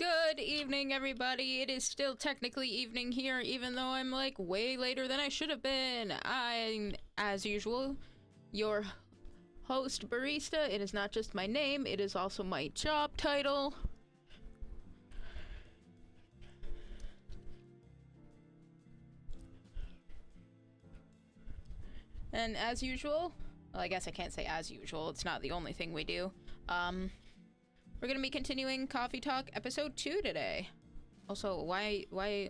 Good evening, everybody. It is still technically evening here, even though I'm like way later than I should have been. I'm, as usual, your host, Barista. It is not just my name, it is also my job title. And as usual, well, I guess I can't say as usual, it's not the only thing we do. We're gonna be continuing Coffee Talk episode 2 today. Also, why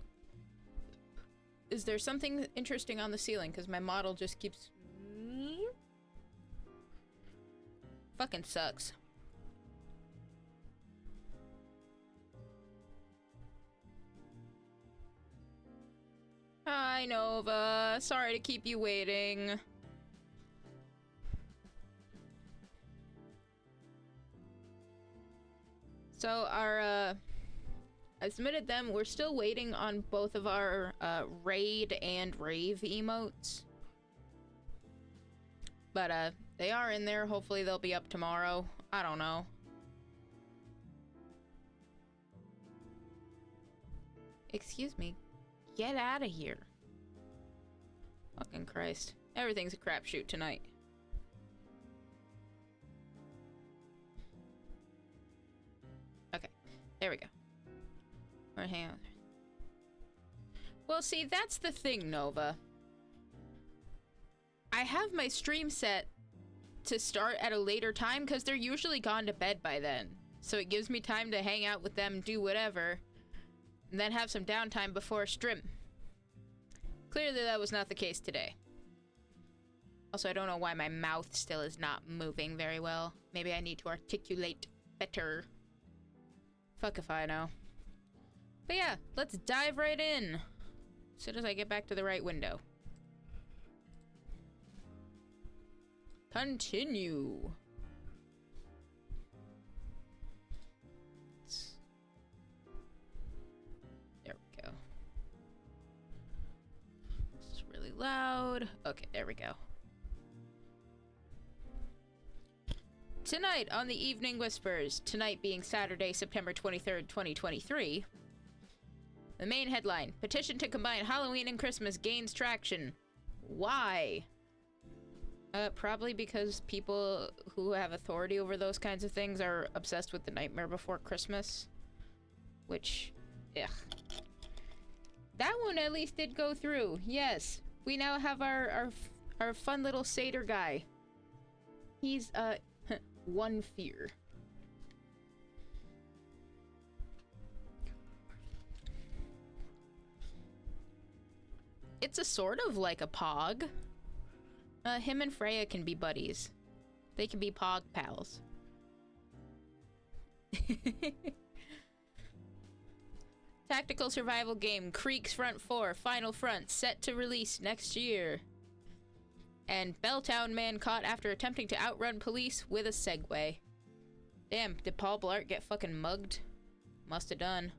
is there something interesting on the ceiling? Because my model just keeps fucking sucks. Hi, Nova. Sorry to keep you waiting. So I submitted them. We're still waiting on both of our raid and rave emotes. But they are in there. Hopefully they'll be up tomorrow. I don't know. Excuse me. Get out of here. Fucking Christ. Everything's a crapshoot tonight. Okay. There we go. Alright, hang on. Well, see, that's the thing, Nova. I have my stream set to start at a later time because they're usually gone to bed by then. So it gives me time to hang out with them, do whatever, and then have some downtime before stream. Clearly that was not the case today. Also, I don't know why my mouth still is not moving very well. Maybe I need to articulate better. Fuck if I know. But yeah, let's dive right in. As soon as I get back to the right window. Continue. There we go. This is really loud. Okay, there we go. Tonight on the Evening Whispers, tonight being Saturday, September 23rd, 2023. The main headline, petition to combine Halloween and Christmas gains traction. Why? Probably because people who have authority over those kinds of things are obsessed with the Nightmare Before Christmas. Which, ugh. That one at least did go through, yes. We now have our fun little satyr guy. He's, one fear. It's a sort of like a pog. Him and Freya can be buddies. They can be pog pals. Tactical survival game Creek's Front 4 Final Front set to release next year. And Belltown man caught after attempting to outrun police with a Segway. Damn, did Paul Blart get fucking mugged? Must have done.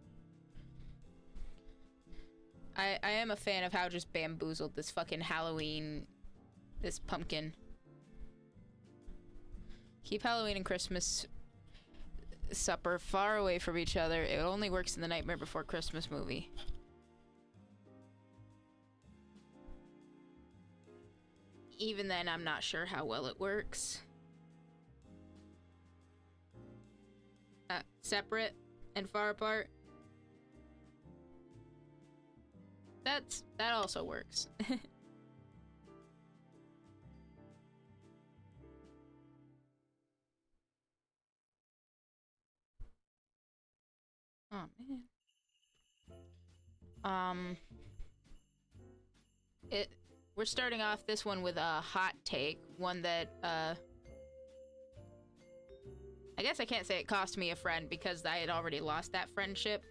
I am a fan of how just bamboozled this fucking Halloween, this pumpkin. Keep Halloween and Christmas supper far away from each other. It only works in the Nightmare Before Christmas movie. Even then, I'm not sure how well it works. Separate and far apart. That also works. Oh man. We're starting off this one with a hot take, one that I guess I can't say it cost me a friend because I had already lost that friendship.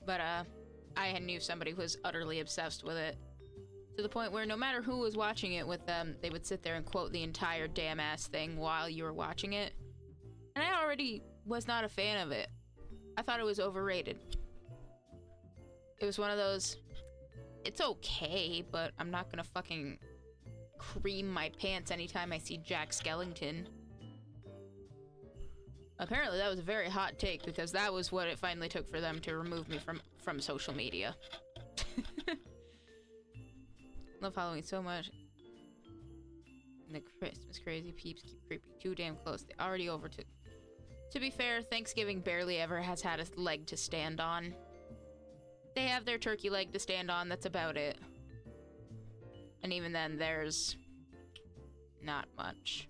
But I knew somebody who was utterly obsessed with it. To the point where no matter who was watching it with them, they would sit there and quote the entire damn ass thing while you were watching it. And I already was not a fan of it. I thought it was overrated. It was one of those, It's okay, but I'm not gonna fucking cream my pants anytime I see Jack Skellington. Apparently that was a very hot take, because that was what it finally took for them to remove me from social media. Love Halloween so much. And the Christmas crazy peeps keep creeping too damn close. They already overtook. To be fair, Thanksgiving barely ever has had a leg to stand on. They have their turkey leg to stand on, that's about it. And even then, there's not much.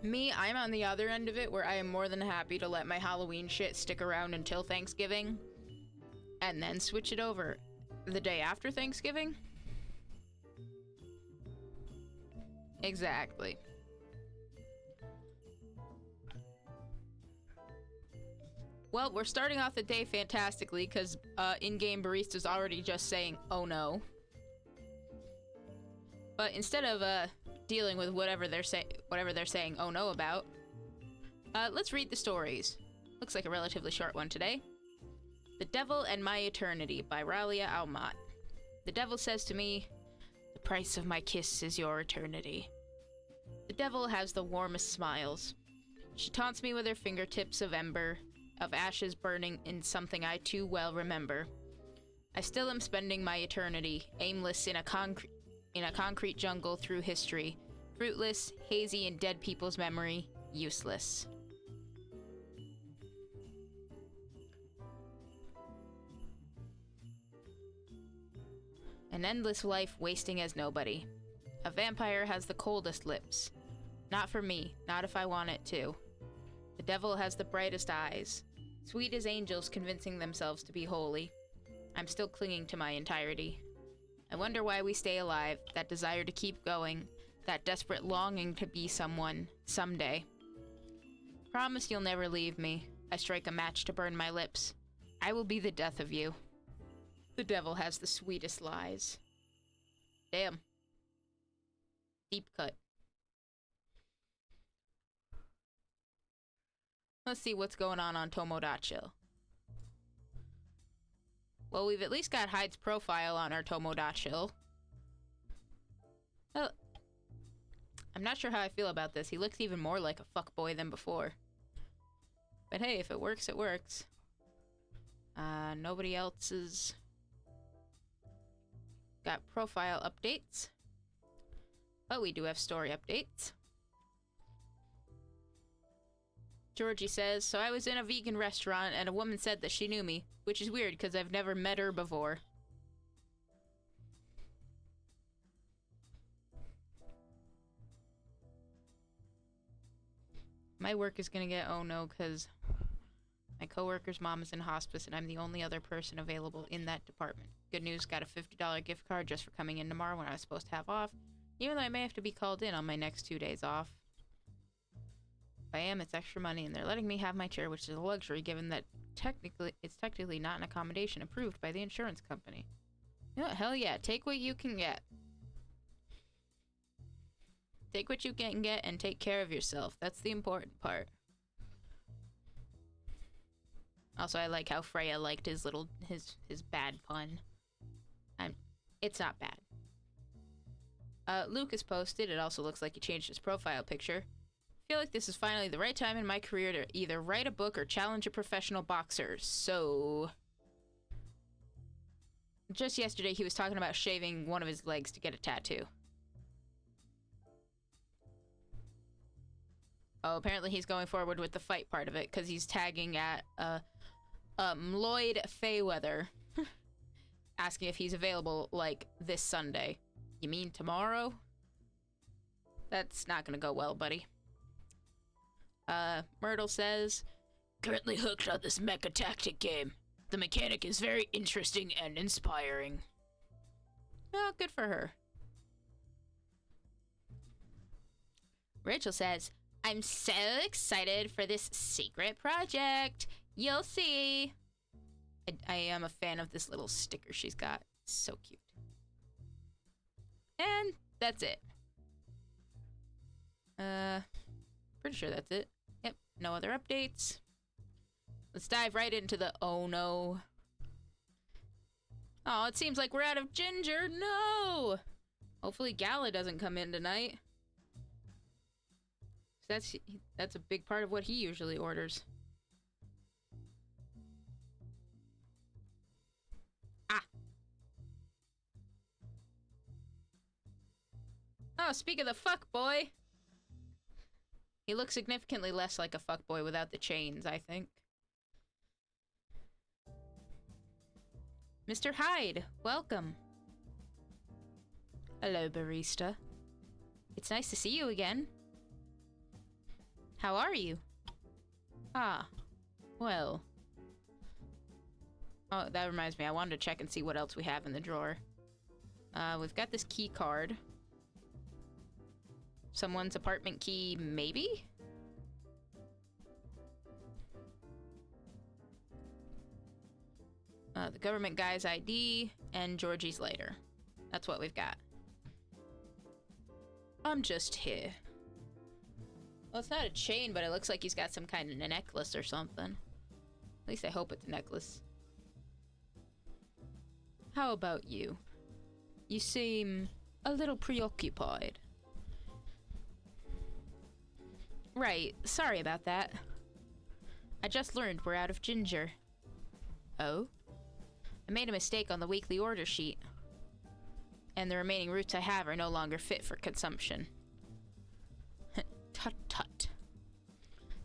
Me, I'm on the other end of it, where I am more than happy to let my Halloween shit stick around until Thanksgiving, and then switch it over the day after Thanksgiving. Exactly. Well, we're starting off the day fantastically, because in-game Barista's already just saying, oh no. But instead of dealing with whatever they're saying oh no about, let's read the stories. Looks like a relatively short one today. The Devil and My Eternity by Ralia Almat. The devil says to me, the price of my kiss is your eternity. The devil has the warmest smiles. She taunts me with her fingertips of ember, of ashes burning in something I too well remember. I still am spending my eternity, aimless in a concrete jungle through history, fruitless, hazy in dead people's memory, useless. An endless life wasting as nobody. A vampire has the coldest lips. Not for me, not if I want it to. The devil has the brightest eyes. Sweet as angels convincing themselves to be holy. I'm still clinging to my entirety. I wonder why we stay alive, that desire to keep going, that desperate longing to be someone, someday. Promise you'll never leave me. I strike a match to burn my lips. I will be the death of you. The devil has the sweetest lies. Damn. Deep cut. Let's see what's going on Tomodachi. Well, we've at least got Hyde's profile on our Tomodachi. Well, I'm not sure how I feel about this. He looks even more like a fuckboy than before. But hey, if it works, it works. Nobody else's got profile updates. But we do have story updates. Georgie says, so I was in a vegan restaurant and a woman said that she knew me, which is weird because I've never met her before. My work is gonna get oh no because my coworker's mom is in hospice and I'm the only other person available in that department. Good news, got a $50 gift card just for coming in tomorrow when I was supposed to have off, even though I may have to be called in on my next 2 days off. If I am, it's extra money, and they're letting me have my chair, which is a luxury given that it's technically not an accommodation approved by the insurance company. You know what, hell yeah, take what you can get. Take what you can get and take care of yourself. That's the important part. Also, I like how Freya liked his bad pun. It's not bad. Lucas posted, it also looks like he changed his profile picture. I feel like this is finally the right time in my career to either write a book or challenge a professional boxer. So, just yesterday he was talking about shaving one of his legs to get a tattoo. Oh, apparently he's going forward with the fight part of it because he's tagging at Lloyd Fayweather, asking if he's available like this Sunday. You mean tomorrow? That's not gonna go well, buddy. Myrtle says, currently hooked on this mecha tactic game. The mechanic is very interesting and inspiring. Oh, good for her. Rachel says, I'm so excited for this secret project. You'll see. I am a fan of this little sticker she's got. It's so cute. And that's it. Pretty sure that's it. Yep, no other updates. Let's dive right into the oh no. Oh, it seems like we're out of ginger. No! Hopefully Gala doesn't come in tonight. That's a big part of what he usually orders. Ah! Oh, speak of the fuckboy! He looks significantly less like a fuckboy without the chains, I think. Mr. Hyde, welcome. Hello, barista. It's nice to see you again. How are you? Ah, well. Oh, that reminds me, I wanted to check and see what else we have in the drawer. We've got this key card. Someone's apartment key, maybe? The government guy's ID, and Georgie's later. That's what we've got. I'm just here. Well, it's not a chain, but it looks like he's got some kind of a necklace or something. At least I hope it's a necklace. How about you? You seem a little preoccupied. Right, sorry about that. I just learned we're out of ginger. Oh? I made a mistake on the weekly order sheet. And the remaining roots I have are no longer fit for consumption. Tut tut.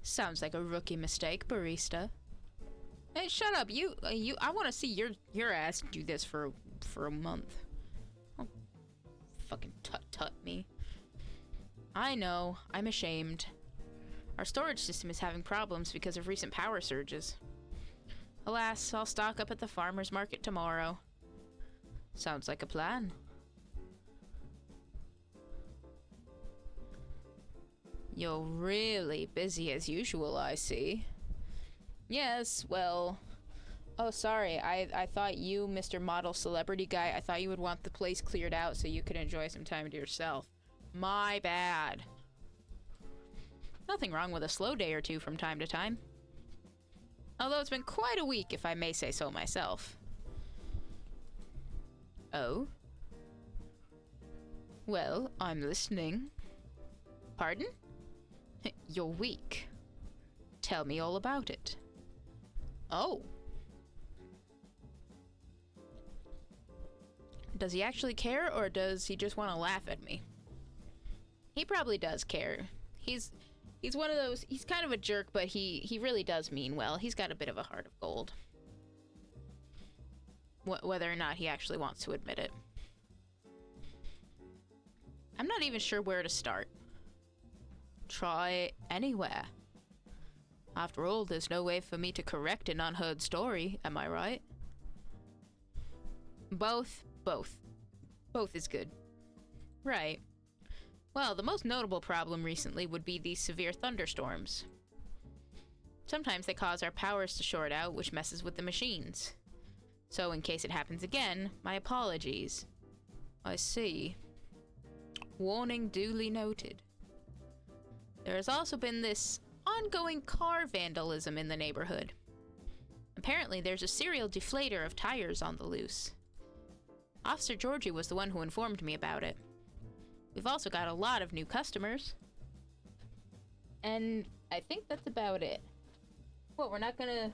Sounds like a rookie mistake, barista. Hey, shut up! I want to see your ass do this for a month. Oh, fucking tut tut me. I know. I'm ashamed. Our storage system is having problems because of recent power surges. Alas, I'll stock up at the farmer's market tomorrow. Sounds like a plan. You're really busy as usual, I see. Yes, well... Oh, sorry, I thought you, Mr. Model Celebrity Guy, I thought you would want the place cleared out so you could enjoy some time to yourself. My bad. Nothing wrong with a slow day or two from time to time. Although it's been quite a week, if I may say so myself. Oh? Well, I'm listening. Pardon? You're weak. Tell me all about it. Oh. Does he actually care, or does he just want to laugh at me? He probably does care. He's one of those, he's kind of a jerk, but he really does mean well. He's got a bit of a heart of gold. Whether or not he actually wants to admit it. I'm not even sure where to start. Try anywhere. After all, there's no way for me to correct an unheard story, am I right? Both is good. Right. Well, the most notable problem recently would be these severe thunderstorms. Sometimes they cause our powers to short out, which messes with the machines. So in case it happens again, my apologies. I see. Warning duly noted. There has also been this ongoing car vandalism in the neighborhood. Apparently there's a serial deflator of tires on the loose. Officer Georgie was the one who informed me about it. We've also got a lot of new customers. And I think that's about it. What, we're not gonna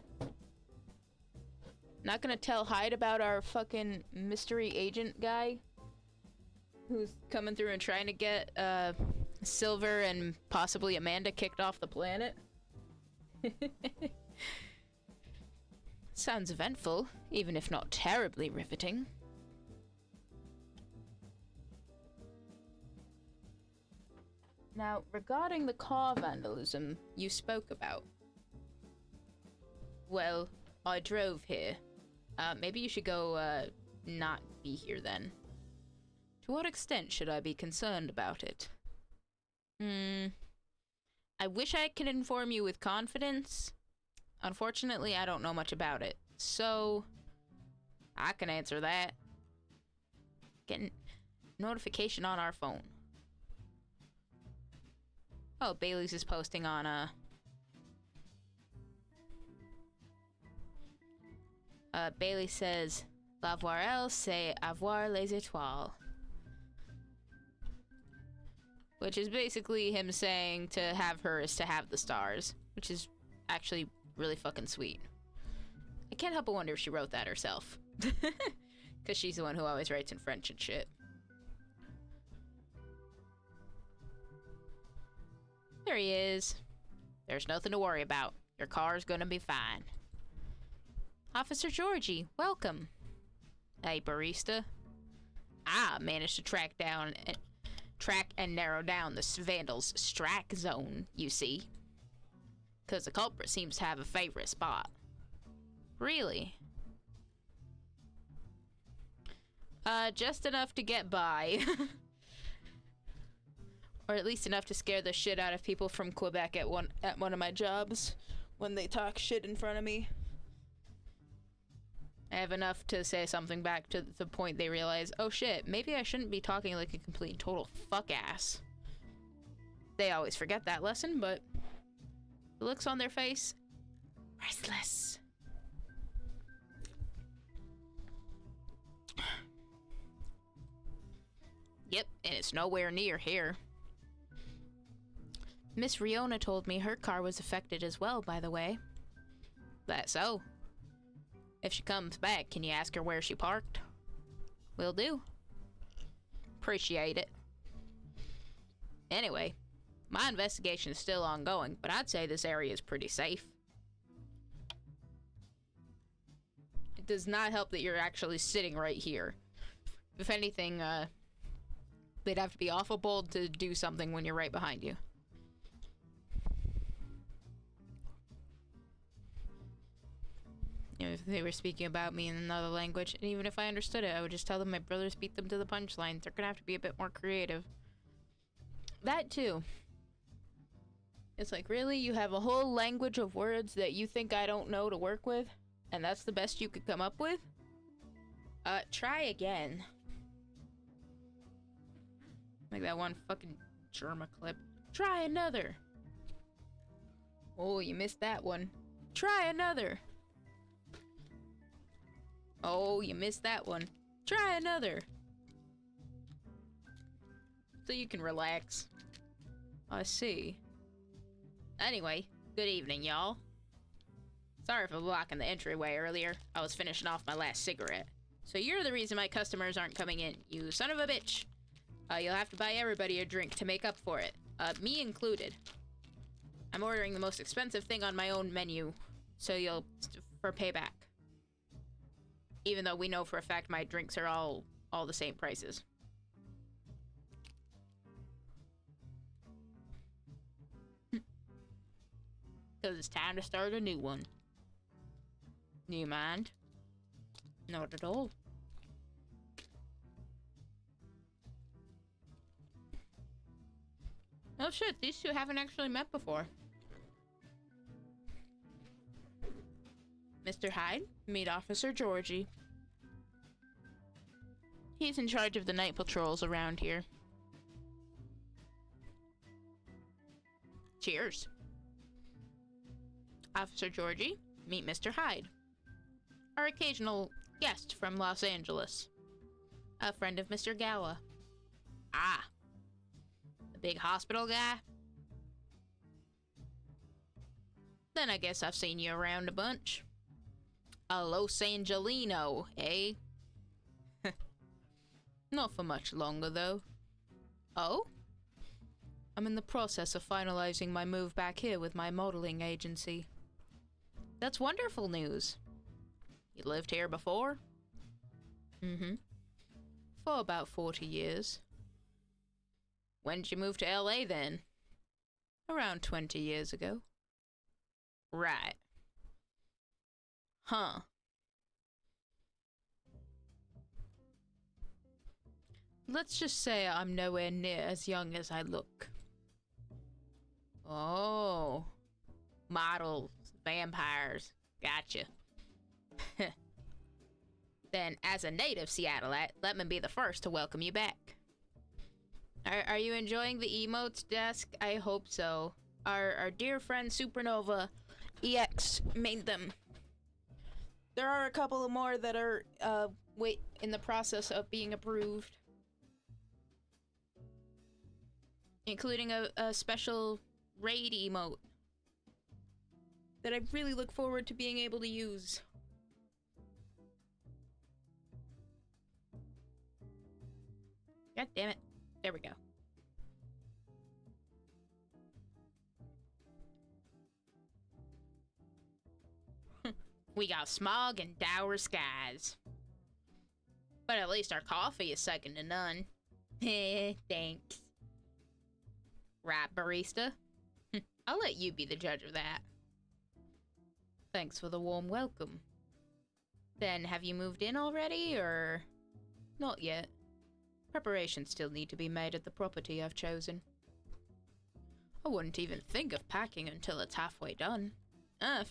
tell Hyde about our fucking mystery agent guy? Who's coming through and trying to get, Silver and possibly Amanda kicked off the planet? Sounds eventful, even if not terribly riveting. Now, regarding the car vandalism you spoke about. Well, I drove here. Maybe you should go, not be here then. To what extent should I be concerned about it? I wish I could inform you with confidence. Unfortunately, I don't know much about it. So, I can answer that. Getting notification on our phone. Oh, Bailey's is posting on, Bailey says, "La voir elle, c'est avoir les étoiles." Which is basically him saying to have her is to have the stars. Which is actually really fucking sweet. I can't help but wonder if she wrote that herself. Because she's the one who always writes in French and shit. There he is. There's nothing to worry about. Your car's gonna be fine. Officer Georgie, welcome. Hey, barista. I managed to track and narrow down the vandal's strike zone, you see. Because the culprit seems to have a favorite spot. Really? Just enough to get by. Or at least enough to scare the shit out of people from Quebec at one of my jobs when they talk shit in front of me. I have enough to say something back to the point they realize, oh shit, maybe I shouldn't be talking like a complete and total fuck ass. They always forget that lesson, but the looks on their face, priceless. Yep, and it's nowhere near here. Miss Riona told me her car was affected as well, by the way. That's so. If she comes back, can you ask her where she parked? Will do. Appreciate it. Anyway, my investigation is still ongoing, but I'd say this area is pretty safe. It does not help that you're actually sitting right here. If anything, they'd have to be awful bold to do something when you're right behind you. If they were speaking about me in another language, and even if I understood it, I would just tell them my brothers beat them to the punchline. They're gonna have to be a bit more creative. That too. It's like, really? You have a whole language of words that you think I don't know to work with? And that's the best you could come up with? Try again. Like that one fucking Germa clip. Try another. Oh, you missed that one. Try another. Oh, you missed that one. Try another. So you can relax. I see. Anyway, good evening, y'all. Sorry for blocking the entryway earlier. I was finishing off my last cigarette. So you're the reason my customers aren't coming in, you son of a bitch. You'll have to buy everybody a drink to make up for it. Me included. I'm ordering the most expensive thing on my own menu, so for payback. Even though we know for a fact my drinks are all the same prices. Because it's time to start a new one. Do you mind? Not at all. Oh shit, these two haven't actually met before. Mr. Hyde, meet Officer Georgie. He's in charge of the night patrols around here. Cheers. Officer Georgie, meet Mr. Hyde. Our occasional guest from Los Angeles. A friend of Mr. Gowa. Ah. The big hospital guy? Then I guess I've seen you around a bunch. A Los Angelino, eh? Not for much longer, though. Oh? I'm in the process of finalizing my move back here with my modeling agency. That's wonderful news. You lived here before? Mm-hmm. For about 40 years. When did you move to LA, then? Around 20 years ago. Right. Huh. Let's just say I'm nowhere near as young as I look. Oh. Models. Vampires. Gotcha. Then, as a native Seattleite, let me be the first to welcome you back. Are you enjoying the emotes, Desk? I hope so. Our dear friend Supernova EX made them. There are a couple of more that are, in the process of being approved. Including a special raid emote that I really look forward to being able to use. God damn it. There we go. We got smog and dour skies. But at least our coffee is second to none. Thanks. Right, barista? I'll let you be the judge of that. Thanks for the warm welcome. Then, have you moved in already, or... Not yet. Preparations still need to be made at the property I've chosen. I wouldn't even think of packing until it's halfway done.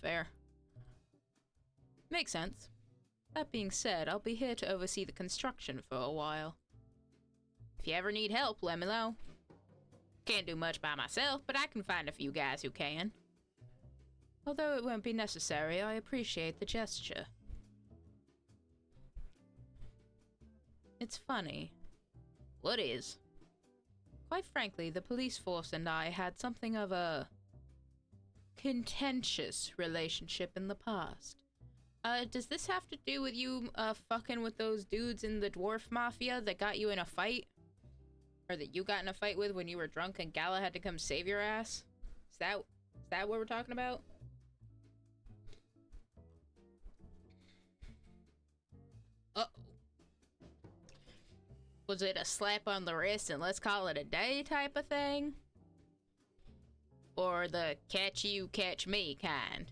Fair. Makes sense. That being said, I'll be here to oversee the construction for a while. If you ever need help, let me know. Can't do much by myself, but I can find a few guys who can. Although it won't be necessary, I appreciate the gesture. It's funny. What is? Quite frankly, the police force and I had something of a contentious relationship in the past. Does this have to do with you, fucking with those dudes in the dwarf mafia that got you in a fight? Or that you got in a fight with when you were drunk and Gala had to come save your ass? Is that what we're talking about? Uh-oh. Was it a slap on the wrist and let's call it a day type of thing? Or the catch you, catch me kind?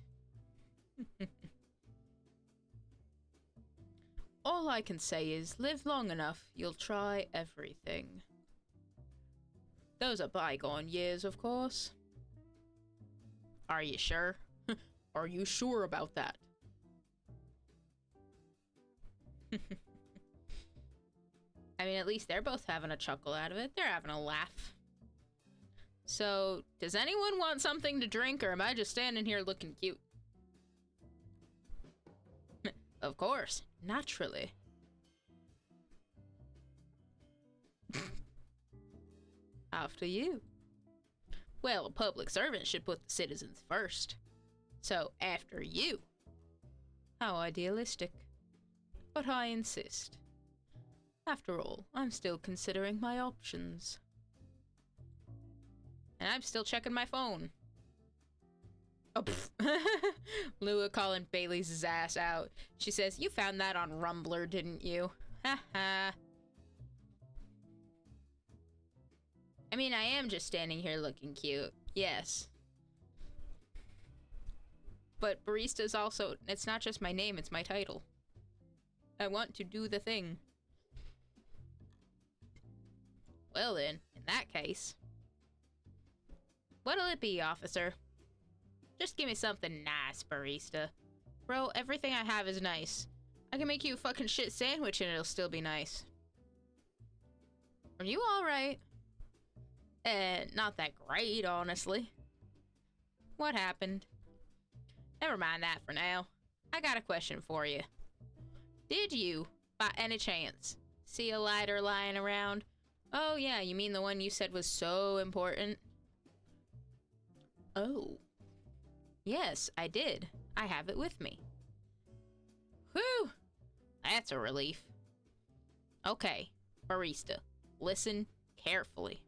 All I can say is, live long enough, you'll try everything. Those are bygone years, of course. Are you sure? Are you sure about that? I mean, at least they're both having a chuckle out of it. They're having a laugh. So, does anyone want something to drink, or am I just standing here looking cute? Of course. Naturally. After you. Well, a public servant should put the citizens first. So, after you. How idealistic. But I insist. After all, I'm still considering my options. And I'm still checking my phone. Oh, Lua calling Bailey's ass out. She says, you found that on Rumbler, didn't you? Haha. I mean, I am just standing here looking cute. Yes. But barista's also, it's not just my name, it's my title. I want to do the thing. Well then, in that case. What'll it be, officer? Just give me something nice, barista. Bro, everything I have is nice. I can make you a fucking shit sandwich and it'll still be nice. Are you alright? Not that great, honestly. What happened? Never mind that for now. I got a question for you. Did you, by any chance, see a lighter lying around? Oh yeah, you mean the one you said was so important? Oh. Yes, I did. I have it with me. Whew! That's a relief. Okay, barista, listen carefully.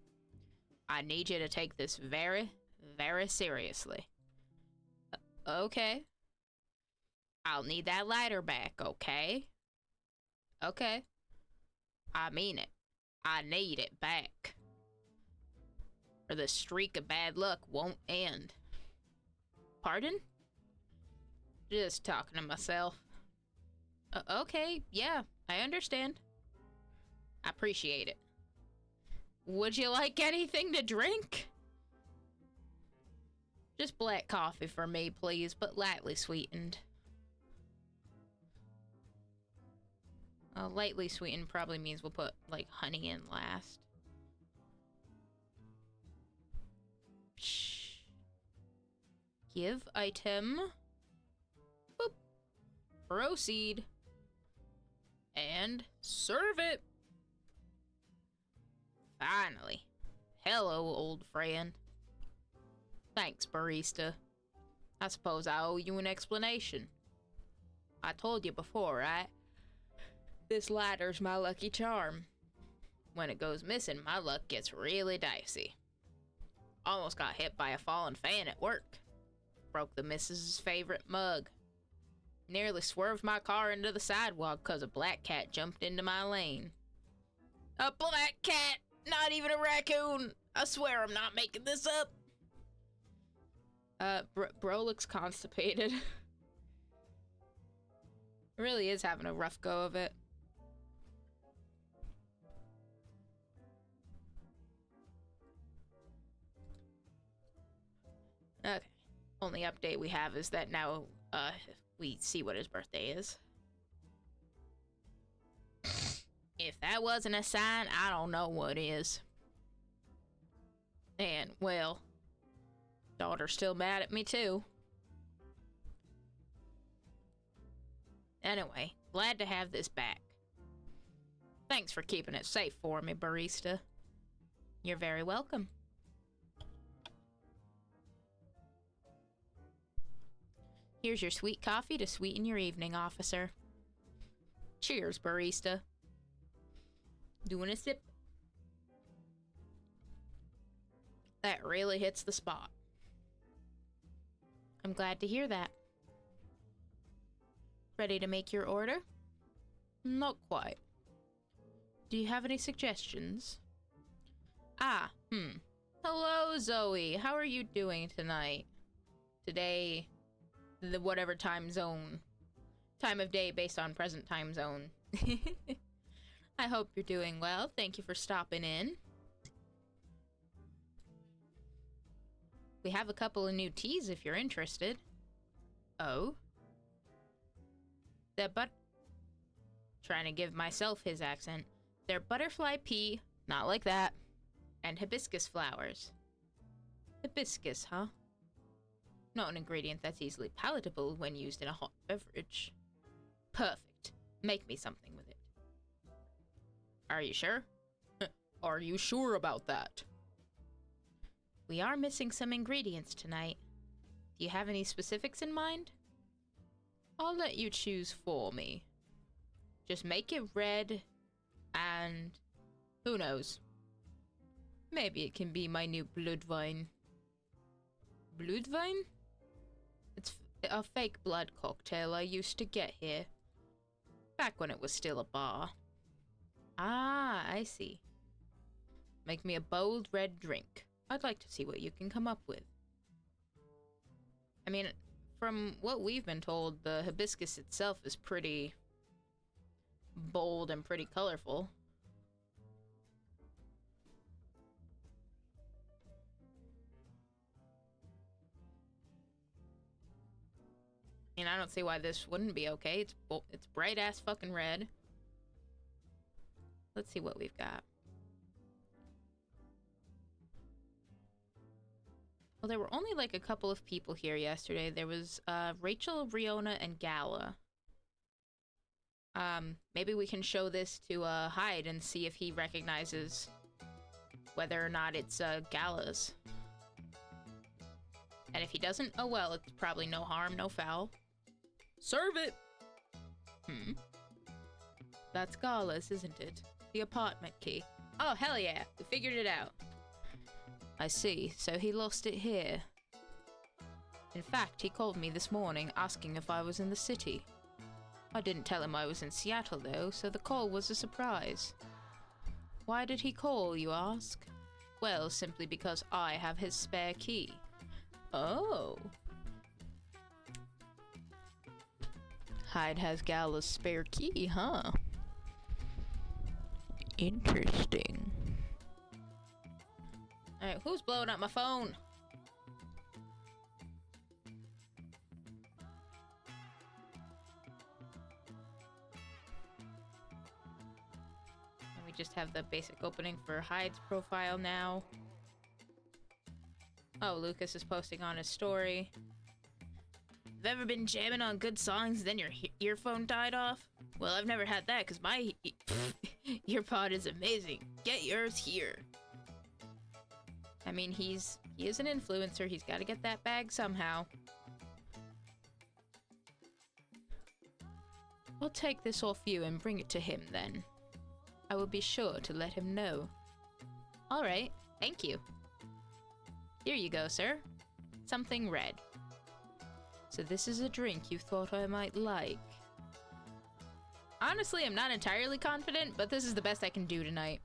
I need you to take this very, very seriously. Okay. I'll need that lighter back, okay? Okay. I mean it. I need it back. Or the streak of bad luck won't end. Pardon? Just talking to myself. Okay, yeah, I understand. I appreciate it. Would you like anything to drink? Just black coffee for me, please, but lightly sweetened. Lightly sweetened probably means we'll put, like, honey in last. Shh. Give item. Boop. Proceed. And serve it. Finally. Hello, old friend. Thanks, barista. I suppose I owe you an explanation. I told you before, right? This ladder's my lucky charm. When it goes missing, my luck gets really dicey. Almost got hit by a falling fan at work. Broke the missus's favorite mug. Nearly swerved my car into the sidewalk because a black cat jumped into my lane. A black cat! Not even a raccoon! I swear I'm not making this up. Bro looks constipated. Really is having a rough go of it. Okay. Only update we have is that now, we see what his birthday is. If that wasn't a sign, I don't know what is. And, well, daughter's still mad at me too. Anyway, glad to have this back. Thanks for keeping it safe for me, barista. You're very welcome. Here's your sweet coffee to sweeten your evening, officer. Cheers, barista. Doing a sip. That really hits the spot. I'm glad to hear that. Ready to make your order? Not quite. Do you have any suggestions? Hello, Zoe. How are you doing tonight? Today, the whatever time of day based on present time zone. I hope you're doing well. Thank you for stopping in. We have a couple of new teas if you're interested. Oh? Trying to give myself his accent. They're butterfly pea, not like that, and hibiscus flowers. Hibiscus, huh? Not an ingredient that's easily palatable when used in a hot beverage. Perfect. Make me something with it. Are you sure? Are you sure about that? We are missing some ingredients tonight. Do you have any specifics in mind? I'll let you choose for me. Just make it red, and who knows? Maybe it can be my new blood wine. Blood wine? It's a fake blood cocktail I used to get here. Back when it was still a bar. Ah, I see. Make me a bold red drink. I'd like to see what you can come up with. I mean, from what we've been told, the hibiscus itself is pretty bold and pretty colorful. And I don't see why this wouldn't be okay. It's bright ass fucking red. Let's see what we've got. Well, there were only like a couple of people here yesterday. There was Rachel, Riona, and Gala. Maybe we can show this to Hyde and see if he recognizes whether or not it's Gala's. And if he doesn't, oh well, it's probably no harm, no foul. Serve it! That's Gala's, isn't it? The apartment key. Oh, hell yeah, we figured it out. I see, so he lost it here. In fact, he called me this morning asking if I was in the city. I didn't tell him I was in Seattle though, so the call was a surprise. Why did he call, you ask? Well, simply because I have his spare key. Oh. Hyde has Gala's spare key, huh? Interesting. Alright, who's blowing up my phone? And we just have the basic opening for Hyde's profile now. Oh, Lucas is posting on his story. Have ever been jamming on good songs, then your earphone died off? Well, I've never had that, because my earpod is amazing. Get yours here. I mean, he is an influencer. He's got to get that bag somehow. I'll take this off you and bring it to him, then. I will be sure to let him know. Alright, thank you. Here you go, sir. Something red. So this is a drink you thought I might like. Honestly, I'm not entirely confident, but this is the best I can do tonight.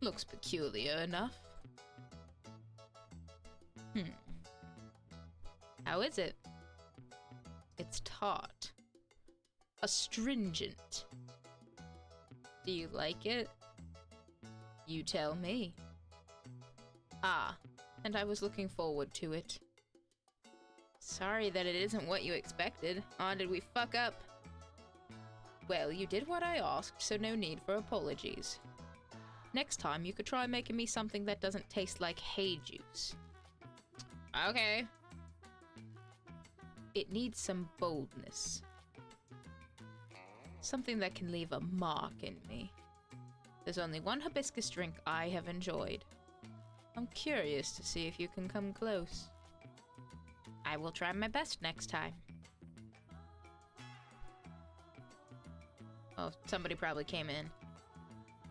Looks peculiar enough. How is it? It's tart. Astringent. Do you like it? You tell me. Ah, and I was looking forward to it. Sorry that it isn't what you expected. Aw, did we fuck up? Well, you did what I asked, so no need for apologies. Next time, you could try making me something that doesn't taste like hay juice. Okay. It needs some boldness. Something that can leave a mark in me. There's only one hibiscus drink I have enjoyed. I'm curious to see if you can come close. I will try my best next time. Oh, somebody probably came in.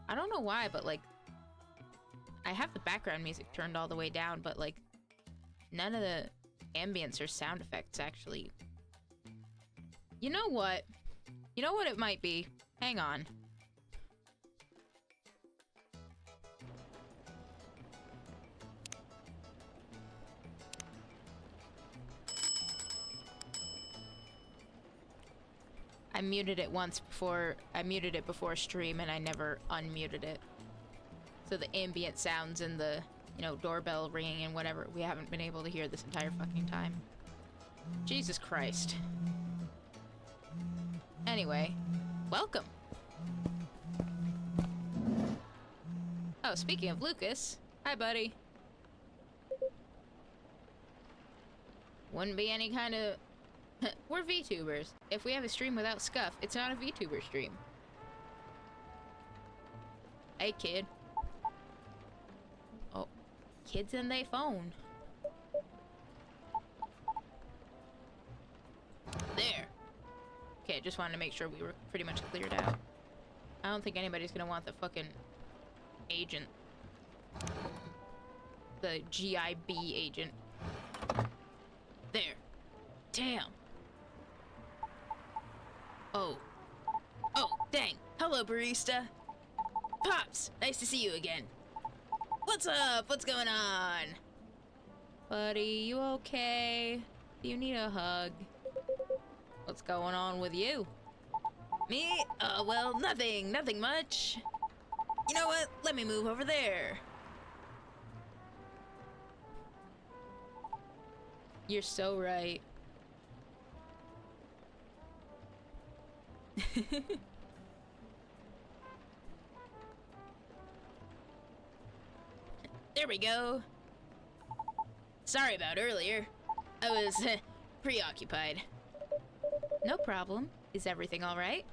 I don't know why, but like, I have the background music turned all the way down, but like, none of the ambience or sound effects actually. You know what? You know what it might be? Hang on. I muted it once before. I muted it before stream and I never unmuted it. So the ambient sounds and the, you know, doorbell ringing and whatever, we haven't been able to hear this entire fucking time. Jesus Christ. Anyway, welcome. Oh, speaking of Lucas, hi buddy. Wouldn't be any kind of... We're VTubers. If we have a stream without scuff, it's not a VTuber stream. Hey, kid. Oh, kids and they phone. There. Okay, just wanted to make sure we were pretty much cleared out. I don't think anybody's gonna want the fucking agent. The GIB agent. There. Damn. Oh. Oh, dang. Hello, barista. Pops, nice to see you again. What's up? What's going on? Buddy, you okay? Do you need a hug? What's going on with you? Me? Well, nothing much. You know what? Let me move over there. You're so right. There we go. Sorry about earlier. I was preoccupied. No problem. Is everything all right?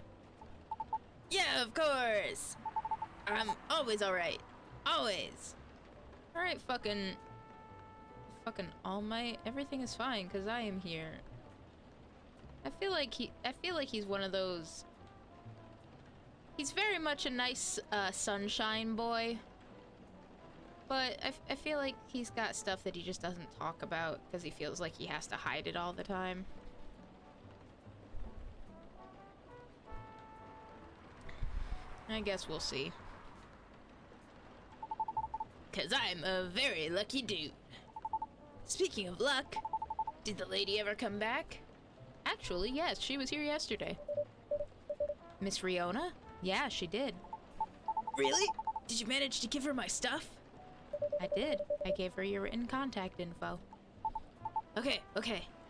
Yeah, of course. I'm always all right. Always. All right, fucking All Might. Everything is fine because I am here. I feel like he's one of those. He's very much a nice sunshine boy. But I feel like he's got stuff that he just doesn't talk about because he feels like he has to hide it all the time. I guess we'll see. 'Cause I'm a very lucky dude. Speaking of luck, did the lady ever come back? Actually, yes, she was here yesterday. Miss Riona? Yeah, she did. Really? Did you manage to give her my stuff? I did. I gave her your written contact info. Okay,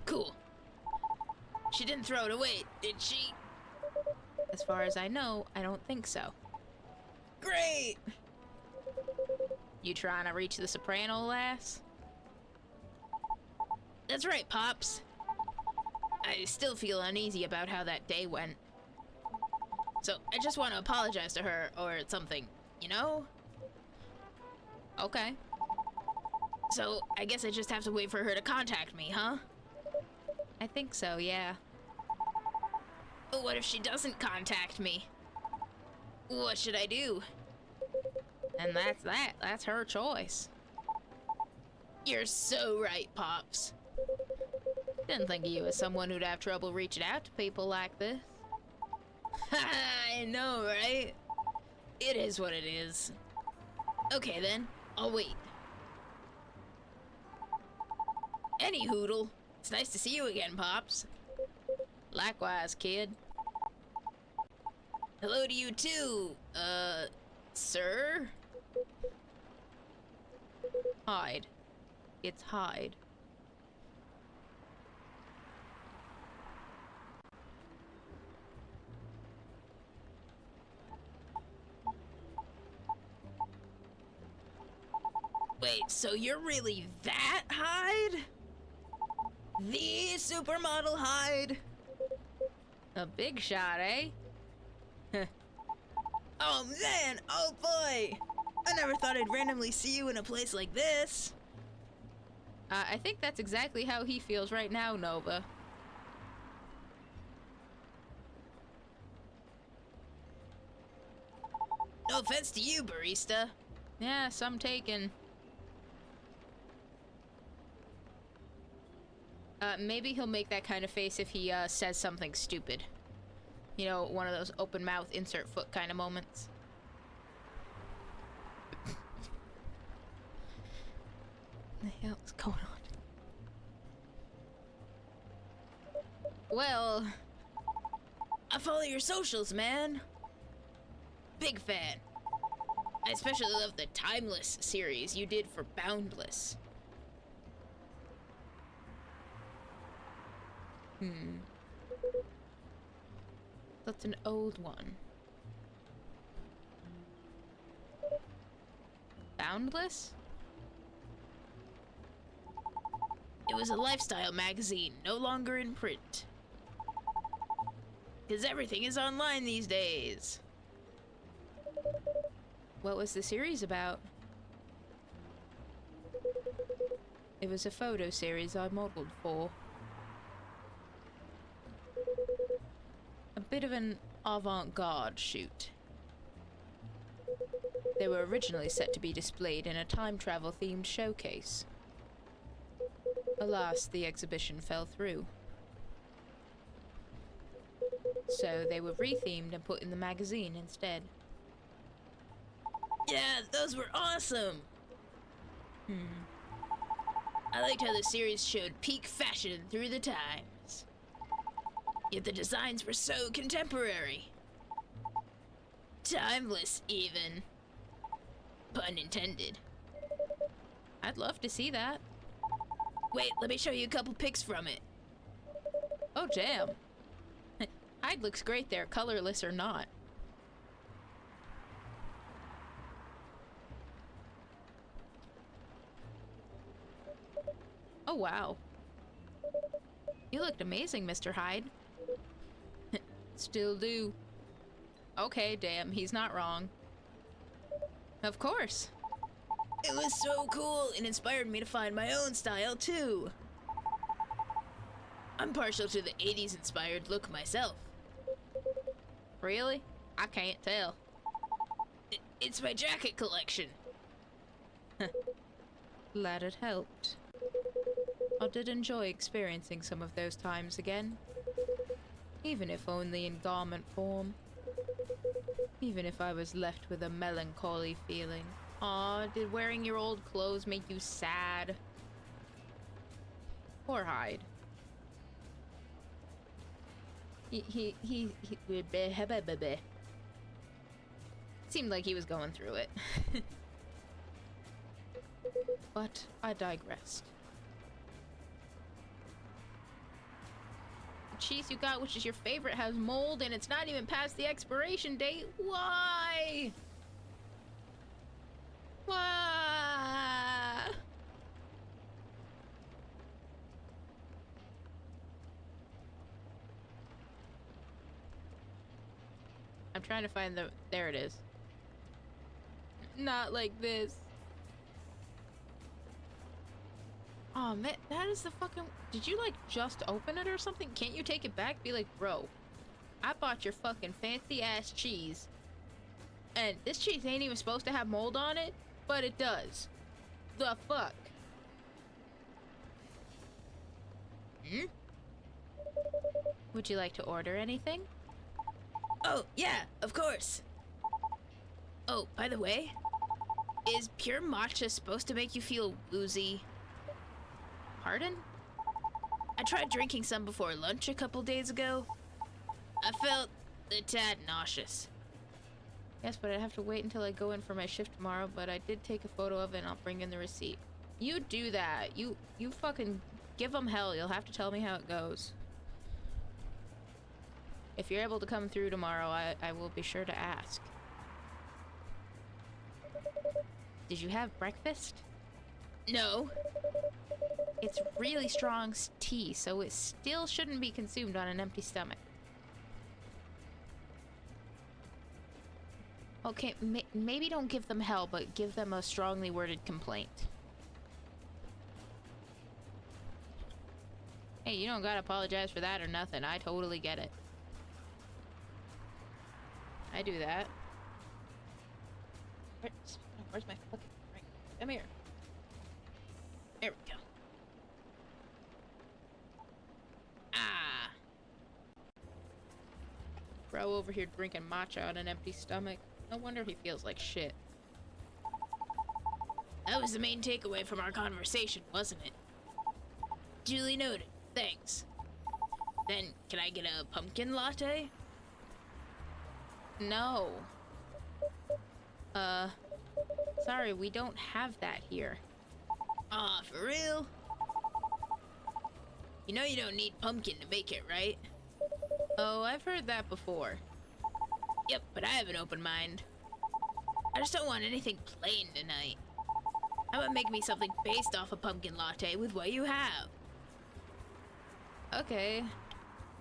cool. She didn't throw it away, did she? As far as I know, I don't think so. Great! You trying to reach the soprano, lass? That's right, Pops. I still feel uneasy about how that day went. So I just want to apologize to her or something, you know? Okay. So I guess I just have to wait for her to contact me, huh? I think so, yeah. But what if she doesn't contact me? What should I do? And that's that. That's her choice. You're so right, Pops. Didn't think of you as someone who'd have trouble reaching out to people like this. I know, right? It is what it is. Okay then, I'll wait. Any hoodle, it's nice to see you again, Pops. Likewise, kid. Hello to you too, sir? Hyde. It's Hyde. Wait, so you're really that Hyde? The supermodel Hyde? A big shot, eh? Oh man, oh boy! I never thought I'd randomly see you in a place like this. I think that's exactly how he feels right now, Nova. No offense to you, Barista. Yeah, some taken. Maybe he'll make that kind of face if he, says something stupid. You know, one of those open mouth, insert foot kind of moments. What the hell's going on? Well, I follow your socials, man. Big fan. I especially love the Timeless series you did for Boundless. That's an old one. Boundless? It was a lifestyle magazine, no longer in print. 'Cause everything is online these days. What was the series about? It was a photo series I modeled for. A bit of an avant-garde shoot. They were originally set to be displayed in a time travel themed showcase. Alas, the exhibition fell through. So they were rethemed and put in the magazine instead. Yeah, those were awesome! I liked how the series showed peak fashion through the times. Yet the designs were so contemporary. Timeless, even. Pun intended. I'd love to see that. Wait, let me show you a couple pics from it. Oh, damn. Hyde looks great there, colorless or not. Oh, wow. You looked amazing, Mr. Hyde. Still do. Okay, damn, he's not wrong. Of course. It was so cool and inspired me to find my own style, too. I'm partial to the 80s inspired look myself. Really? I can't tell. It's my jacket collection. Glad it helped. I did enjoy experiencing some of those times again. Even if only in garment form. Even if I was left with a melancholy feeling. Aw, did wearing your old clothes make you sad? Poor Hyde. He seemed like he was going through it. But I digressed. The cheese you got, which is your favorite, has mold and it's not even past the expiration date. Why? Why? I'm trying to find the... There it is. Not like this. Oh, man, that is the fucking... Did you, like, just open it or something? Can't you take it back? Be like, bro, I bought your fucking fancy-ass cheese. And this cheese ain't even supposed to have mold on it, but it does. The fuck? Hmm? Would you like to order anything? Oh, yeah, of course. Oh, by the way, is pure matcha supposed to make you feel woozy? Pardon? I tried drinking some before lunch a couple days ago. I felt a tad nauseous. Yes, but I'd have to wait until I go in for my shift tomorrow, but I did take a photo of it and I'll bring in the receipt. You do that. You fucking give them hell. You'll have to tell me how it goes. If you're able to come through tomorrow, I will be sure to ask. Did you have breakfast? No. It's really strong tea, so it still shouldn't be consumed on an empty stomach. Okay, maybe don't give them hell, but give them a strongly worded complaint. Hey, you don't gotta apologize for that or nothing. I totally get it. I do that. Where's my fucking ring? Come here. There we go. Ah! Bro over here drinking matcha on an empty stomach. No wonder he feels like shit. That was the main takeaway from our conversation, wasn't it? Duly noted. Thanks. Then, can I get a pumpkin latte? No. Sorry, we don't have that here. Aw, for real? You know you don't need pumpkin to make it, right? Oh, I've heard that before. Yep, but I have an open mind. I just don't want anything plain tonight. How about make me something based off a pumpkin latte with what you have? Okay.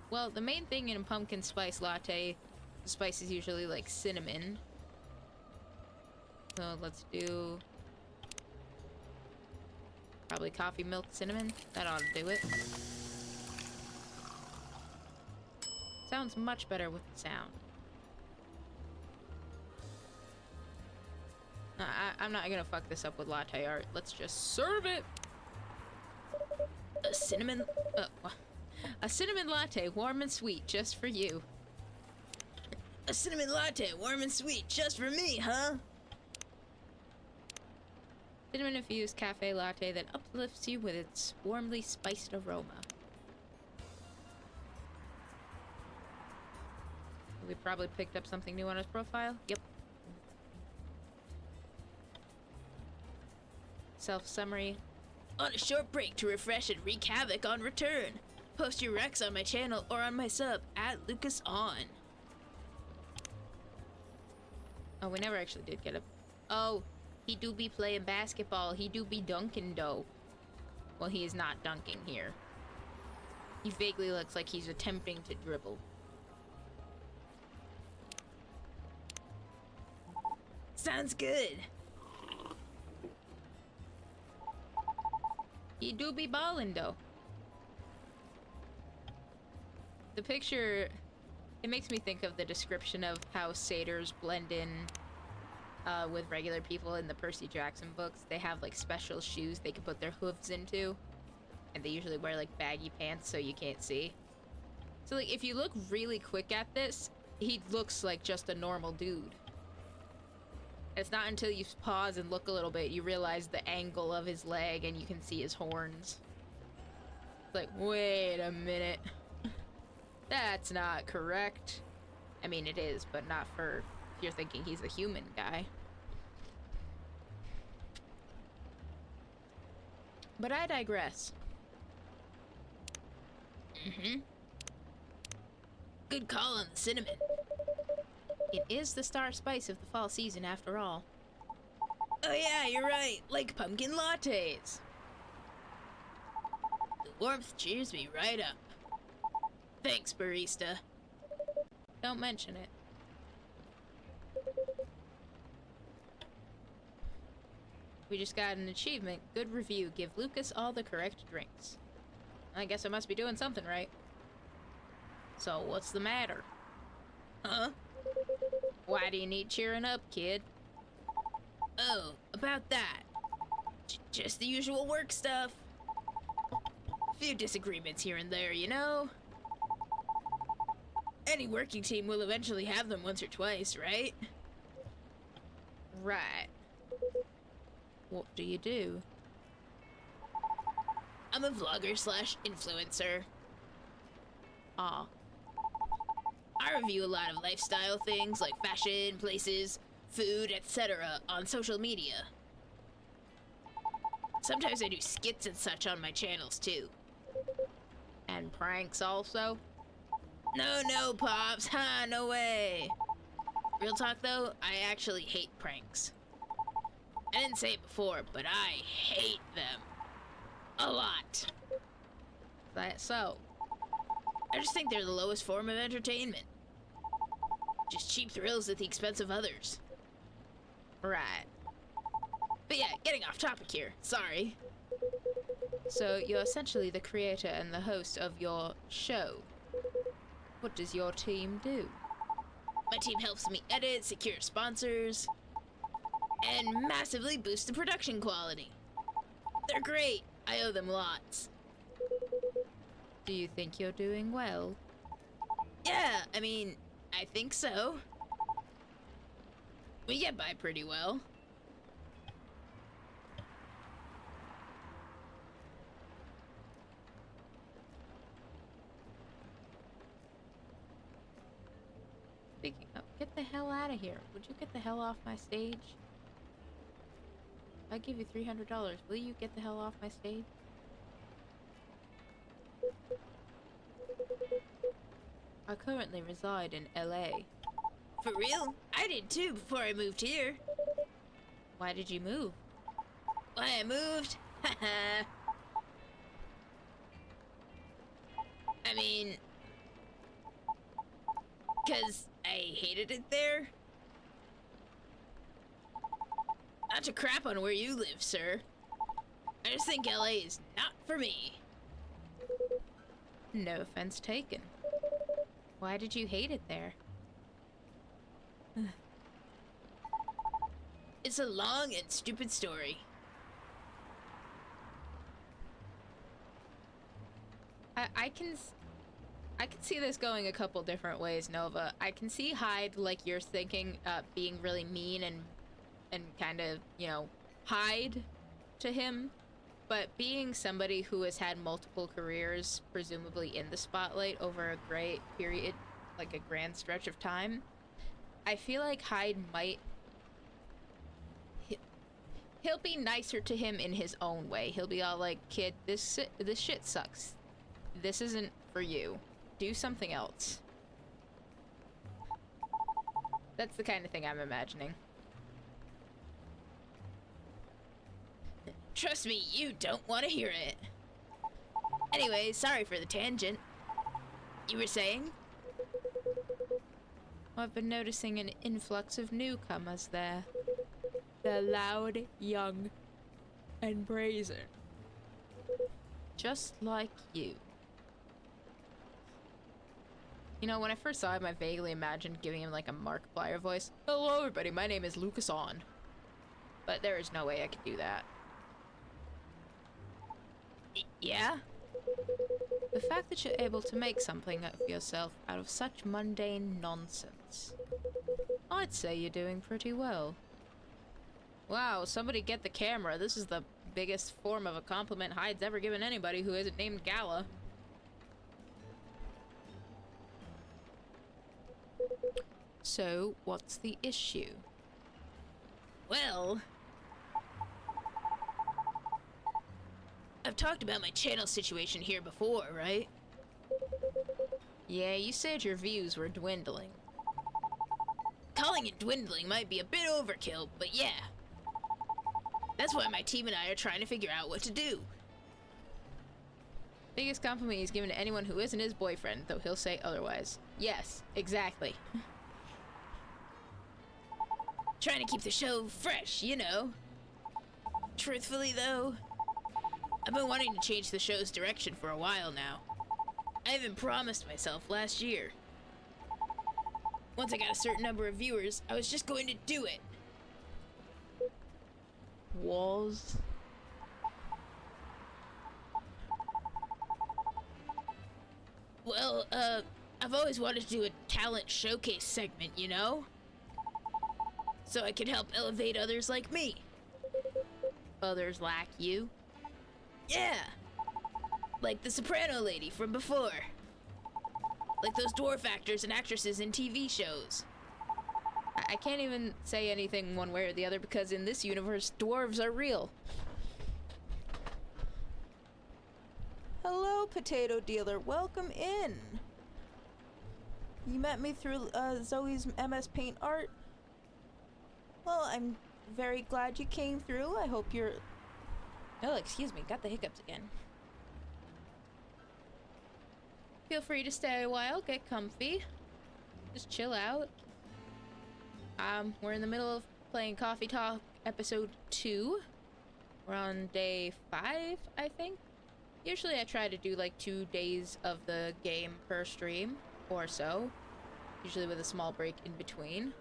Well, the main thing in a pumpkin spice latte, the spice is usually like cinnamon. So let's do probably coffee, milk, cinnamon. That ought to do it. Sounds much better with the sound. I'm not gonna fuck this up with latte art. Let's just serve it. A cinnamon latte, warm and sweet, just for you. A cinnamon latte, warm and sweet, just for me, huh? Cinnamon infused cafe latte that uplifts you with its warmly spiced aroma. We probably picked up something new on his profile. Yep. Self-summary. On a short break to refresh and wreak havoc on return. Post your recs on my channel or on my sub at LucasOn. Oh, we never actually did get a... Oh, he do be playing basketball. He do be dunking, though. Well, he is not dunking here. He vaguely looks like he's attempting to dribble. Sounds good. He do be ballin', though. The picture, it makes me think of the description of how satyrs blend in with regular people in the Percy Jackson books. They have like special shoes they can put their hooves into, and they usually wear like baggy pants so you can't see. So like if you look really quick at this, he looks like just a normal dude. It's not until you pause and look a little bit you realize the angle of his leg and you can see his horns. It's like, wait a minute. That's not correct. I mean, it is, but not for if you're thinking he's a human guy. But I digress. Good call on the cinnamon. It is the star spice of the fall season after all. Oh yeah, you're right. Like pumpkin lattes. The warmth cheers me right up. Thanks, barista. Don't mention it. We just got an achievement. Good review. Give Lucas all the correct drinks. I guess I must be doing something right. So, what's the matter? Huh? Why do you need cheering up, kid? Oh, about that. Just the usual work stuff. Few disagreements here and there, you know? Any working team will eventually have them once or twice, right? Right. What do you do? I'm a vlogger slash influencer. Ah. I review a lot of lifestyle things like fashion, places, food, etc. on social media. Sometimes I do skits and such on my channels too. And pranks also? No, Pops. Ha, no way. Real talk though, I actually hate pranks. I didn't say it before, but I hate them. A lot. That so? I just think they're the lowest form of entertainment. Just cheap thrills at the expense of others. Right. But yeah, getting off topic here. Sorry. So, you're essentially the creator and the host of your show. What does your team do? My team helps me edit, secure sponsors, and massively boost the production quality. They're great. I owe them lots. Do you think you're doing well? Yeah, I mean, I think so. We get by pretty well. Speaking of, get the hell out of here. Would you get the hell off my stage? I give you $300. Will you get the hell off my stage? I currently reside in LA. For real? I did too before I moved here. Why did you move? Why I moved? Haha. I mean, 'cause I hated it there. Not to crap on where you live, sir. I just think LA is not for me. No offense taken. Why did you hate it there? It's a long and stupid story. I can see this going a couple different ways, Nova. I can see Hyde, like you're thinking, being really mean and kind of, you know, Hyde to him. But being somebody who has had multiple careers, presumably in the spotlight over a great period, like a grand stretch of time, I feel like Hyde might... He'll be nicer to him in his own way. He'll be all like, kid, this shit sucks. This isn't for you. Do something else. That's the kind of thing I'm imagining. Trust me, you don't want to hear it. Anyway, sorry for the tangent. You were saying? I've been noticing an influx of newcomers there. They're loud, young, and brazen. Just like you. You know, when I first saw him, I vaguely imagined giving him like a Markiplier voice. Hello everybody, my name is Lucas On. But there is no way I could do that. Yeah? The fact that you're able to make something of yourself out of such mundane nonsense. I'd say you're doing pretty well. Wow, somebody get the camera. This is the biggest form of a compliment Hyde's ever given anybody who isn't named Gala. So, what's the issue? Well, I've talked about my channel situation here before, right? Yeah, you said your views were dwindling. Calling it dwindling might be a bit overkill, but yeah. That's why my team and I are trying to figure out what to do. Biggest compliment he's given to anyone who isn't his boyfriend, though he'll say otherwise. Yes, exactly. Trying to keep the show fresh, you know. Truthfully, though, I've been wanting to change the show's direction for a while now. I even promised myself last year. Once I got a certain number of viewers, I was just going to do it. Walls. Well, I've always wanted to do a talent showcase segment, you know? So I can help elevate others like me. Others like you. Yeah! Like the soprano lady from before. Like those dwarf actors and actresses in TV shows. I can't even say anything one way or the other because in this universe, dwarves are real. Hello, potato dealer. Welcome in. You met me through Zoe's MS Paint art. Well, I'm very glad you came through. I hope you're... Oh, excuse me. Got the hiccups again. Feel free to stay a while. Get comfy. Just chill out. We're in the middle of playing Coffee Talk episode 2. We're on day 5, I think. Usually I try to do like 2 days of the game per stream or so. Usually with a small break in between.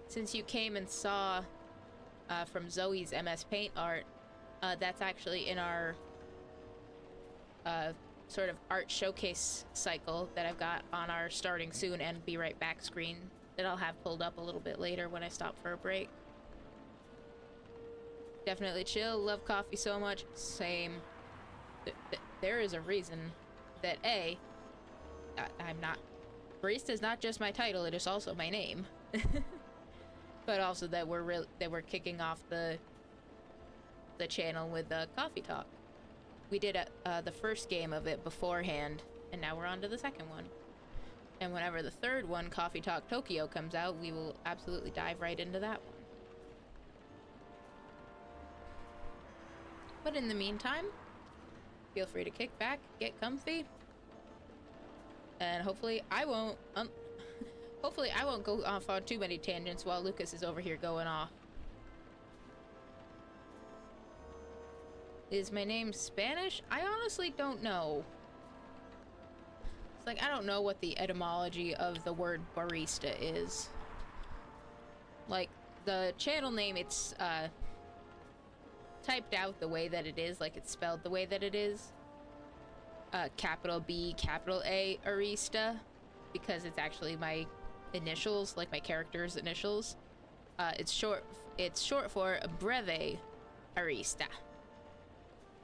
Since you came and saw from Zoe's MS Paint art, that's actually in our sort of art showcase cycle that I've got on our starting soon and be right back screen that I'll have pulled up a little bit later when I stop for a break. Definitely chill, love coffee so much. Same. There is a reason that I'm not... Barista is not just my title, it is also my name. But also that we're kicking off the channel with Coffee Talk. We did the first game of it beforehand, and now we're on to the second one. And whenever the third one, Coffee Talk Tokyo, comes out, we will absolutely dive right into that one. But in the meantime, feel free to kick back, get comfy, and hopefully I won't go off on too many tangents while Lucas is over here going off. Is my name Spanish? I honestly don't know. It's like, I don't know what the etymology of the word barista is. Like, the channel name, it's, typed out the way that it is, like it's spelled the way that it is. Capital B, capital A, Arista, because it's actually my initials, like my character's initials. It's short for Breve Arista.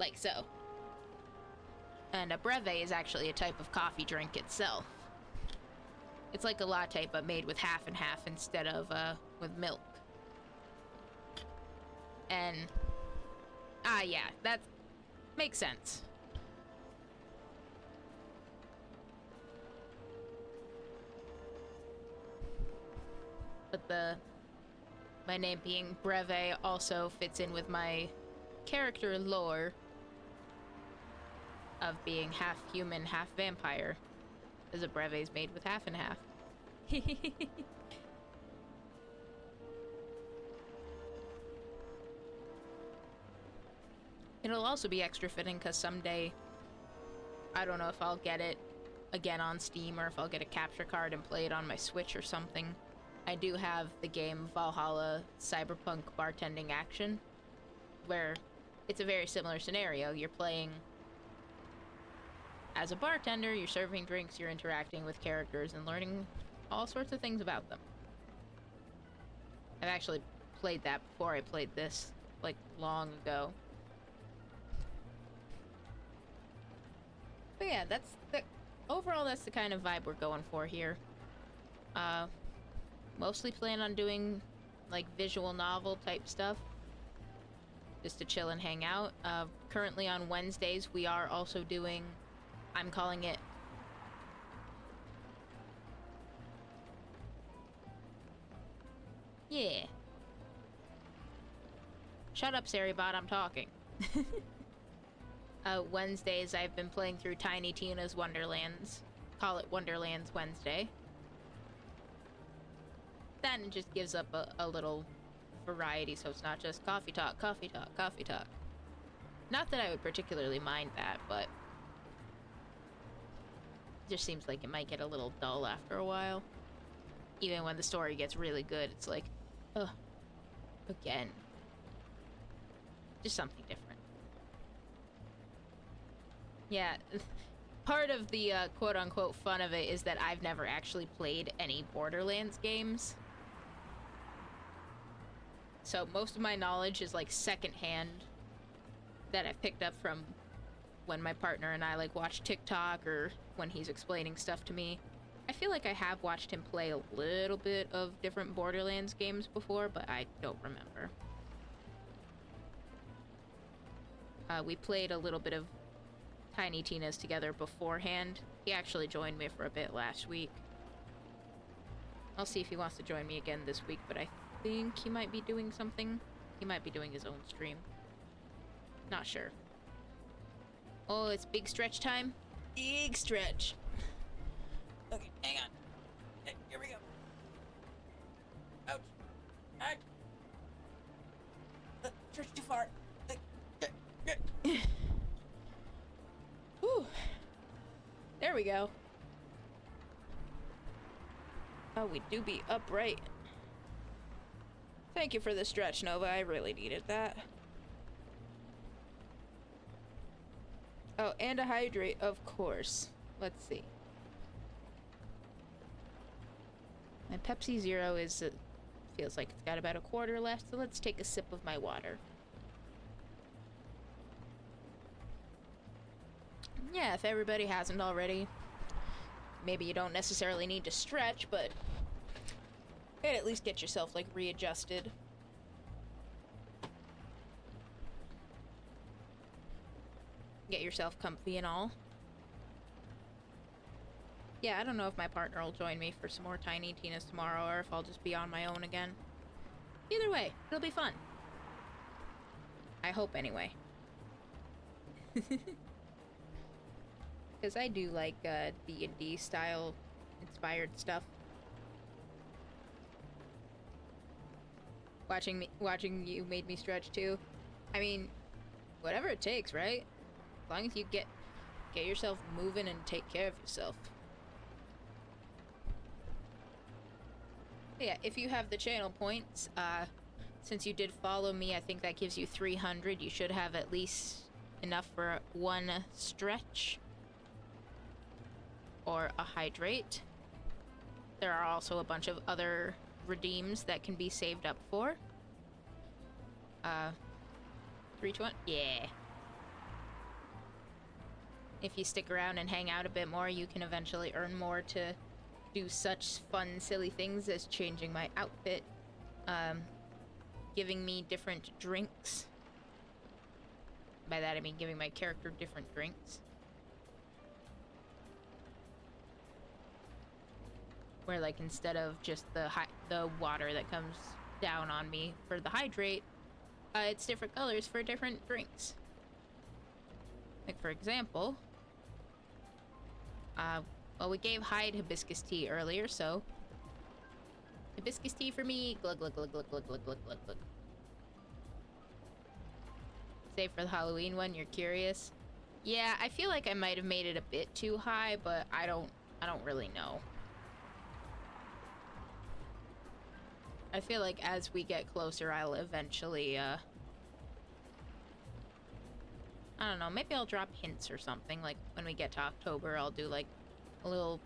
Like so. And a breve is actually a type of coffee drink itself. It's like a latte, but made with half and half instead of with milk. And yeah, that makes sense. But my name being Breve also fits in with my character lore of being half human, half vampire, as a breve is made with half and half. It'll also be extra fitting because someday, I don't know if I'll get it again on Steam or if I'll get a capture card and play it on my Switch or something. I do have the game Valhalla Cyberpunk Bartending Action, where it's a very similar scenario. You're playing as a bartender, you're serving drinks, you're interacting with characters and learning all sorts of things about them. I've actually played that before I played this, like, long ago. But yeah, overall that's the kind of vibe we're going for here. Mostly plan on doing, like, visual novel type stuff. Just to chill and hang out. Currently on Wednesdays, we are also doing, I'm calling it... Yeah. Shut up, Saribot, I'm talking. Wednesdays, I've been playing through Tiny Tina's Wonderlands. Call it Wonderlands Wednesday. Then it just gives up a little variety, so it's not just coffee talk, coffee talk, coffee talk. Not that I would particularly mind that, but it just seems like it might get a little dull after a while. Even when the story gets really good, it's like, ugh, again. Just something different. Yeah, part of the quote-unquote fun of it is that I've never actually played any Borderlands games. So most of my knowledge is like secondhand that I've picked up from when my partner and I like watch TikTok or when he's explaining stuff to me. I feel like I have watched him play a little bit of different Borderlands games before, but I don't remember. We played a little bit of Tiny Tina's together beforehand. He actually joined me for a bit last week. I'll see if he wants to join me again this week, but I think he might be doing something. He might be doing his own stream. Not sure. Oh, it's big stretch time? Big stretch. Okay, hang on. Okay, here we go. Ouch. Ouch. Stretch too far. Whew. There we go. Oh, we do be upright. Thank you for the stretch, Nova. I really needed that. Oh, and a hydrate, of course. Let's see. My Pepsi Zero is, feels like it's got about a quarter left, so let's take a sip of my water. Yeah, if everybody hasn't already, maybe you don't necessarily need to stretch, but you'd at least get yourself, like, readjusted. Get yourself comfy and all. Yeah, I don't know if my partner will join me for some more Tiny Tina's tomorrow or if I'll just be on my own again. Either way, it'll be fun. I hope anyway. Because I do like D&D style inspired stuff. Watching you made me stretch too. I mean, whatever it takes, right? As long as you get yourself moving and take care of yourself. Yeah, if you have the channel points, since you did follow me, I think that gives you 300. You should have at least enough for one stretch or a hydrate. There are also a bunch of other redeems that can be saved up for. 320? Yeah. If you stick around and hang out a bit more, you can eventually earn more to do such fun, silly things as changing my outfit, giving me different drinks. By that I mean giving my character different drinks. Where, like, instead of just the water that comes down on me for the hydrate, it's different colors for different drinks. Like, for example, well, we gave Hyde hibiscus tea earlier, so hibiscus tea for me. Glug glug glug glug glug glug glug glug glug. Save for the Halloween one. You're curious? Yeah, I feel like I might have made it a bit too high, but I don't really know. I feel like as we get closer, I'll eventually, I don't know, maybe I'll drop hints or something. Like, when we get to October, I'll do, like, a little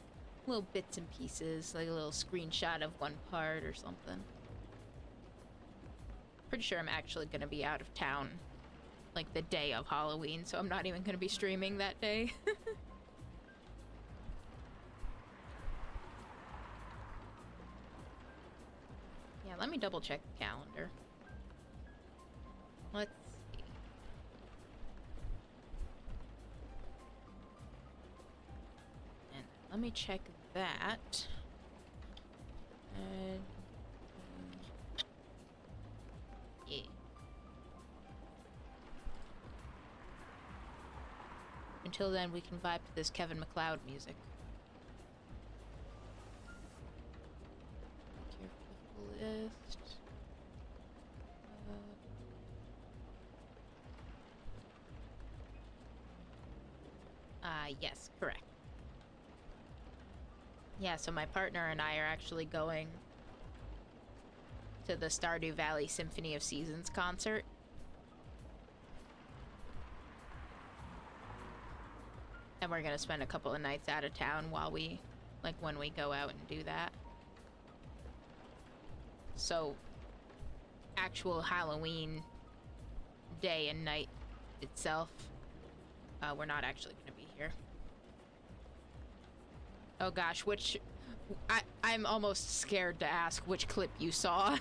bits and pieces, like a little screenshot of one part or something. Pretty sure I'm actually gonna be out of town, like, the day of Halloween, so I'm not even gonna be streaming that day. Yeah, let me double check the calendar. Let's see. And let me check that. Yeah. Until then, we can vibe to this Kevin MacLeod music. List. Yes, correct. Yeah, so my partner and I are actually going to the Stardew Valley Symphony of Seasons concert. And we're gonna spend a couple of nights out of town while we, like, when we go out and do that. So, actual Halloween day and night itself, we're not actually gonna be here. Oh gosh, I'm almost scared to ask which clip you saw.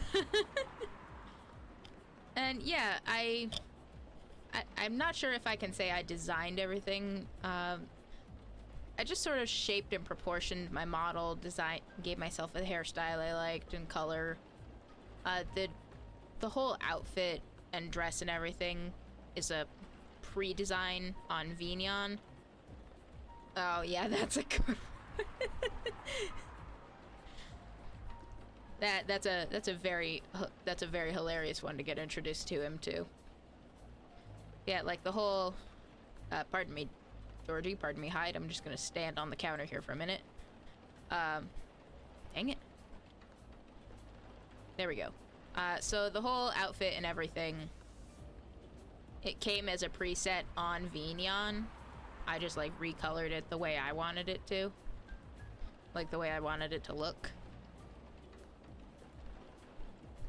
And yeah, I'm not sure if I can say I designed everything. I just sort of shaped and proportioned my model, gave myself a hairstyle I liked and color. The whole outfit and dress and everything is a pre-design on Vignon. Oh yeah, that's a good one. That's a very hilarious one to get introduced to him too. Yeah, like the whole pardon me, Georgie, pardon me, hide. I'm just gonna stand on the counter here for a minute. Dang it. There we go. So the whole outfit and everything, it came as a preset on Vignon. I just like recolored it the way I wanted it to. Like the way I wanted it to look.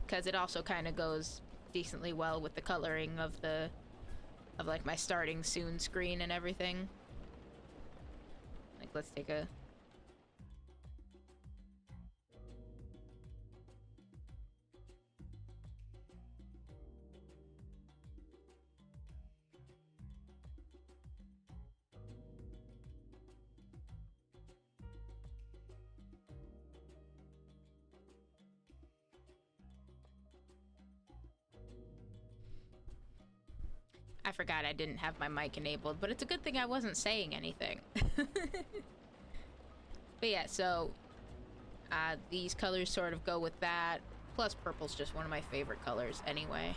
Because it also kind of goes decently well with the coloring of like my starting soon screen and everything. Like, let's take a... I forgot I didn't have my mic enabled, but it's a good thing I wasn't saying anything. But yeah, so these colors sort of go with that. Plus purple's just one of my favorite colors anyway.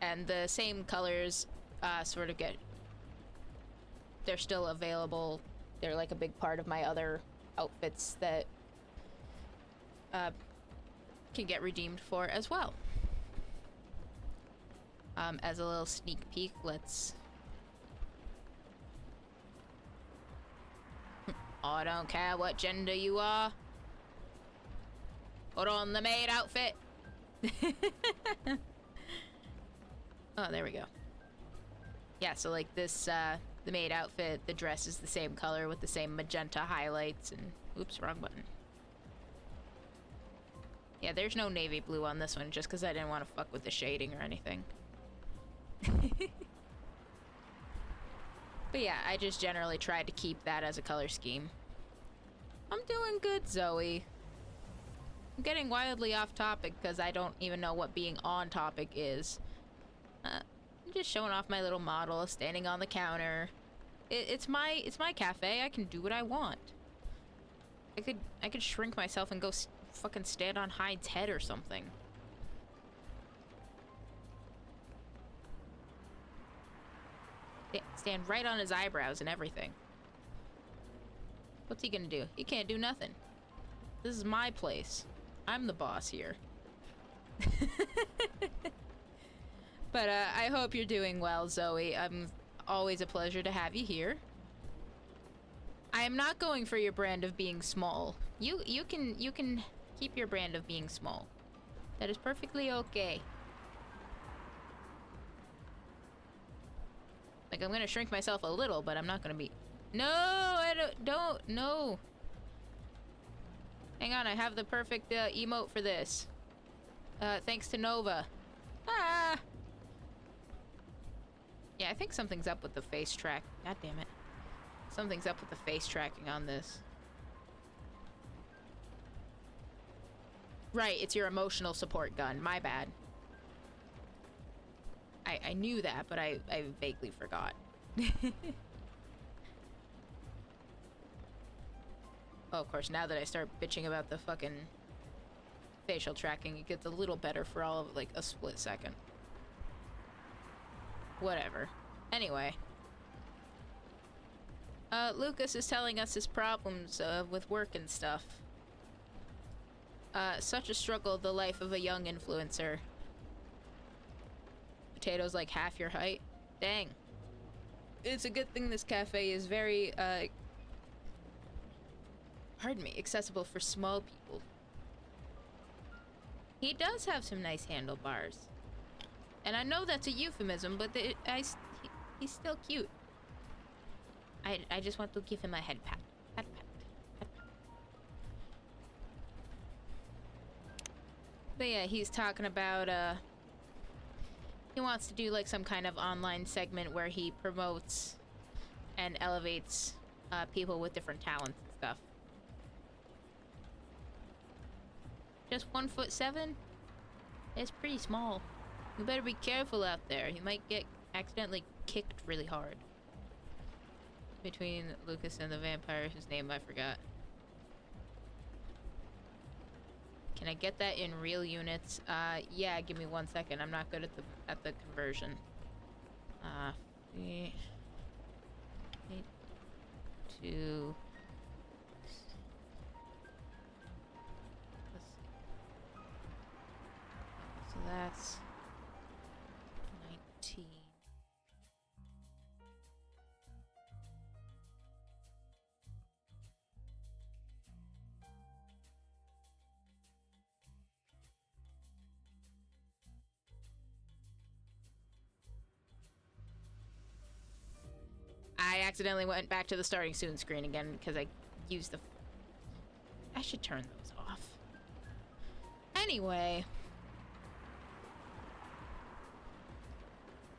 And the same colors sort of they're still available. They're like a big part of my other outfits that can get redeemed for as well. As a little sneak peek, let's... Oh, I don't care what gender you are. Put on the maid outfit. Oh, there we go. Yeah, so like this, the maid outfit, the dress is the same color with the same magenta highlights and... Oops, wrong button. Yeah, there's no navy blue on this one just because I didn't want to fuck with the shading or anything. But yeah, I just generally tried to keep that as a color scheme. I'm doing good, Zoe. I'm getting wildly off topic because I don't even know what being on topic is. I'm just showing off my little model, standing on the counter. It's my cafe. I can do what I want. I could shrink myself and go fucking stand on Hyde's head or something. Stand right on his eyebrows and everything. What's he gonna do? He can't do nothing. This is my place. I'm the boss here. But I hope you're doing well, Zoe. Always a pleasure to have you here. I am not going for your brand of being small. You can keep your brand of being small. That is perfectly okay. Like, I'm gonna shrink myself a little, but I'm not gonna be... No! I don't... No! Hang on, I have the perfect emote for this. Thanks to Nova. Ah! Yeah, I think something's up with the face track. God damn it. Something's up with the face tracking on this. Right, it's your emotional support gun. My bad. I knew that, but I vaguely forgot. Oh, of course, now that I start bitching about the fucking facial tracking, it gets a little better for all of, like, a split second. Whatever. Anyway. Lucas is telling us his problems, with work and stuff. Such a struggle, the life of a young influencer. Potato's like half your height. Dang. It's a good thing this cafe is very, pardon me, accessible for small people. He does have some nice handlebars. And I know that's a euphemism, but he's still cute. I just want to give him a head pat. Head pat. Head pat. But yeah, he's talking about, he wants to do like some kind of online segment where he promotes and elevates people with different talents and stuff. Just 1'7"? It's pretty small. You better be careful out there. You might get accidentally kicked really hard. Between Lucas and the vampire whose name I forgot. Can I get that in real units? Yeah, give me 1 second. I'm not good at the conversion. 8 to... Let's see. So that's 19. I accidentally went back to the starting soon screen again because I used the... I should turn those off. Anyway.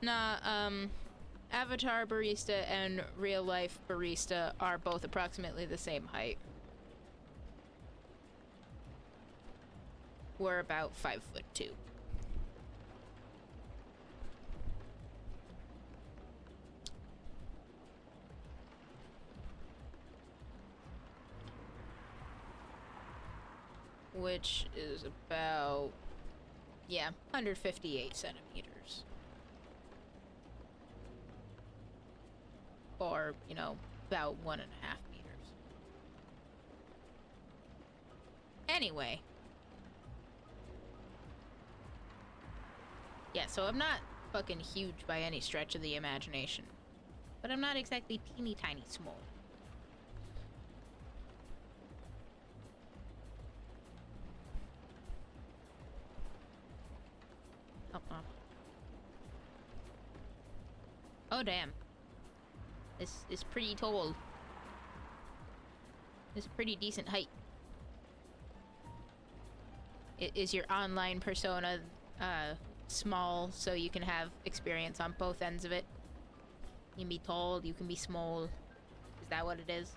Nah, Avatar Barista and real life Barista are both approximately the same height. We're about 5'2". Which is about, yeah, 158 centimeters. Or, you know, about 1.5 meters. Anyway. Yeah, so I'm not fucking huge by any stretch of the imagination. But I'm not exactly teeny tiny small. Oh, damn. This is pretty tall. It's a pretty decent height. Is your online persona, small so you can have experience on both ends of it? You can be tall, you can be small. Is that what it is?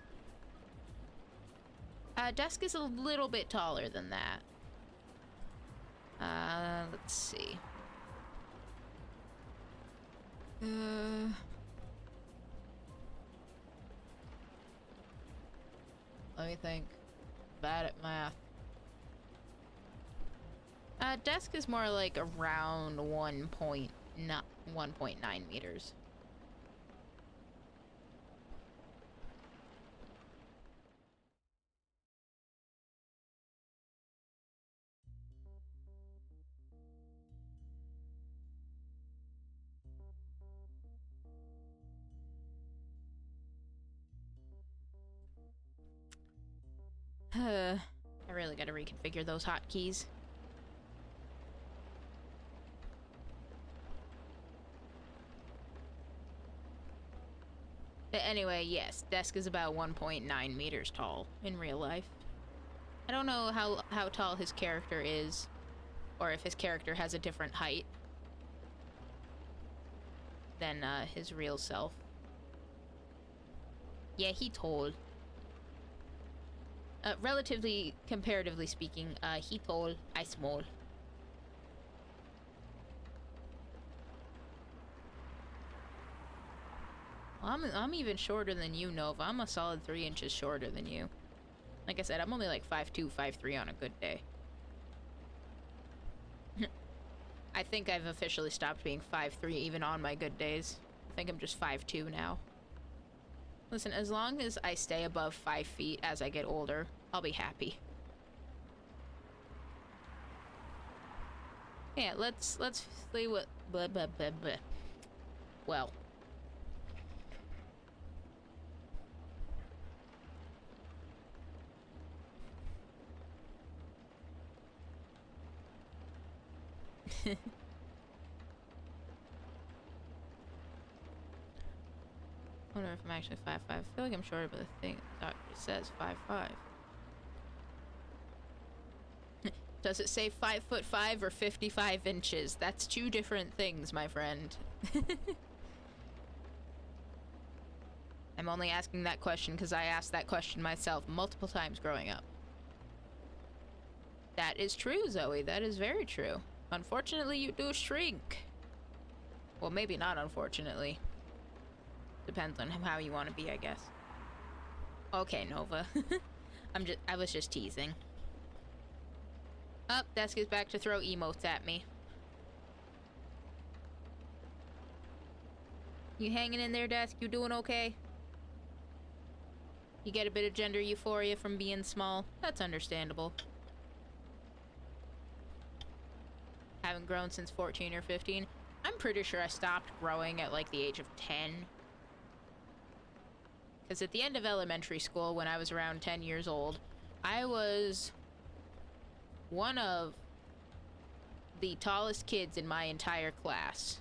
Desk is a little bit taller than that. Let's see. Let me think. Bad at math. Desk is more like around 1.9 meters. I really gotta reconfigure those hotkeys. But anyway, yes, Desk is about 1.9 meters tall in real life. I don't know how tall his character is, or if his character has a different height than his real self. Yeah, he tall. Relatively, comparatively speaking, he tall, I small. I'm even shorter than you, Nova. I'm a solid 3 inches shorter than you. Like I said, I'm only like 5'2", 5'3" on a good day. I think I've officially stopped being 5'3" even on my good days. I think I'm just 5'2" now. Listen, as long as I stay above 5 feet as I get older, I'll be happy. Yeah, let's see what blah blah blah blah. Well. I wonder if I'm actually 5'5". I feel like I'm shorter, but the thing the doctor says 5'5". Does it say 5'5" or 55 inches? That's two different things, my friend. I'm only asking that question because I asked that question myself multiple times growing up. That is true, Zoe. That is very true. Unfortunately, you do shrink. Well, maybe not unfortunately. Depends on how you want to be, I guess. Okay, Nova. I was just teasing. Up, Desk is back to throw emotes at me. You hanging in there, Desk? You doing okay? You get a bit of gender euphoria from being small. That's understandable. Haven't grown since 14 or 15. I'm pretty sure I stopped growing at like the age of 10. Because at the end of elementary school, when I was around 10 years old, I was one of the tallest kids in my entire class.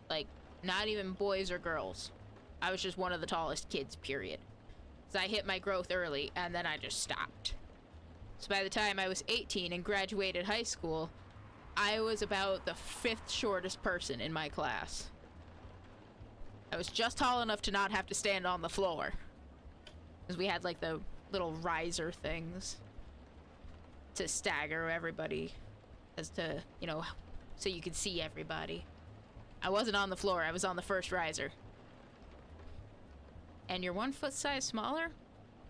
Like, not even boys or girls. I was just one of the tallest kids, period. So I hit my growth early, and then I just stopped. So by the time I was 18 and graduated high school, I was about the 5th shortest person in my class. I was just tall enough to not have to stand on the floor. Because we had, like, the little riser things to stagger everybody as to, you know, so you could see everybody. I wasn't on the floor, I was on the first riser. And you're 1 foot size smaller?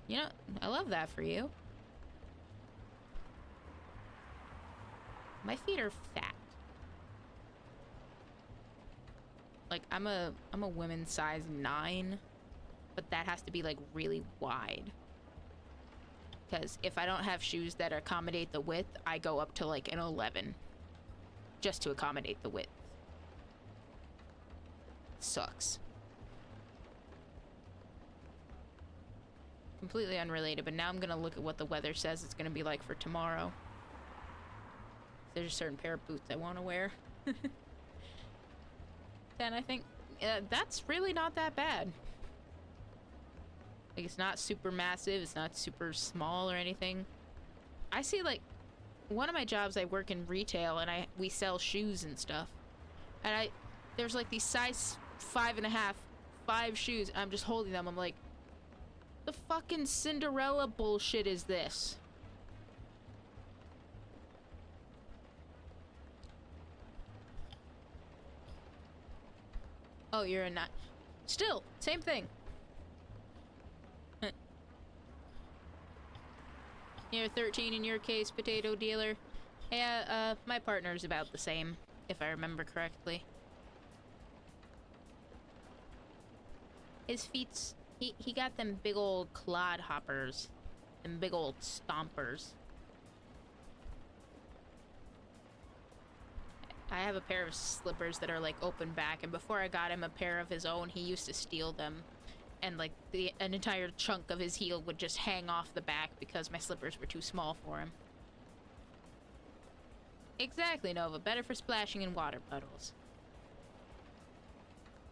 You know, I love that for you. My feet are fat. Like, I'm a women's size 9, but that has to be, like, really wide. Because if I don't have shoes that accommodate the width, I go up to, like, an 11. Just to accommodate the width. Sucks. Completely unrelated, but now I'm gonna look at what the weather says it's gonna be like for tomorrow. There's a certain pair of boots I want to wear. And I think that's really not that bad. Like, it's not super massive, it's not super small or anything. I see, like, one of my jobs, I work in retail and we sell shoes and stuff. And there's like these size 5.5, 5 shoes, and I'm just holding them. I'm like, the fucking Cinderella bullshit is this? Oh, you're a 9. Still, same thing. You're 13 in your case, potato dealer. Yeah, my partner's about the same, if I remember correctly. His feet's... He got them big old clod hoppers. Them big old stompers. I have a pair of slippers that are like open back, and before I got him a pair of his own, he used to steal them. And like an entire chunk of his heel would just hang off the back because my slippers were too small for him. Exactly, Nova. Better for splashing in water puddles.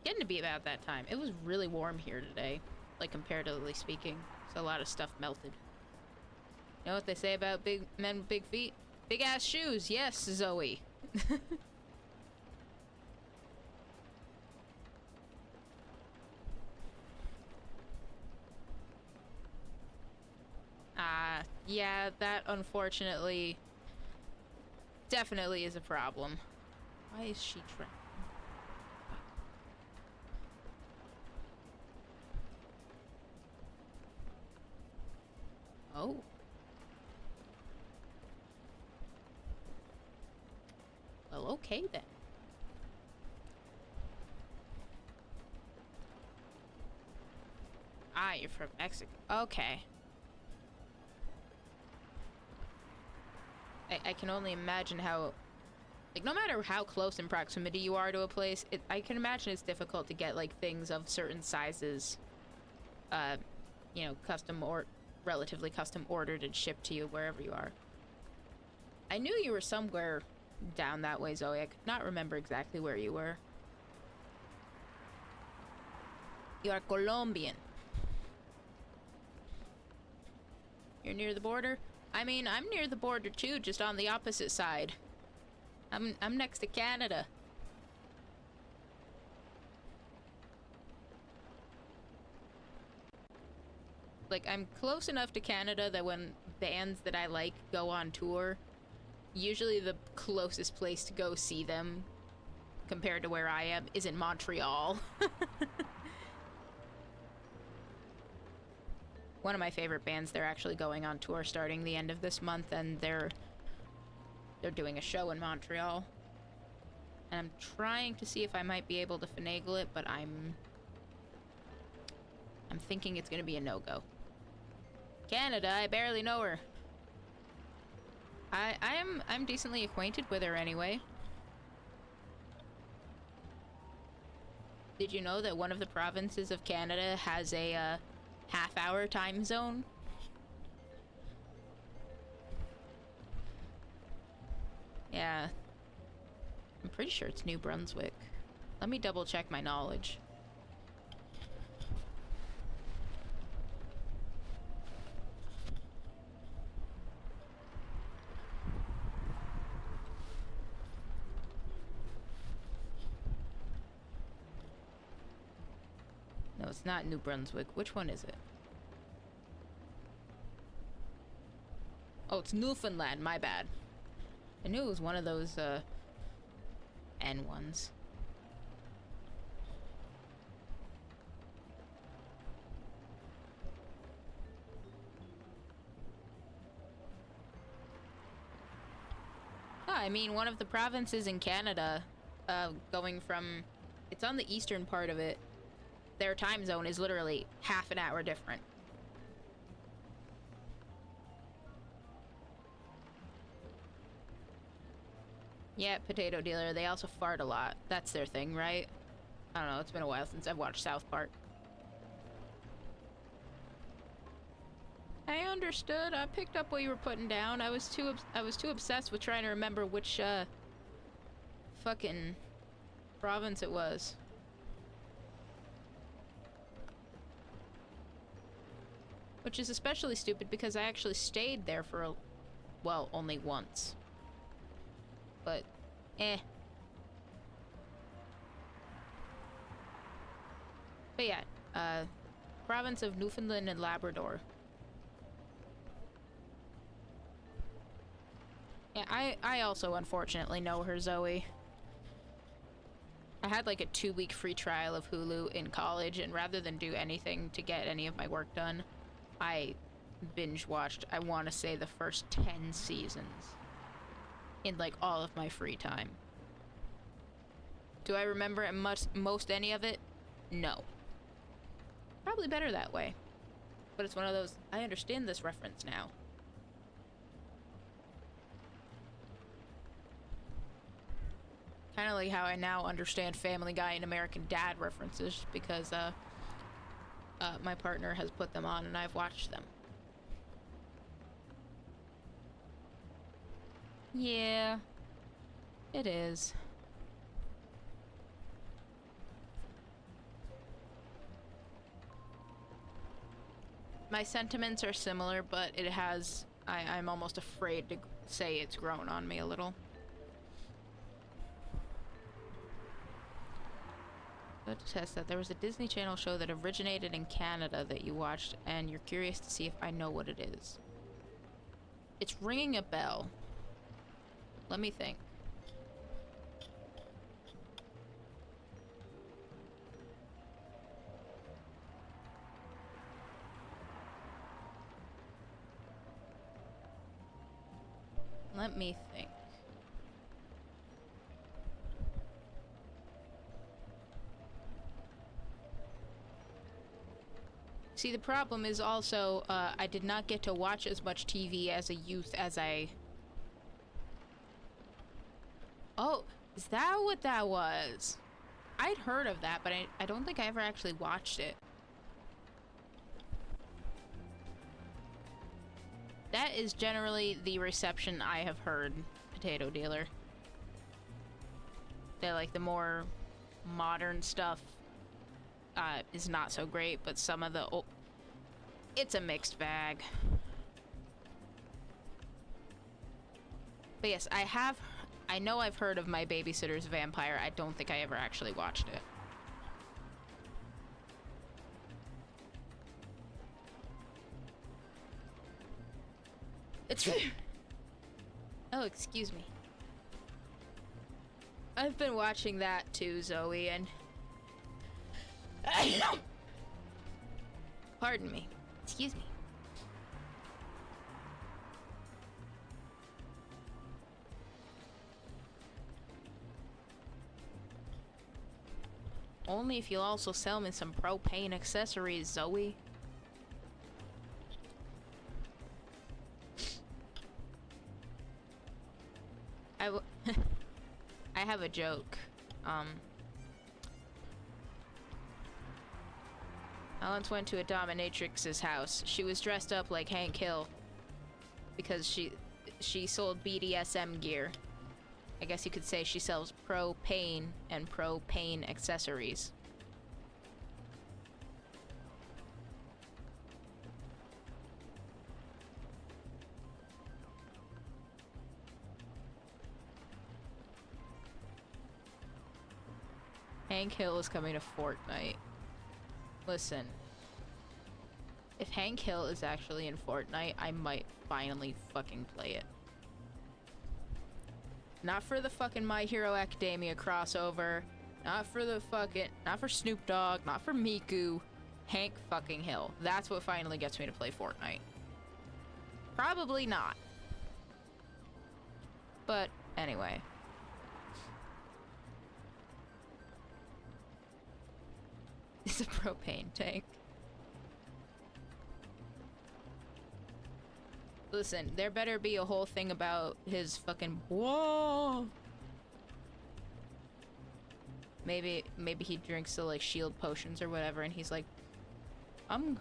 Getting to be about that time. It was really warm here today, like comparatively speaking. So a lot of stuff melted. You know what they say about big men with big feet? Big ass shoes. Yes, Zoe. Yeah, that unfortunately definitely is a problem. Why is she trying? Oh. Well, okay then. you're from Mexico. Okay. I can only imagine how... Like, no matter how close in proximity you are to a place, I can imagine it's difficult to get, like, things of certain sizes, you know, relatively custom ordered and shipped to you wherever you are. I knew you were somewhere down that way, Zoe. I could not remember exactly where you were. You are Colombian. You're near the border? I mean, I'm near the border too, just on the opposite side. I'm next to Canada. Like, I'm close enough to Canada that when bands that I like go on tour, usually the closest place to go see them, compared to where I am, is in Montreal. One of my favorite bands, they're actually going on tour starting the end of this month, and they're doing a show in Montreal. And I'm trying to see if I might be able to finagle it, but I'm thinking it's gonna be a no-go. Canada, I barely know her. I'm decently acquainted with her anyway. Did you know that one of the provinces of Canada has a half-hour time zone? Yeah. I'm pretty sure it's New Brunswick. Let me double check my knowledge. No, it's not New Brunswick. Which one is it? Oh, it's Newfoundland. My bad. I knew it was one of those, N ones. Oh, I mean, one of the provinces in Canada, going from... It's on the eastern part of it. Their time zone is literally half an hour different. Yeah, potato dealer. They also fart a lot. That's their thing, right? I don't know. It's been a while since I've watched South Park. I understood. I picked up what you were putting down. I was too obsessed with trying to remember which fucking province it was. Which is especially stupid because I actually stayed there for well, only once. But, eh. But yeah, province of Newfoundland and Labrador. Yeah, I also unfortunately know her, Zoe. I had like a 2-week free trial of Hulu in college, and rather than do anything to get any of my work done, I binge watched, I want to say, the first 10 seasons in like all of my free time. Do I remember most any of it? No. Probably better that way. But it's one of those, I understand this reference now. Kind of like how I now understand Family Guy and American Dad references because my partner has put them on and I've watched them. Yeah, it is. My sentiments are similar, but it has... I'm almost afraid to say it's grown on me a little. To test that, there was a Disney Channel show that originated in Canada that you watched, and you're curious to see if I know what it is. It's ringing a bell. Let me think. Let me think. See, the problem is also, I did not get to watch as much TV as a youth as I... Oh, is that what that was? I'd heard of that, but I don't think I ever actually watched it. That is generally the reception I have heard, Potato Dealer. That, like, the more modern stuff is not so great, but some of the old... It's a mixed bag. But yes, I know I've heard of My Babysitter's Vampire. I don't think I ever actually watched it. It's... Oh, excuse me. I've been watching that too, Zoe, and... Pardon me. Excuse me. Only if you'll also sell me some propane accessories, Zoe. I have a joke. I once went to a dominatrix's house. She was dressed up like Hank Hill because she sold BDSM gear. I guess you could say she sells propane and propane accessories. Hank Hill is coming to Fortnite. Listen, if Hank Hill is actually in Fortnite, I might finally fucking play it. Not for the fucking My Hero Academia crossover, not for Snoop Dogg, not for Miku, Hank fucking Hill. That's what finally gets me to play Fortnite. Probably not. But anyway. It's a propane tank. Listen, there better be a whole thing about his fucking whoa. Maybe he drinks the like shield potions or whatever, and he's like, I'm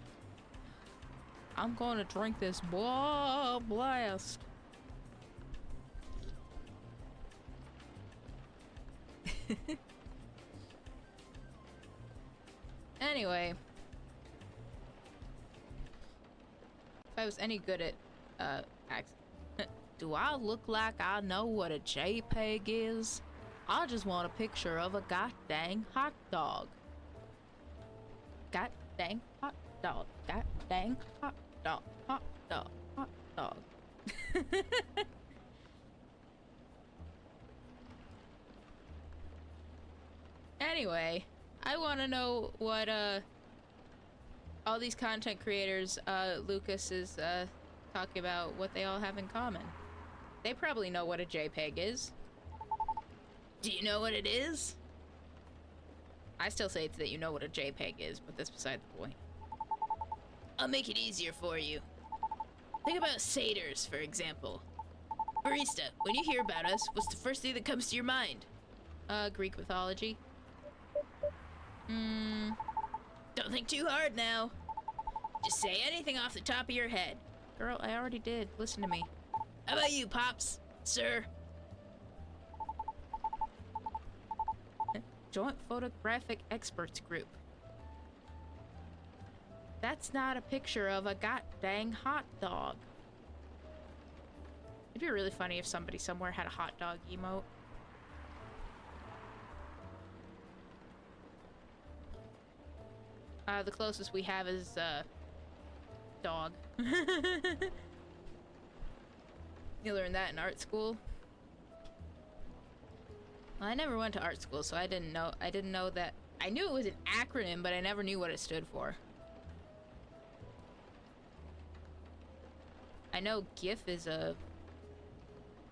gonna drink this whoa blast. Anyway, if I was any good at do I look like I know what a JPEG is? I just want a picture of a goddamn hot dog. Goddamn hot dog. Goddamn hot dog. Hot dog. Hot dog. Anyway, I want to know what all these content creators Lucas is talking about, what they all have in common. They probably know what a JPEG is. Do you know what it is? I still say that you know what a JPEG is, but that's beside the point. I'll make it easier for you. Think about satyrs, for example. Barista, when you hear about us, what's the first thing that comes to your mind? Greek mythology. Don't think too hard now. Just say anything off the top of your head. Girl, I already did. Listen to me. How about you, Pops? Sir? Joint Photographic Experts Group. That's not a picture of a goddamn hot dog. It'd be really funny if somebody somewhere had a hot dog emote. The closest we have is, dog. You learn that in art school? Well, I never went to art school, so I didn't know that. I knew it was an acronym, but I never knew what it stood for. I know GIF is the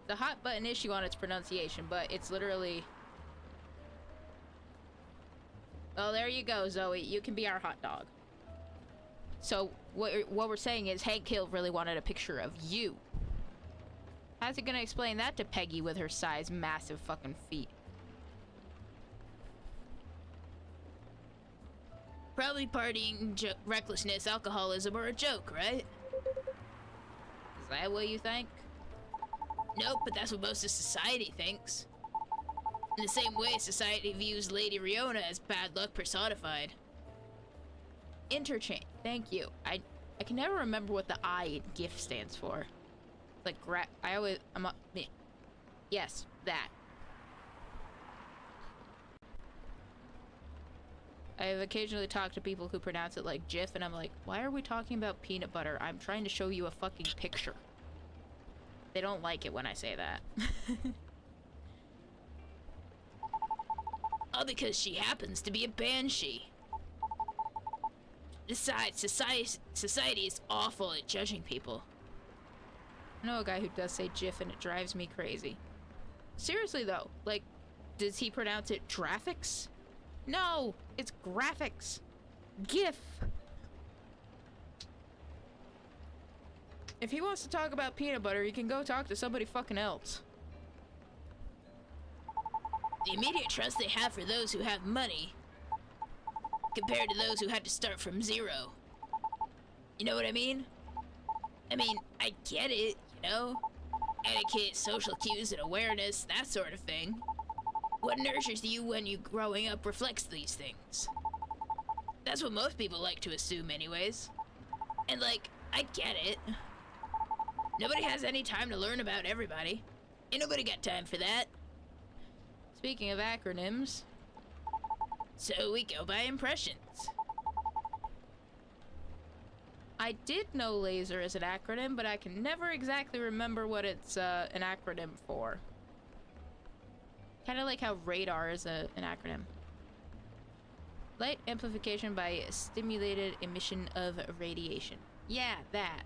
hot button issue on its pronunciation, but it's literally... Oh, there you go, Zoe. You can be our hot dog. So what we're saying is Hank Hill really wanted a picture of you. How's he gonna explain that to Peggy with her size massive fucking feet? Probably partying, recklessness, alcoholism, or a joke, right? Is that what you think? Nope, but that's what most of society thinks. In the same way, society views Lady Riona as bad luck personified. Interchange. Thank you. I can never remember what the I in GIF stands for. Like yes, that. I've occasionally talked to people who pronounce it like GIF, and I'm like, why are we talking about peanut butter? I'm trying to show you a fucking picture. They don't like it when I say that. All because she happens to be a banshee. Besides, society is awful at judging people. I know a guy who does say GIF, and it drives me crazy. Seriously though, like, does he pronounce it graphics? No, it's graphics. GIF. If he wants to talk about peanut butter, he can go talk to somebody fucking else. The immediate trust they have for those who have money compared to those who had to start from zero. You know what I mean? I get it, you know? Etiquette, social cues, and awareness, that sort of thing. What nurtures you when you growing up reflects these things. That's what most people like to assume anyways. And like, I get it. Nobody has any time to learn about everybody. Ain't nobody got time for that. Speaking of acronyms, so we go by impressions. I did know laser is an acronym, but I can never exactly remember what it's an acronym for. Kind of like how radar is an acronym. Light amplification by stimulated emission of radiation. Yeah, that.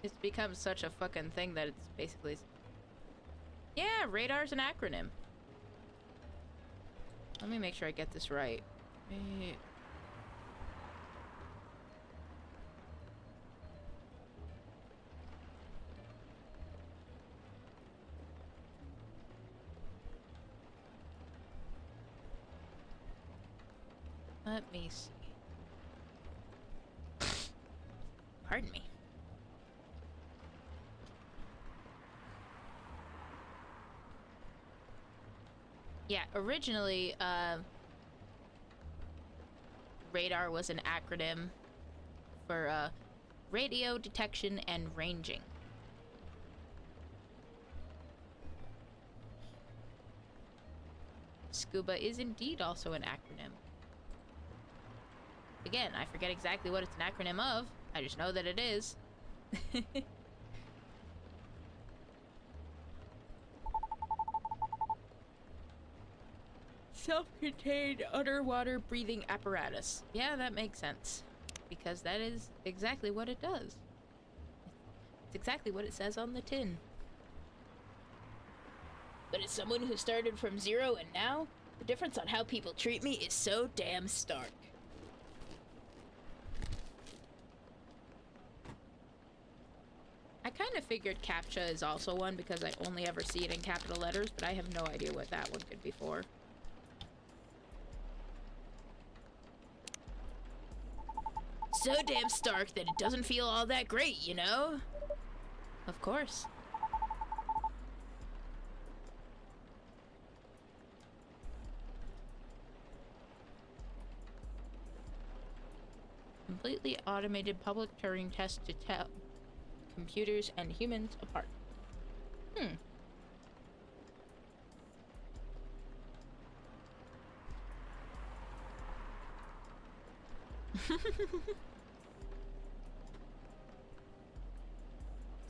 It's become such a fucking thing that it's basically... Yeah, radar's an acronym. Let me make sure I get this right. Let me see. Pardon me. Yeah, originally, radar was an acronym for radio detection and ranging. Scuba is indeed also an acronym. Again, I forget exactly what it's an acronym of. I just know that it is. Self-contained underwater breathing apparatus. Yeah, that makes sense. Because that is exactly what it does. It's exactly what it says on the tin. But as someone who started from zero and now, the difference on how people treat me is so damn stark. I kind of figured CAPTCHA is also one because I only ever see it in capital letters, but I have no idea what that one could be for. So damn stark that it doesn't feel all that great, you know? Of course. Completely automated public Turing test to tell computers and humans apart.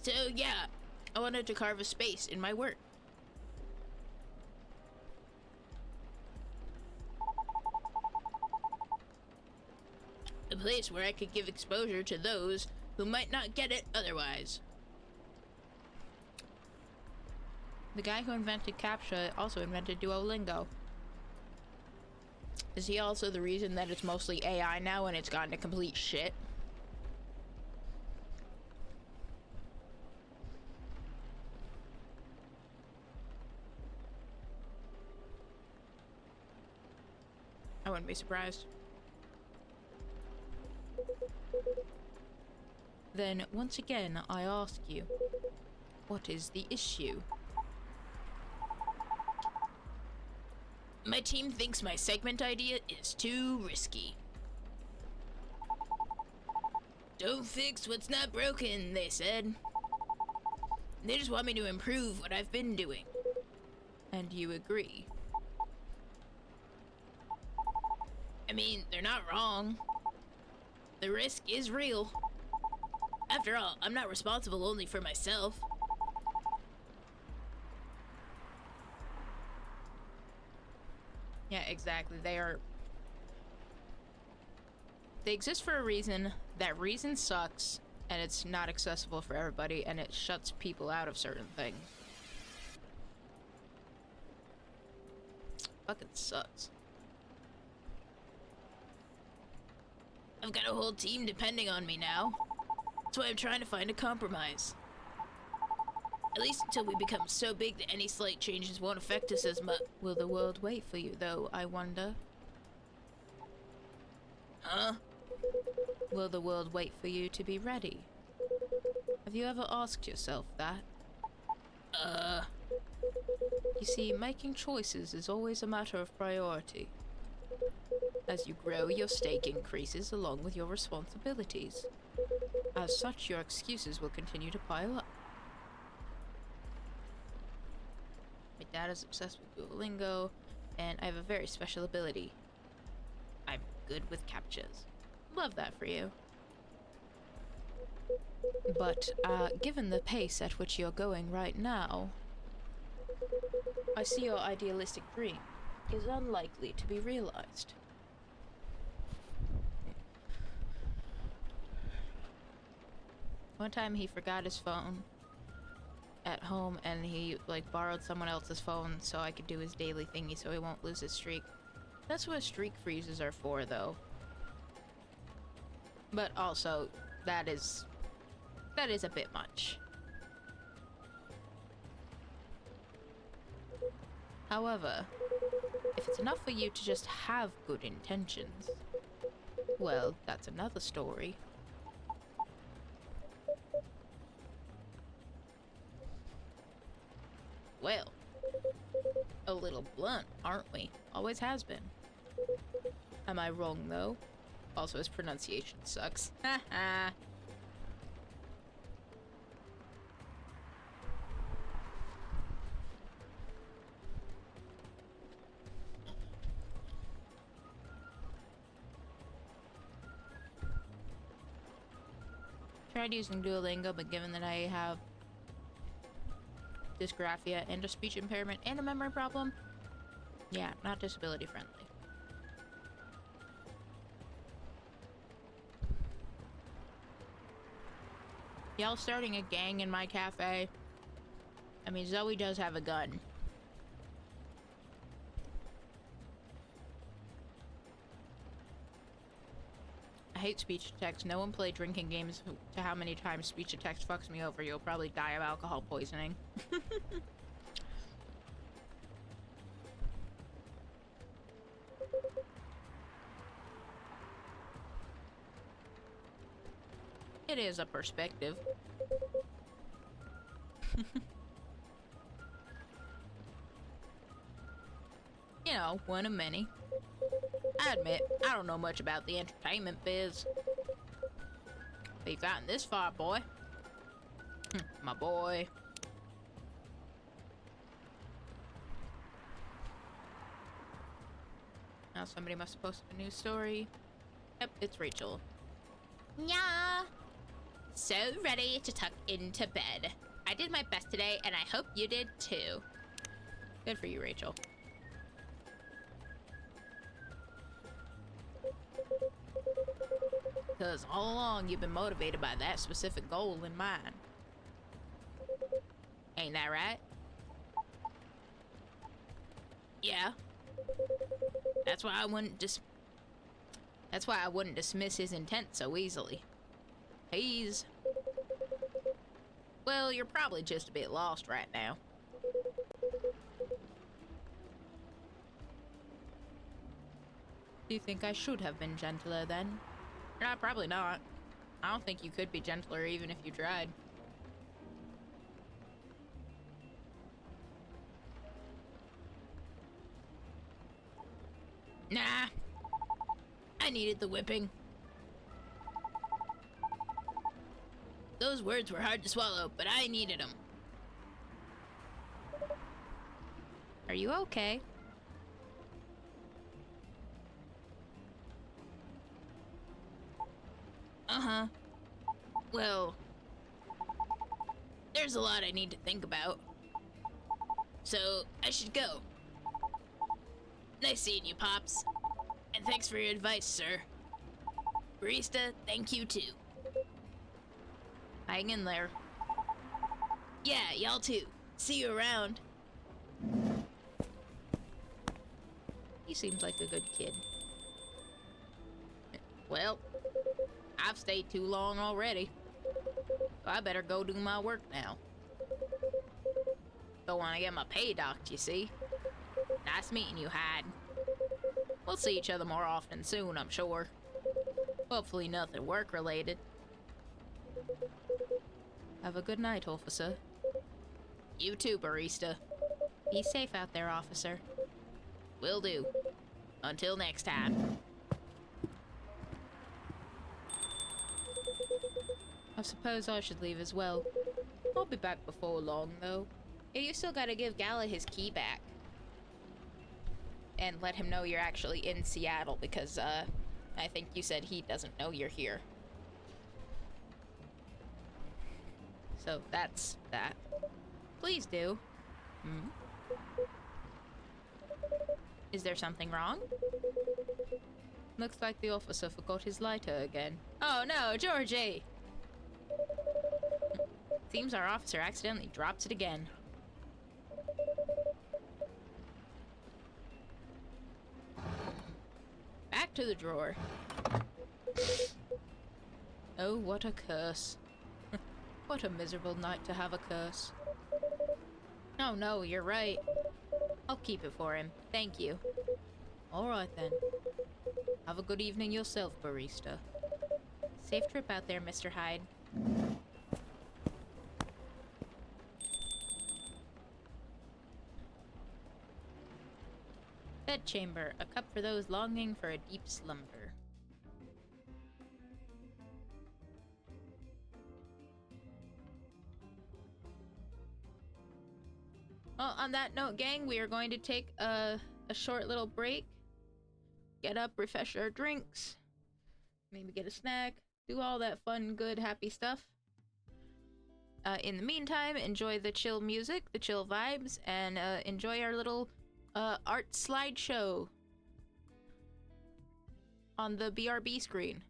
So yeah, I wanted to carve a space in my work. A place where I could give exposure to those who might not get it otherwise. The guy who invented CAPTCHA also invented Duolingo. Is he also the reason that it's mostly AI now and it's gotten to complete shit? I wouldn't be surprised. Then, once again, I ask you, what is the issue? My team thinks my segment idea is too risky. Don't fix what's not broken, they said. They just want me to improve what I've been doing. And you agree? I mean, they're not wrong. The risk is real. After all, I'm not responsible only for myself. Yeah, exactly. They exist for a reason. That reason sucks, and it's not accessible for everybody, and it shuts people out of certain things. Fucking sucks. I've got a whole team depending on me now. That's why I'm trying to find a compromise. At least until we become so big that any slight changes won't affect us as much. Will the world wait for you, though, I wonder? Huh? Will the world wait for you to be ready? Have you ever asked yourself that? You see, making choices is always a matter of priority. As you grow, your stake increases along with your responsibilities. As such, your excuses will continue to pile up. My dad is obsessed with Duolingo, and I have a very special ability. I'm good with CAPTCHAs. Love that for you. But, given the pace at which you're going right now, I see your idealistic dream is unlikely to be realized. One time he forgot his phone at home and he borrowed someone else's phone so I could do his daily thingy so he won't lose his streak. That's what streak freezes are for, though. But also, that is a bit much. However, if it's enough for you to just have good intentions, well, that's another story. Well, a little blunt, aren't we? Always has been. Am I wrong, though? Also, his pronunciation sucks. Haha. Tried using Duolingo, but given that I have dysgraphia and a speech impairment and a memory problem, yeah, not disability friendly. Y'all starting a gang in my cafe? I mean, Zoe does have a gun. I hate speech to text. No one play drinking games to how many times speech to text fucks me over. You'll probably die of alcohol poisoning. It is a perspective. You know, one of many. I admit, I don't know much about the entertainment biz. But you've gotten this far, boy. My boy. Now somebody must have posted a news story. Yep, it's Rachel. Yeah. So ready to tuck into bed. I did my best today, and I hope you did too. Good for you, Rachel. Because all along you've been motivated by that specific goal in mind. Ain't that right? Yeah. That's why I wouldn't dismiss his intent so easily. He's... Well, you're probably just a bit lost right now. Do you think I should have been gentler then? Nah, probably not. I don't think you could be gentler even if you tried. Nah. I needed the whipping. Those words were hard to swallow, but I needed them. Are you okay? Uh-huh. Well, there's a lot I need to think about. So, I should go. Nice seeing you, Pops. And thanks for your advice, sir. Barista, thank you too. Hang in there. Yeah, y'all too. See you around. He seems like a good kid. Well, I've stayed too long already. So I better go do my work now. Don't want to get my pay docked, you see. Nice meeting you, Hyde. We'll see each other more often soon, I'm sure. Hopefully nothing work-related. Have a good night, officer. You too, Barista. Be safe out there, officer. Will do. Until next time. I suppose I should leave as well. I'll be back before long, though. Yeah, you still gotta give Gala his key back. And let him know you're actually in Seattle, because, I think you said he doesn't know you're here. So, that's that. Please do. Hmm? Is there something wrong? Looks like the officer forgot his lighter again. Oh no, Georgie! Seems our officer accidentally drops it again. Back to the drawer. Oh, what a curse. What a miserable night to have a curse. Oh no, you're right. I'll keep it for him. Thank you. Alright then. Have a good evening yourself, Barista. Safe trip out there, Mr. Hyde. Bedchamber, a cup for those longing for a deep slumber. Well, on that note, gang, we are going to take a short little break. Get up, refresh our drinks. Maybe get a snack. Do all that fun, good, happy stuff. In the meantime, enjoy the chill music, the chill vibes, and enjoy our little art slideshow on the BRB screen.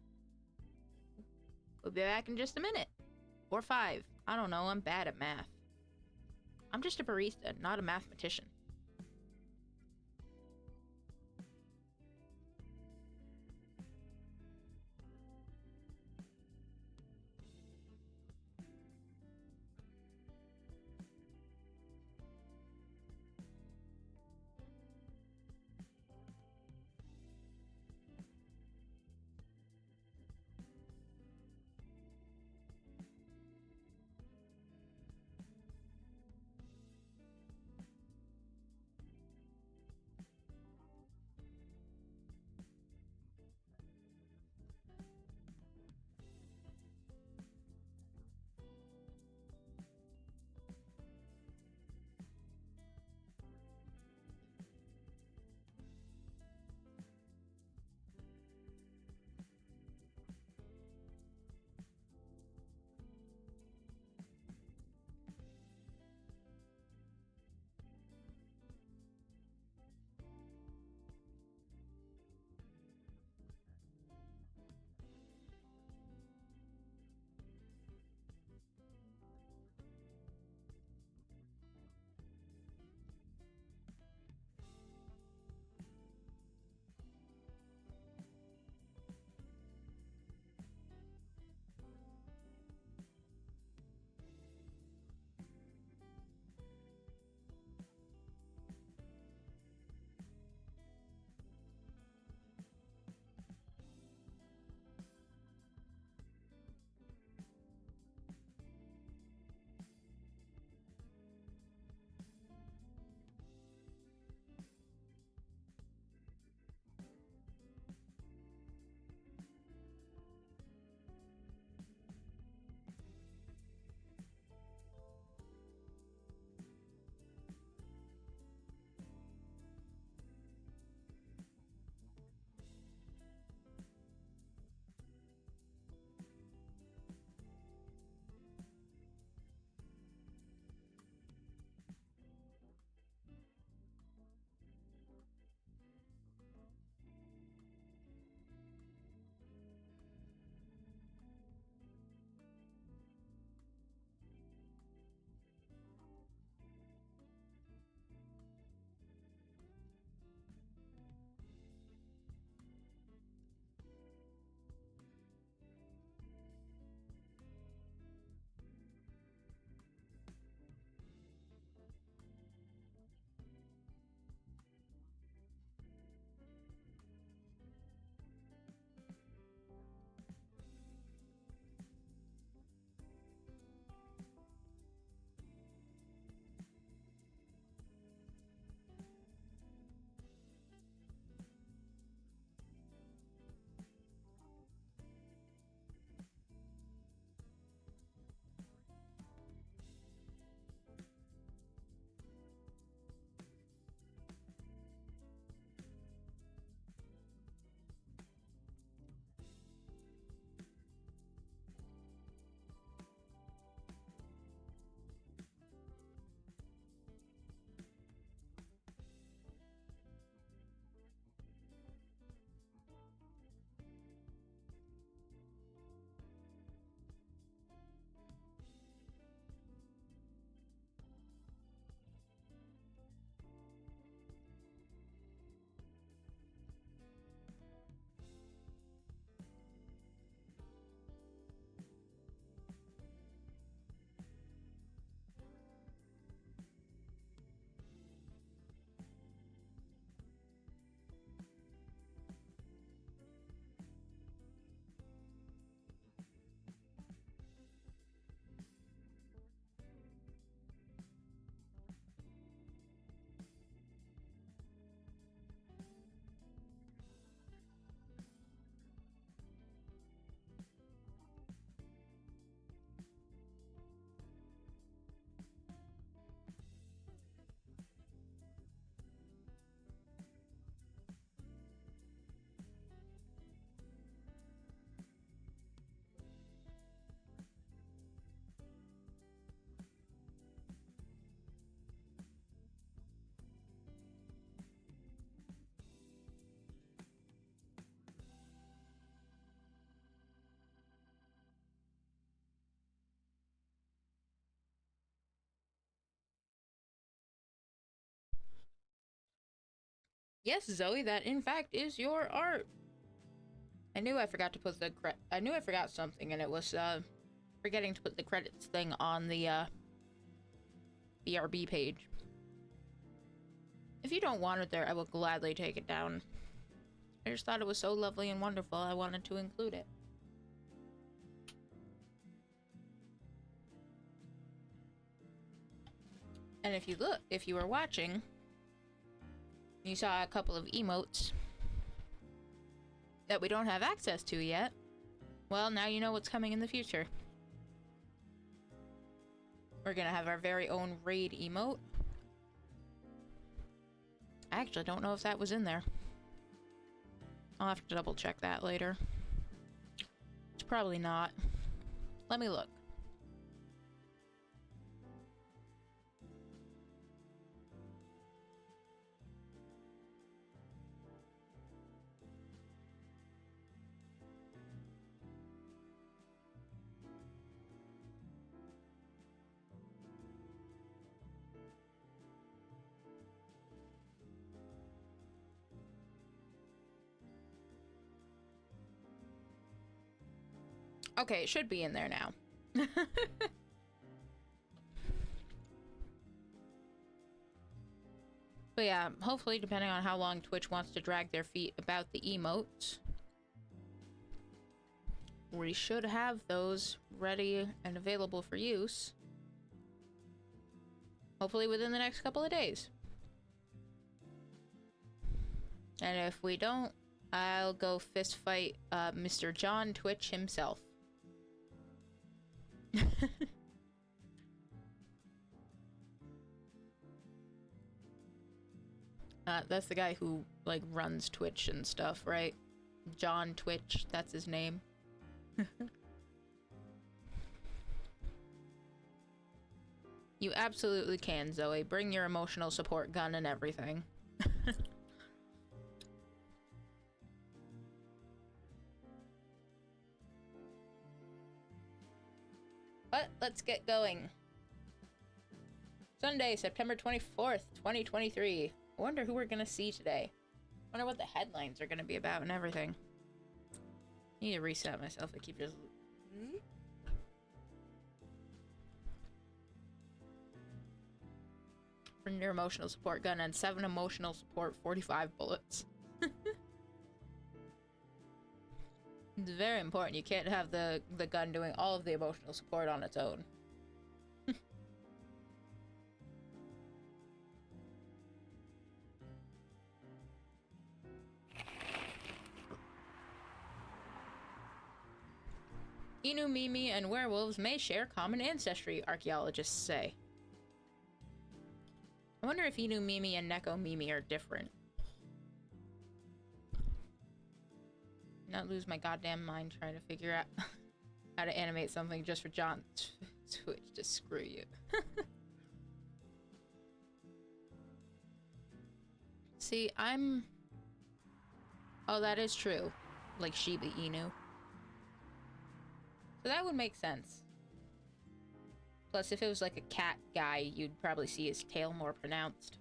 We'll be back in just a minute. Or 5. I don't know, I'm bad at math. I'm just a barista, not a mathematician. Yes, Zoe, that in fact is your art. I knew I forgot to put the I knew I forgot something, and it was forgetting to put the credits thing on the BRB page. If you don't want it there, I will gladly take it down. I just thought it was so lovely and wonderful, I wanted to include it. And if you look, if you were watching, you saw a couple of emotes that we don't have access to yet. Well, now you know what's coming in the future. We're gonna have our very own raid emote. I actually don't know if that was in there. I'll have to double check that later. It's probably not. Let me look. Okay, it should be in there now. But yeah, hopefully, depending on how long Twitch wants to drag their feet about the emotes, we should have those ready and available for use. Hopefully within the next couple of days. And if we don't, I'll go fist fight Mr. John Twitch himself. That's the guy who, like, runs Twitch and stuff, right? John Twitch, that's his name. You absolutely can, Zoe. Bring your emotional support gun and everything. But let's get going. Sunday, September 24th, 2023. I wonder who we're gonna see today. I wonder what the headlines are gonna be about and everything. I need to reset myself. I keep just... Bring your emotional support gun and 7 emotional support, 45 bullets. It's very important. You can't have the gun doing all of the emotional support on its own. Inu Mimi and werewolves may share common ancestry, archaeologists say. I wonder if Inu Mimi and Neko Mimi are different. Not lose my goddamn mind trying to figure out how to animate something just for John Twitch to screw you. See, I'm... Oh, that is true. Like Shiba Inu. So that would make sense. Plus, if it was like a cat guy, you'd probably see his tail more pronounced.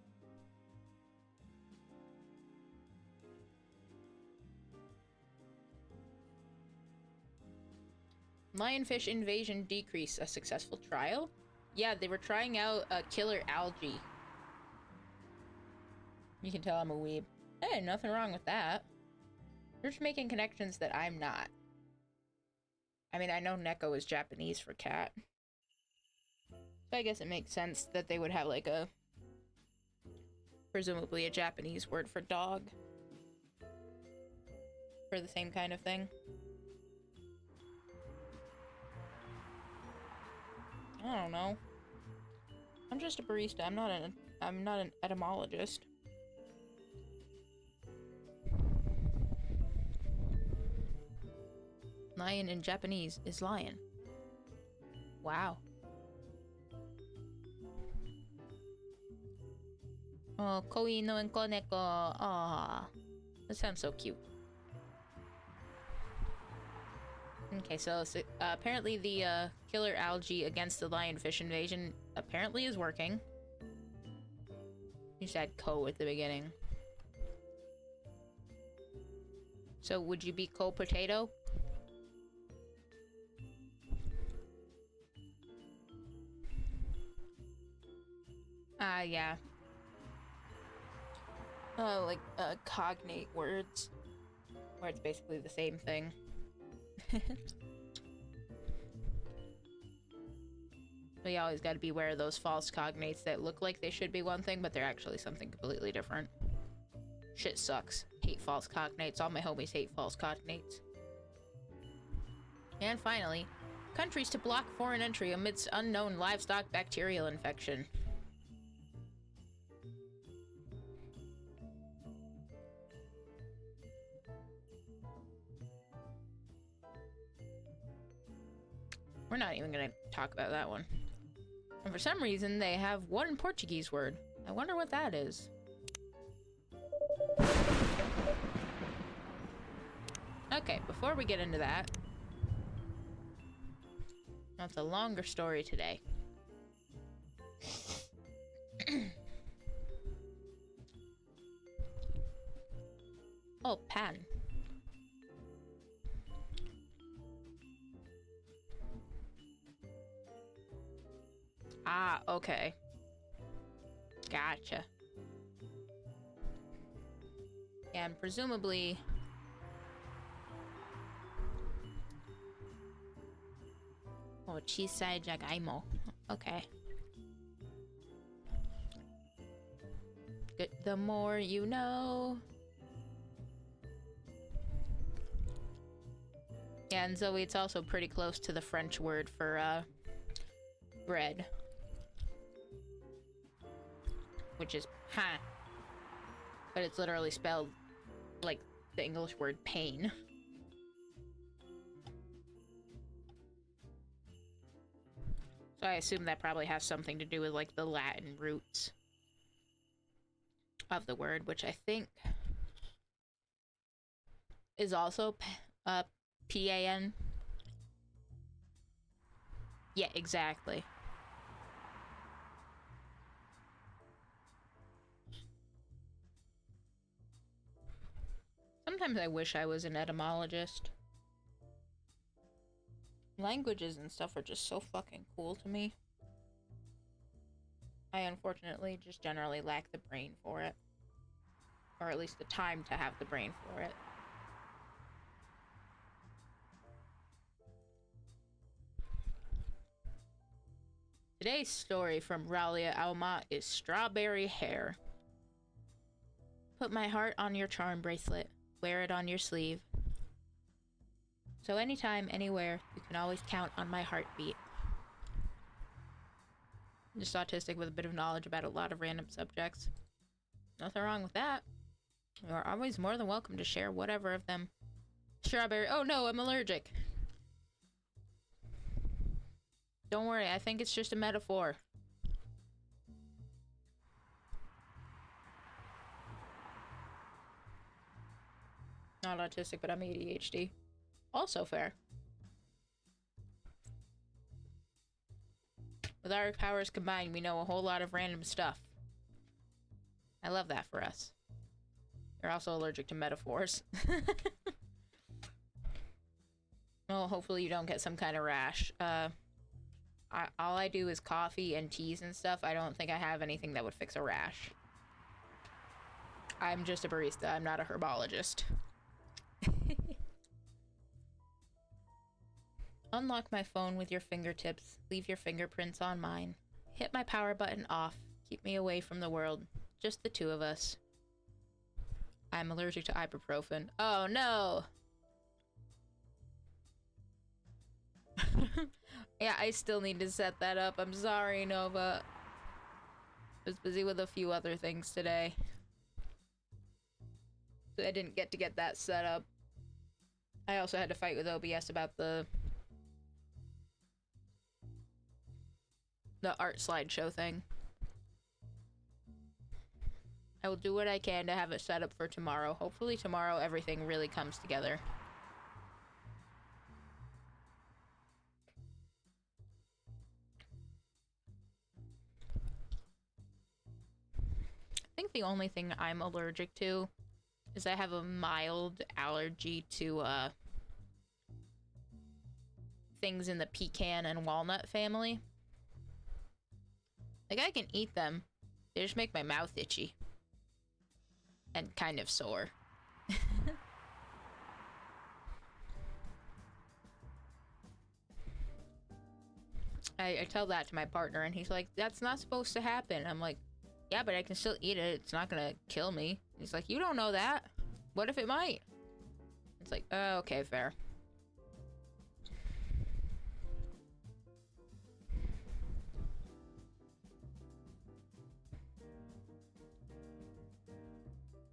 Lionfish invasion decrease, a successful trial? Yeah, they were trying out a killer algae. You can tell I'm a weeb. Hey, nothing wrong with that. You're just making connections that I'm not. I mean, I know Neko is Japanese for cat. So I guess it makes sense that they would have like a... presumably a Japanese word for dog. For the same kind of thing. I don't know. I'm just a barista. I'm not an etymologist. Lion in Japanese is lion. Wow. Oh, koi no enko neko. Aww. That sounds so cute. Okay, so apparently the killer algae against the lionfish invasion apparently is working. You said ko at the beginning. So would you be cold potato? Yeah. Like, cognate words. Where it's basically the same thing. So you always gotta beware of those false cognates that look like they should be one thing, but they're actually something completely different. Shit sucks. Hate false cognates. All my homies hate false cognates. And finally, countries to block foreign entry amidst unknown livestock bacterial infection. We're not even gonna talk about that one. And for some reason, they have one Portuguese word. I wonder what that is. Okay, before we get into that, that's a longer story today. Oh, pen. Ah, okay. Gotcha. And presumably... Oh, chisai jagaimo. Okay. Good. The more you know. Yeah, and Zoe, it's also pretty close to the French word for, bread. Which is pain. But it's literally spelled like the English word pain. So I assume that probably has something to do with like the Latin roots of the word, which I think is also P-A-N. Yeah, exactly. Sometimes I wish I was an etymologist. Languages and stuff are just so fucking cool to me. I unfortunately just generally lack the brain for it. Or at least the time to have the brain for it. Today's story from Ralia Alma is Strawberry Hair. Put my heart on your charm bracelet. Wear it on your sleeve. So anytime, anywhere, you can always count on my heartbeat. I'm just autistic with a bit of knowledge about a lot of random subjects. Nothing wrong with that. You are always more than welcome to share whatever of them. Strawberry. Oh no, I'm allergic. Don't worry, I think it's just a metaphor. Not autistic, but I'm ADHD. Also fair. With our powers combined, we know a whole lot of random stuff. I love that for us. You're also allergic to metaphors. Well, hopefully you don't get some kind of rash. All I do is coffee and teas and stuff. I don't think I have anything that would fix a rash. I'm just a barista. I'm not a herbologist. Unlock my phone with your fingertips. Leave your fingerprints on mine. Hit my power button off. Keep me away from the world. Just the two of us. I'm allergic to ibuprofen. Oh no! Yeah, I still need to set that up. I'm sorry, Nova. I was busy with a few other things today. So I didn't get to get that set up. I also had to fight with OBS about the art slideshow thing. I will do what I can to have it set up for tomorrow. Hopefully tomorrow everything really comes together. I think the only thing I'm allergic to is I have a mild allergy to things in the pecan and walnut family. Like, I can eat them. They just make my mouth itchy. And kind of sore. I tell that to my partner, and he's like, that's not supposed to happen. I'm like, yeah, but I can still eat it. It's not gonna kill me. He's like, you don't know that. What if it might? It's like, oh, okay, fair.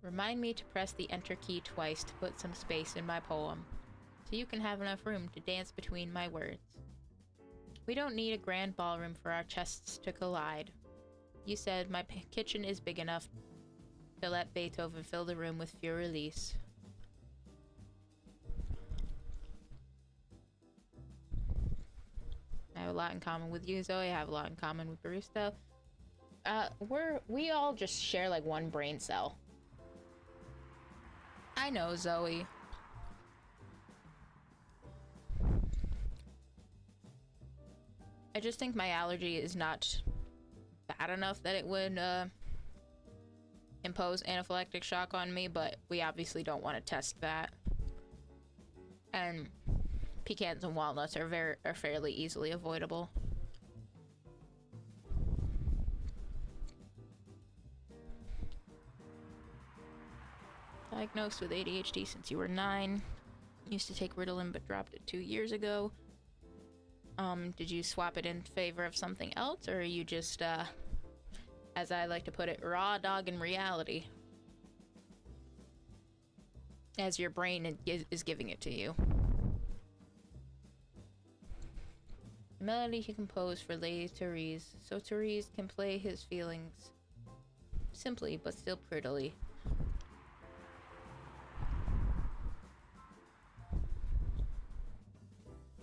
Remind me to press the enter key twice to put some space in my poem, so you can have enough room to dance between my words. We don't need a grand ballroom for our chests to collide. You said my kitchen is big enough to let Beethoven fill the room with pure release. I have a lot in common with you, Zoe. I have a lot in common with Barista. We all just share like one brain cell. I know, Zoe. I just think my allergy is not bad enough that it would impose anaphylactic shock on me, but we obviously don't want to test that. And pecans and walnuts are fairly easily avoidable. Diagnosed with ADHD since you were 9. Used to take Ritalin but dropped it 2 years ago. Did you swap it in favor of something else, or are you just, as I like to put it, raw dog in reality? As your brain is giving it to you. A melody he composed for Lady Therese, so Therese can play his feelings simply but still prettily.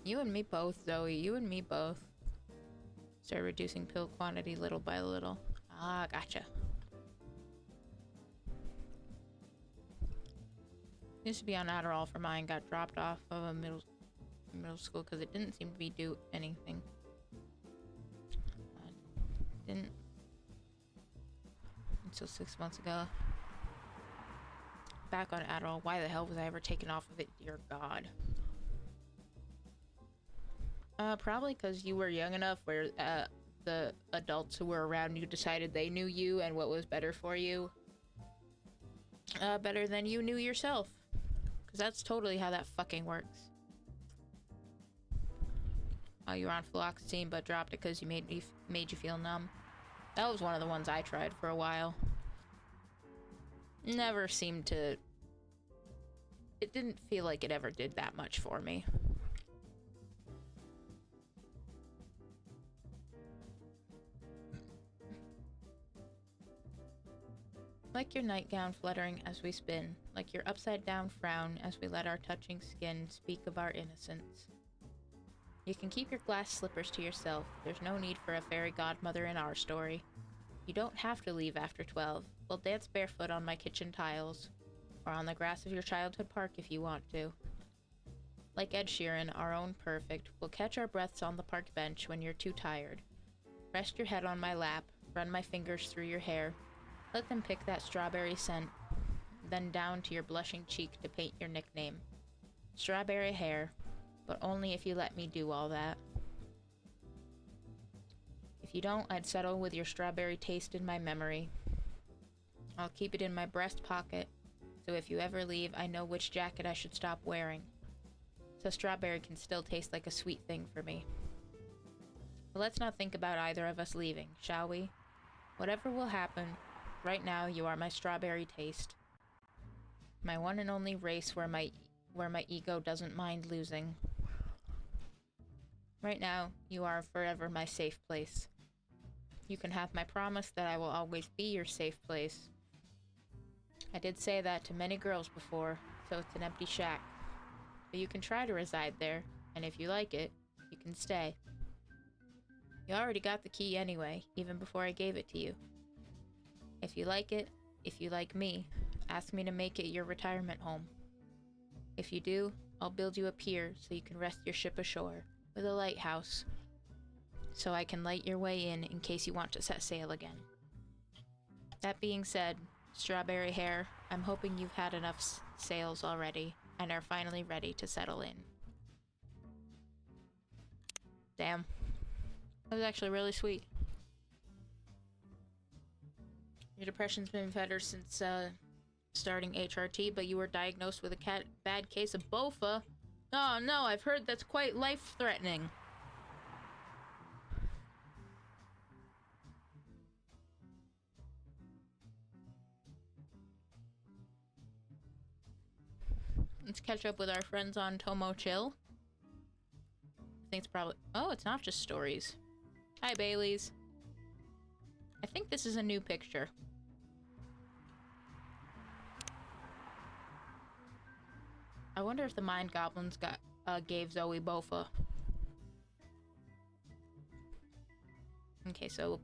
You and me both, Zoe. You and me both. Start reducing pill quantity little by little. Ah, gotcha. Used to be on Adderall for mine. Got dropped off of a middle school because it didn't seem to be do anything. Didn't until 6 months ago. Back on Adderall. Why the hell was I ever taken off of it? Dear God. Probably because you were young enough where the adults who were around you decided they knew you and what was better for you. Better than you knew yourself. Because that's totally how that fucking works. Oh, you were on fluoxetine but dropped it because you made you feel numb. That was one of the ones I tried for a while. Never seemed to... It didn't feel like it ever did that much for me. Like your nightgown fluttering as we spin, like your upside-down frown as we let our touching skin speak of our innocence. You can keep your glass slippers to yourself. There's no need for a fairy godmother in our story. You don't have to leave after 12. We'll dance barefoot on my kitchen tiles, or on the grass of your childhood park if you want to. Like Ed Sheeran, our own perfect, we'll catch our breaths on the park bench when you're too tired. Rest your head on my lap, run my fingers through your hair. Let them pick that strawberry scent, then down to your blushing cheek to paint your nickname. Strawberry hair, but only if you let me do all that. If you don't, I'd settle with your strawberry taste in my memory. I'll keep it in my breast pocket, so if you ever leave, I know which jacket I should stop wearing. So strawberry can still taste like a sweet thing for me. But let's not think about either of us leaving, shall we? Whatever will happen, right now you are my strawberry taste. My one and only race where my ego doesn't mind losing. Right now, you are forever my safe place. You can have my promise that I will always be your safe place. I did say that to many girls before, so it's an empty shack. But you can try to reside there, and if you like it, you can stay. You already got the key anyway, even before I gave it to you. If you like it, if you like me, Ask me to make it your retirement home. If you do, I'll build you a pier so you can rest your ship ashore, with a lighthouse, so I can light your way in case you want to set sail again. That being said, Strawberry Hair, I'm hoping you've had enough sails already and are finally ready to settle in. Damn. That was actually really sweet. Your depression's been better since starting HRT, but you were diagnosed with a bad case of BOFA. Oh no, I've heard that's quite life-threatening. Let's catch up with our friends on Tomo Chill. I think it's probably... Oh, it's not just stories. Hi, Bailey's. I think this is a new picture. I wonder if the Mind Goblins gave Zoe Bofa. Okay, so,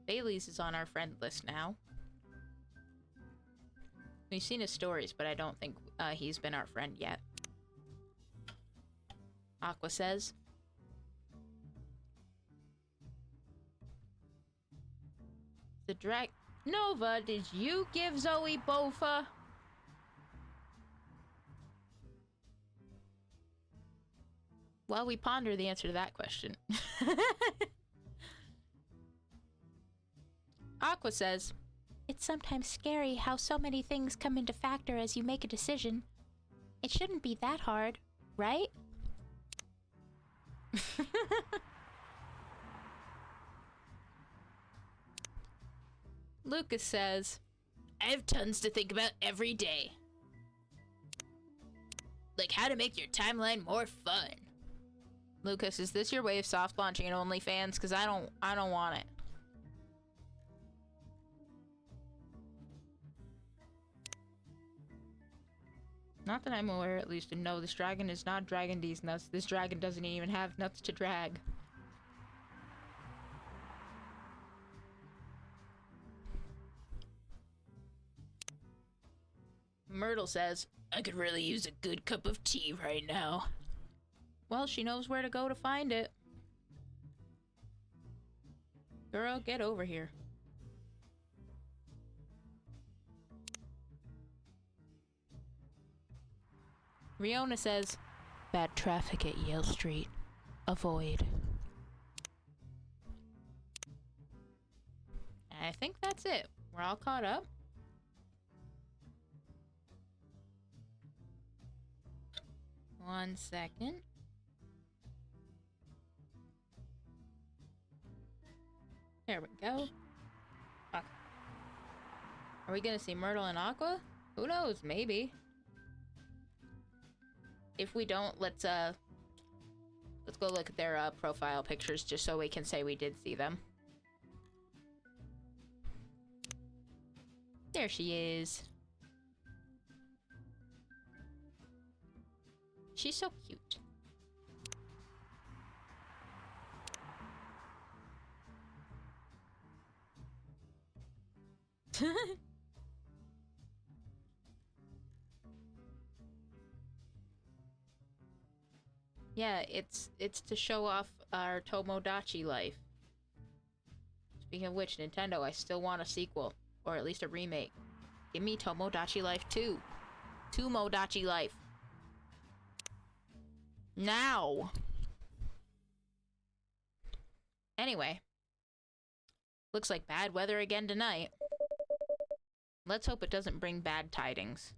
Bailey's is on our friend list now. We've seen his stories, but I don't think he's been our friend yet. Aqua says. The Nova, did you give Zoe Bofa? While we ponder the answer to that question. Aqua says, it's sometimes scary how so many things come into factor as you make a decision. It shouldn't be that hard, right? Lucas says, I have tons to think about every day. Like how to make your timeline more fun. Lucas, is this your way of soft launching an OnlyFans? Because I don't want it. Not that I'm aware, at least, and no, this dragon is not dragging these nuts. This dragon doesn't even have nuts to drag. Myrtle says, I could really use a good cup of tea right now. Well, she knows where to go to find it. Girl, get over here. Riona says, bad traffic at Yale Street. Avoid. I think that's it. We're all caught up. One second. There we go. Okay. Are we gonna see Myrtle and Aqua? Who knows? Maybe. If we don't, let's go look at their profile pictures just so we can say we did see them. There she is. She's so cute. Yeah, it's to show off our Tomodachi life. Speaking of which, Nintendo, I still want a sequel. Or at least a remake. Give me Tomodachi Life 2. Tomodachi Life. Now! Anyway. Looks like bad weather again tonight. Let's hope it doesn't bring bad tidings.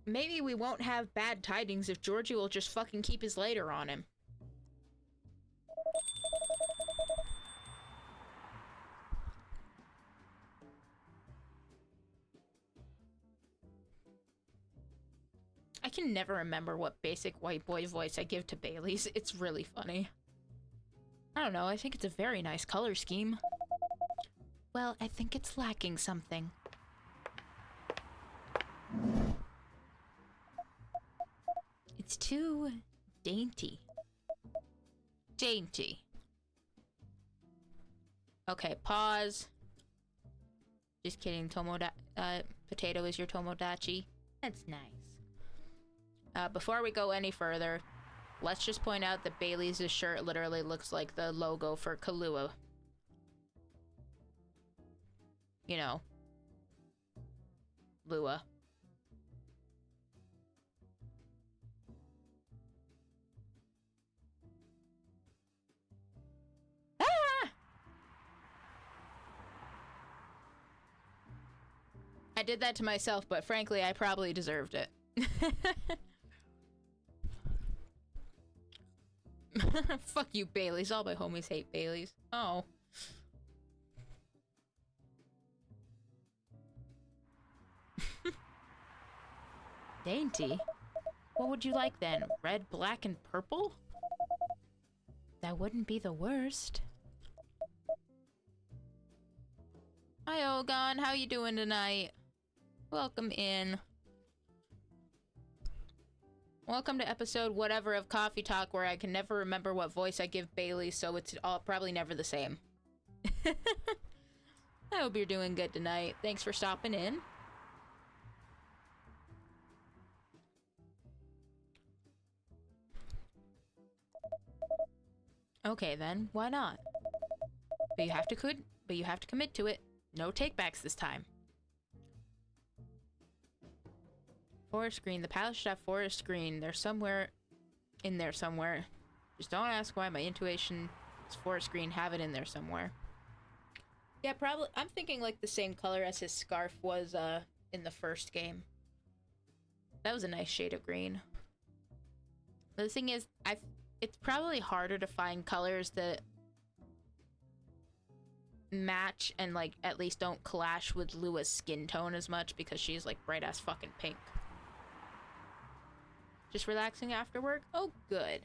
Maybe we won't have bad tidings if Georgie will just fucking keep his lighter on him. I can never remember what basic white boy voice I give to Bailey's. It's really funny. I don't know, I think it's a very nice color scheme. Well, I think it's lacking something. It's too dainty. Dainty. Okay, pause. Just kidding, potato is your Tomodachi. That's nice. Before we go any further, let's just point out that Bailey's shirt literally looks like the logo for Kahlua. You know. Lua. I did that to myself, but frankly, I probably deserved it. Fuck you, Baileys. All my homies hate Baileys. Oh. Dainty? What would you like then? Red, black, and purple? That wouldn't be the worst. Hi, Ogon. How you doing tonight? Welcome in. Welcome to episode whatever of Coffee Talk, where I can never remember what voice I give Bailey, so it's all probably never the same. I hope you're doing good tonight. Thanks for stopping in. Okay then, why not? But you have to commit to it. No takebacks this time. Forest green. The palace should have forest green. They're somewhere in there somewhere. Just don't ask why. My intuition is forest green. Have it in there somewhere. Yeah, probably. I'm thinking like the same color as his scarf was in the first game. That was a nice shade of green. But the thing is, it's probably harder to find colors that match and like at least don't clash with Lua's skin tone as much, because she's like bright ass fucking pink. Just relaxing after work? Oh, good.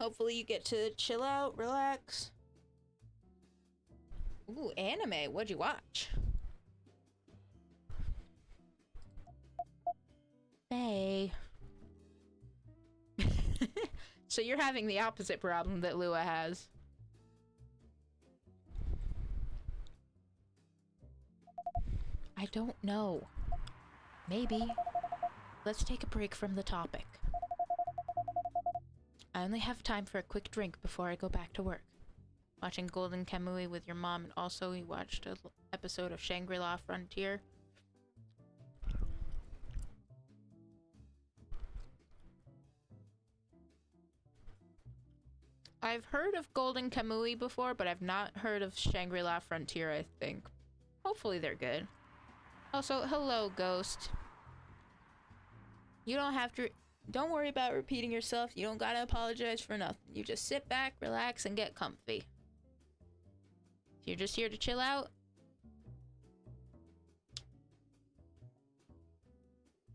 Hopefully you get to chill out, relax. Ooh, anime. What'd you watch? Faye. So you're having the opposite problem that Lua has. I don't know. Maybe. Let's take a break from the topic. I only have time for a quick drink before I go back to work. Watching Golden Kamuy with your mom, and also we watched an episode of Shangri-La Frontier. I've heard of Golden Kamuy before, but I've not heard of Shangri-La Frontier, I think. Hopefully they're good. Also, hello, Ghost. You don't have to... Don't worry about repeating yourself. You don't gotta apologize for nothing. You just sit back, relax, and get comfy. If you're just here to chill out...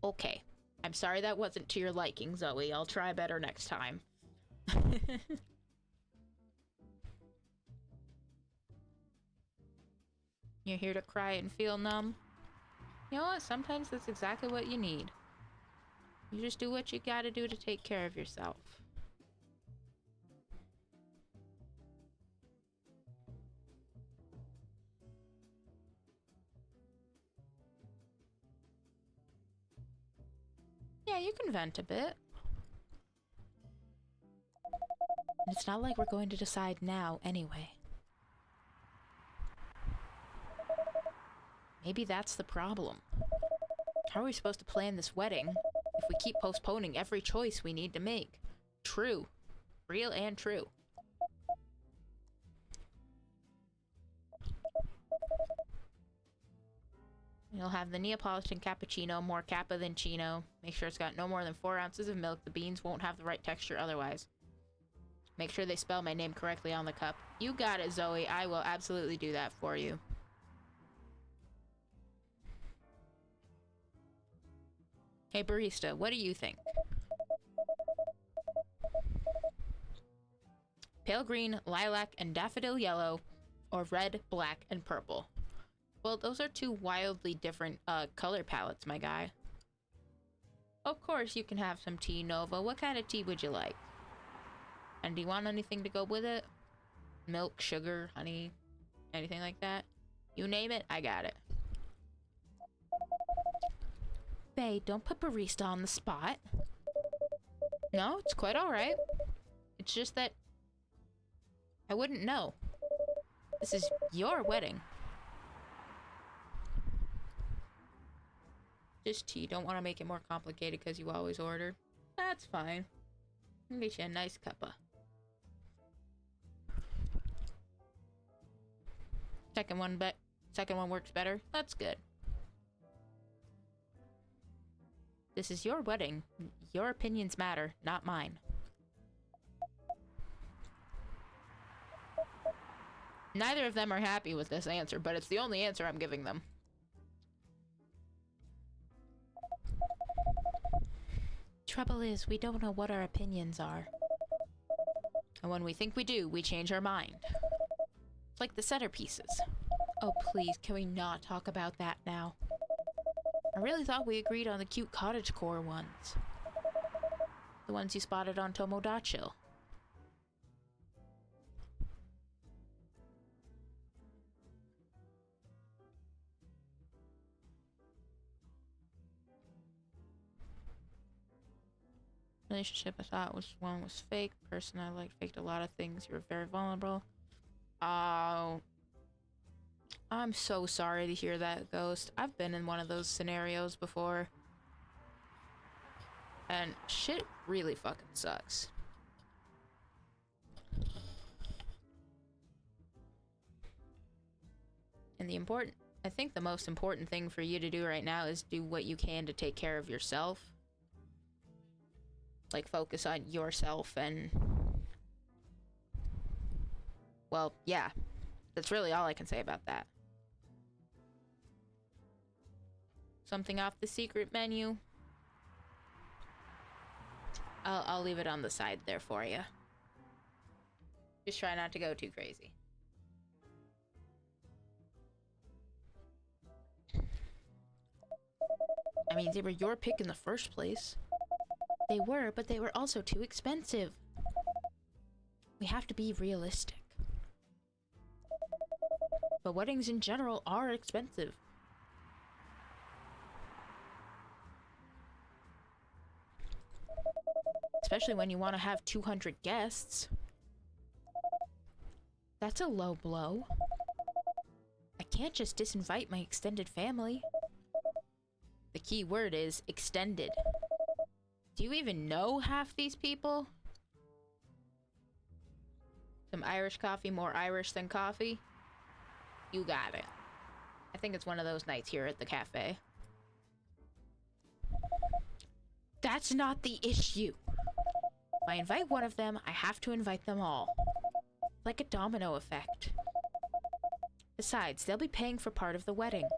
Okay. I'm sorry that wasn't to your liking, Zoe. I'll try better next time. You're here to cry and feel numb? You know what? Sometimes that's exactly what you need. You just do what you gotta do to take care of yourself. Yeah, you can vent a bit. It's not like we're going to decide now anyway. Maybe that's the problem. How are we supposed to plan this wedding if we keep postponing every choice we need to make? True. Real and true. You'll have the Neapolitan cappuccino, more kappa than chino. Make sure it's got no more than 4 ounces of milk. The beans won't have the right texture otherwise. Make sure they spell my name correctly on the cup. You got it, Zoe. I will absolutely do that for you. Hey, barista, what do you think? Pale green, lilac, and daffodil yellow, or red, black, and purple? Well, those are two wildly different color palettes, my guy. Of course you can have some tea, Nova. What kind of tea would you like? And do you want anything to go with it? Milk, sugar, honey, anything like that? You name it, I got it. Bae, don't put barista on the spot. No, it's quite alright. It's just that I wouldn't know. This is your wedding. Just tea. Don't want to make it more complicated because you always order. That's fine. I'll get you a nice cuppa. Second one works better. That's good. This is your wedding. Your opinions matter, not mine. Neither of them are happy with this answer, but it's the only answer I'm giving them. Trouble is, we don't know what our opinions are. And when we think we do, we change our mind. It's like the centerpieces. Oh please, can we not talk about that now? I really thought we agreed on the cute cottagecore ones. The ones you spotted on Tomodachi. Relationship I thought was fake. Person I liked faked a lot of things. You were very vulnerable. Oh. I'm so sorry to hear that, Ghost. I've been in one of those scenarios before. And shit really fucking sucks. And I think the most important thing for you to do right now is do what you can to take care of yourself. Like, focus on yourself and... Well, yeah. That's really all I can say about that. Something off the secret menu? I'll leave it on the side there for you. Just try not to go too crazy. I mean, they were your pick in the first place. They were, but they were also too expensive. We have to be realistic. But weddings in general are expensive. Especially when you want to have 200 guests. That's a low blow. I can't just disinvite my extended family. The key word is extended. Do you even know half these people? Some Irish coffee, more Irish than coffee? You got it. I think it's one of those nights here at the cafe. That's not the issue. If I invite one of them, I have to invite them all. Like a domino effect. Besides, they'll be paying for part of the wedding.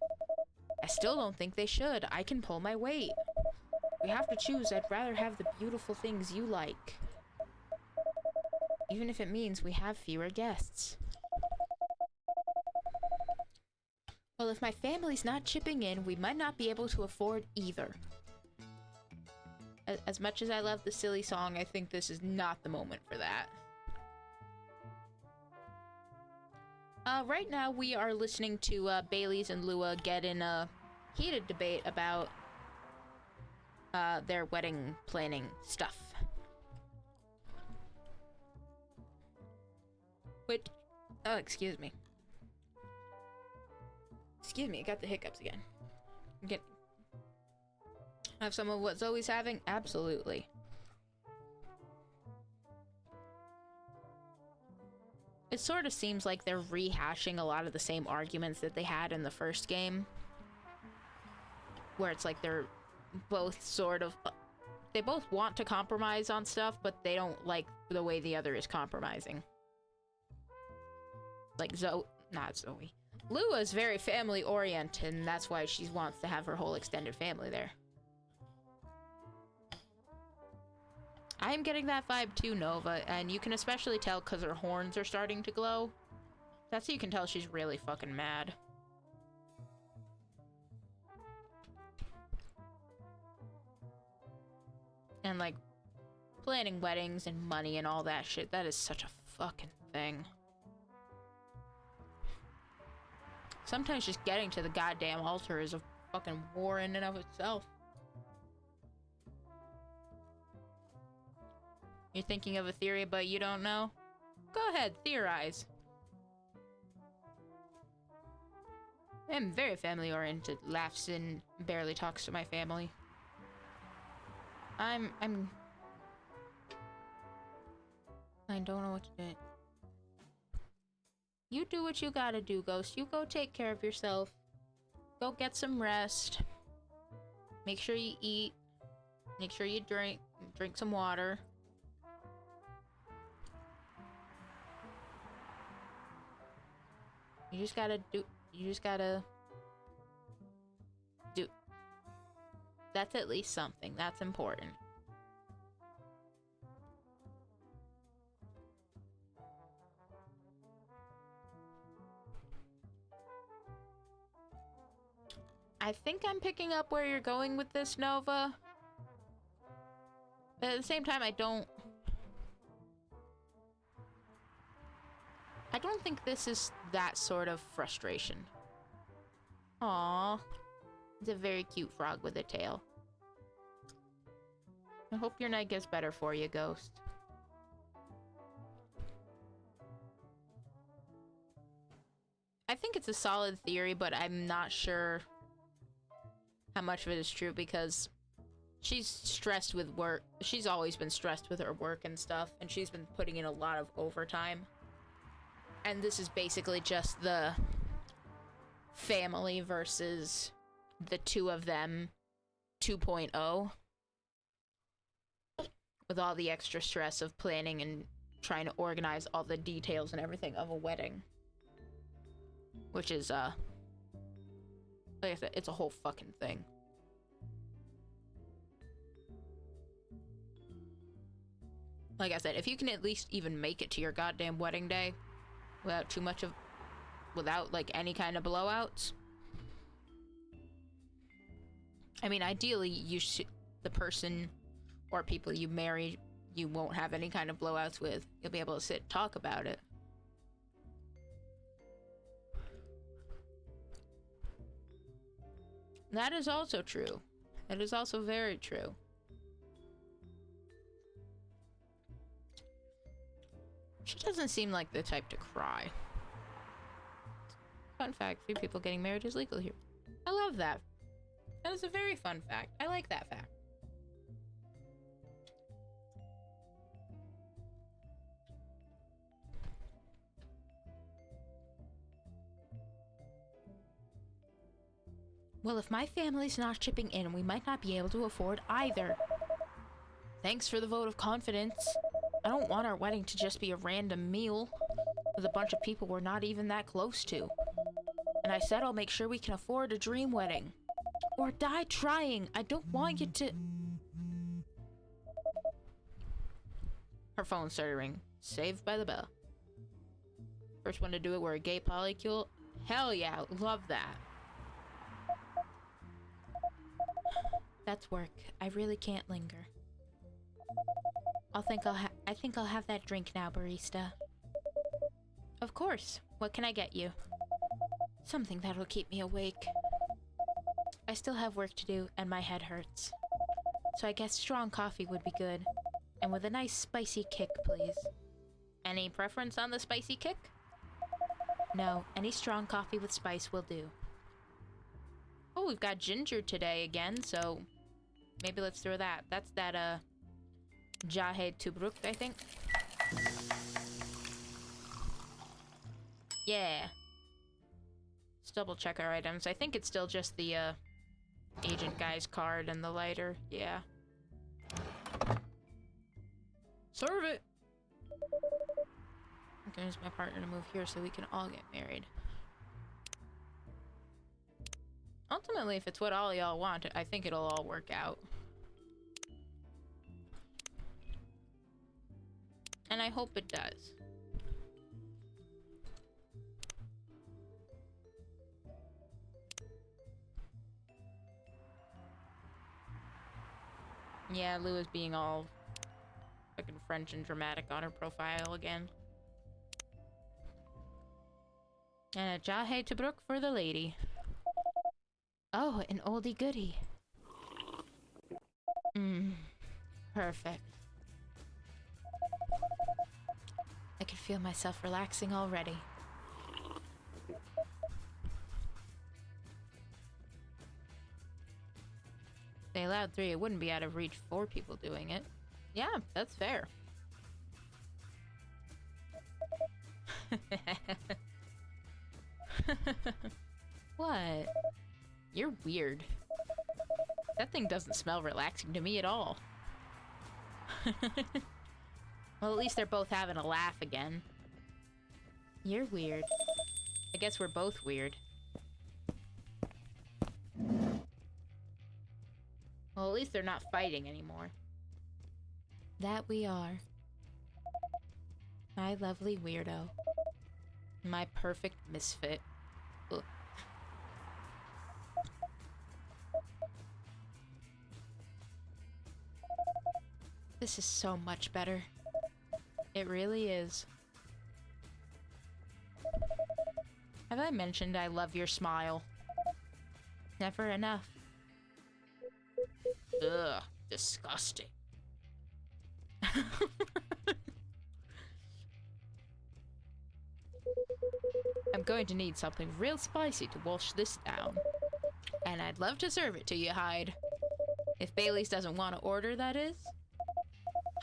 I still don't think they should. I can pull my weight. We have to choose. I'd rather have the beautiful things you like. Even if it means we have fewer guests. Well, if my family's not chipping in, we might not be able to afford either. As much as I love the silly song, I think this is not the moment for that. Right now we are listening to Bailey's and Lua get in a heated debate about their wedding planning stuff. Oh, excuse me. Excuse me, I got the hiccups again. Have some of what Zoe's having? Absolutely. It sort of seems like they're rehashing a lot of the same arguments that they had in the first game. Where it's like they're both sort of... They both want to compromise on stuff, but they don't like the way the other is compromising. Like not Zoe. Lua's very family-oriented, and that's why she wants to have her whole extended family there. I am getting that vibe too, Nova, and you can especially tell because her horns are starting to glow. That's how you can tell she's really fucking mad. And, like, planning weddings and money and all that shit, that is such a fucking thing. sometimes just getting to the goddamn altar is a fucking war in and of itself. You're thinking of a theory, but you don't know? Go ahead, theorize. I'm very family-oriented, laughs and barely talks to my family. I don't know what to do. You do what you gotta do, Ghost. You go take care of yourself. Go get some rest. Make sure you eat. Make sure you drink some water. You just gotta do. That's at least something. That's important. I think I'm picking up where you're going with this, Nova. But at the same time, I don't think this is that sort of frustration. Aww. It's a very cute frog with a tail. I hope your night gets better for you, Ghost. I think it's a solid theory, but I'm not sure how much of it is true because she's stressed with work. She's always been stressed with her work and stuff, and she's been putting in a lot of overtime. And this is basically just the family versus the two of them 2.0. With all the extra stress of planning and trying to organize all the details and everything of a wedding. Which is, like I said, it's a whole fucking thing. Like I said, if you can at least even make it to your goddamn wedding day without like any kind of blowouts. I mean, ideally, the person or people you marry, you won't have any kind of blowouts with. You'll be able to sit and talk about it. That is also true. That is also very true. She doesn't seem like the type to cry. Fun fact, few people getting married is legal here. I love that. That is a very fun fact. I like that fact. Well, if my family's not chipping in, we might not be able to afford either. Thanks for the vote of confidence. I don't want our wedding to just be a random meal with a bunch of people we're not even that close to. And I said I'll make sure we can afford a dream wedding. Or die trying. I don't want you to... Her phone started ringing. Saved by the bell. First one to do it were a gay polycule. Hell yeah, love that. That's work. I really can't linger. I think I'll have that drink now, barista. Of course. What can I get you? Something that'll keep me awake. I still have work to do, and my head hurts. So I guess strong coffee would be good. And with a nice spicy kick, please. Any preference on the spicy kick? No, any strong coffee with spice will do. Oh, we've got ginger today again, so maybe let's throw that. That's that, Jahe Tubruk, I think. Yeah. Let's double check our items. I think it's still just the, agent guy's card and the lighter. Yeah. Serve it! I'm gonna use my partner to move here so we can all get married. Ultimately, if it's what all y'all want, I think it'll all work out. And I hope it does. Yeah, Lou is being all fucking French and dramatic on her profile again. And a jahe tobruk for the lady. Oh, an oldie goodie. Perfect. I can feel myself relaxing already. If they allowed 3, it wouldn't be out of reach 4 people doing it. Yeah, that's fair. What? You're weird. That thing doesn't smell relaxing to me at all. Well, at least they're both having a laugh again. You're weird. I guess we're both weird. Well, at least they're not fighting anymore. That we are. My lovely weirdo. My perfect misfit. Ugh. This is so much better. It really is. Have I mentioned I love your smile? Never enough. Ugh, disgusting. I'm going to need something real spicy to wash this down. And I'd love to serve it to you, Hyde. If Bailey's doesn't want to order, that is.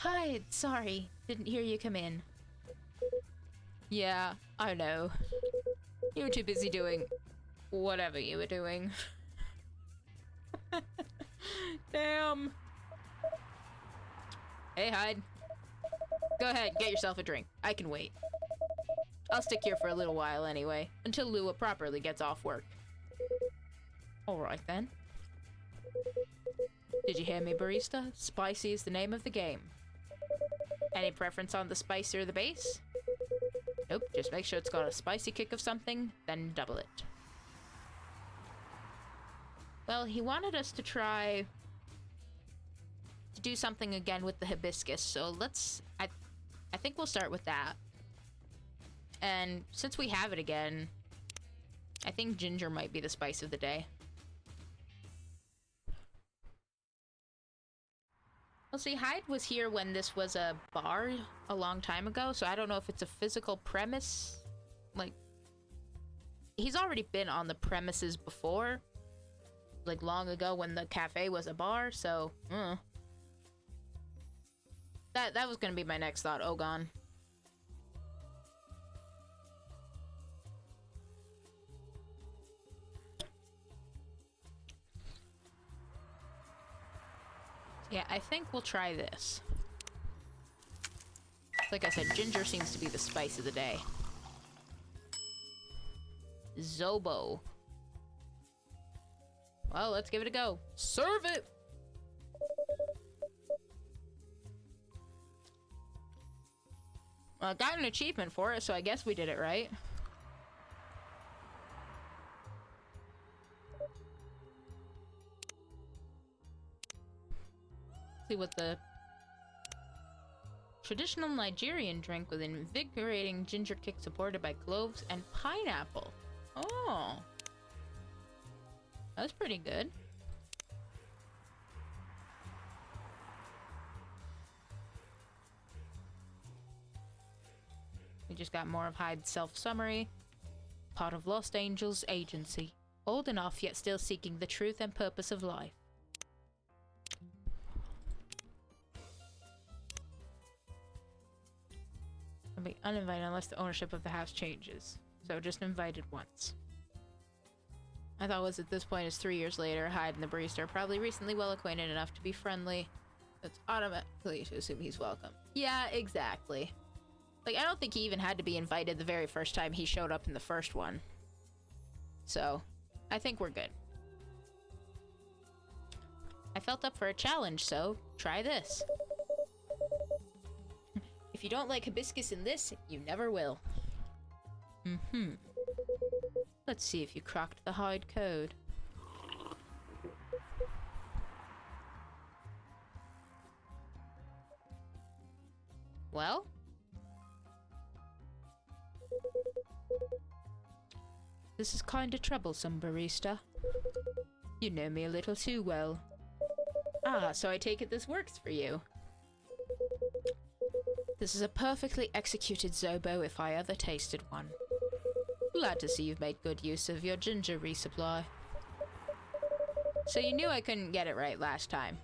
Hyde, sorry. Didn't hear you come in. Yeah, I know. You were too busy doing whatever you were doing. Damn. Hey, Hyde. Go ahead, get yourself a drink. I can wait. I'll stick here for a little while anyway, until Lua properly gets off work. Alright then. Did you hear me, barista? Spicy is the name of the game. Any preference on the spice or the base? Nope, just make sure it's got a spicy kick of something, then double it. Well, he wanted us to try to do something again with the hibiscus, so let's... I think we'll start with that. And since we have it again, I think ginger might be the spice of the day. Well, see, Hyde was here when this was a bar a long time ago, so I don't know if it's a physical premise. Like, he's already been on the premises before, like long ago when the cafe was a bar, so, That was gonna be my next thought, Ogon. Yeah, I think we'll try this. Like I said, ginger seems to be the spice of the day. Zobo. Well, let's give it a go. Serve it! Well, I got an achievement for it, so I guess we did it right. See what the traditional Nigerian drink with an invigorating ginger kick supported by cloves and pineapple. Oh, that's pretty good. We just got more of Hyde's self-summary. Part of Lost Angels Agency. Old enough, yet still seeking the truth and purpose of life. I'll be uninvited unless the ownership of the house changes. So just invited once. I thought was at this point is 3 years later, Hyde and the barista are probably recently well acquainted enough to be friendly. It's automatically to assume he's welcome. Yeah, exactly. Like, I don't think he even had to be invited the very first time he showed up in the first one. So, I think we're good. I felt up for a challenge, so try this. If you don't like hibiscus in this, you never will. Let's see if you cracked the Hyde code. Well? This is kinda troublesome, barista. You know me a little too well. Ah, so I take it this works for you. This is a perfectly executed Zobo if I ever tasted one. Glad to see you've made good use of your ginger resupply. So you knew I couldn't get it right last time.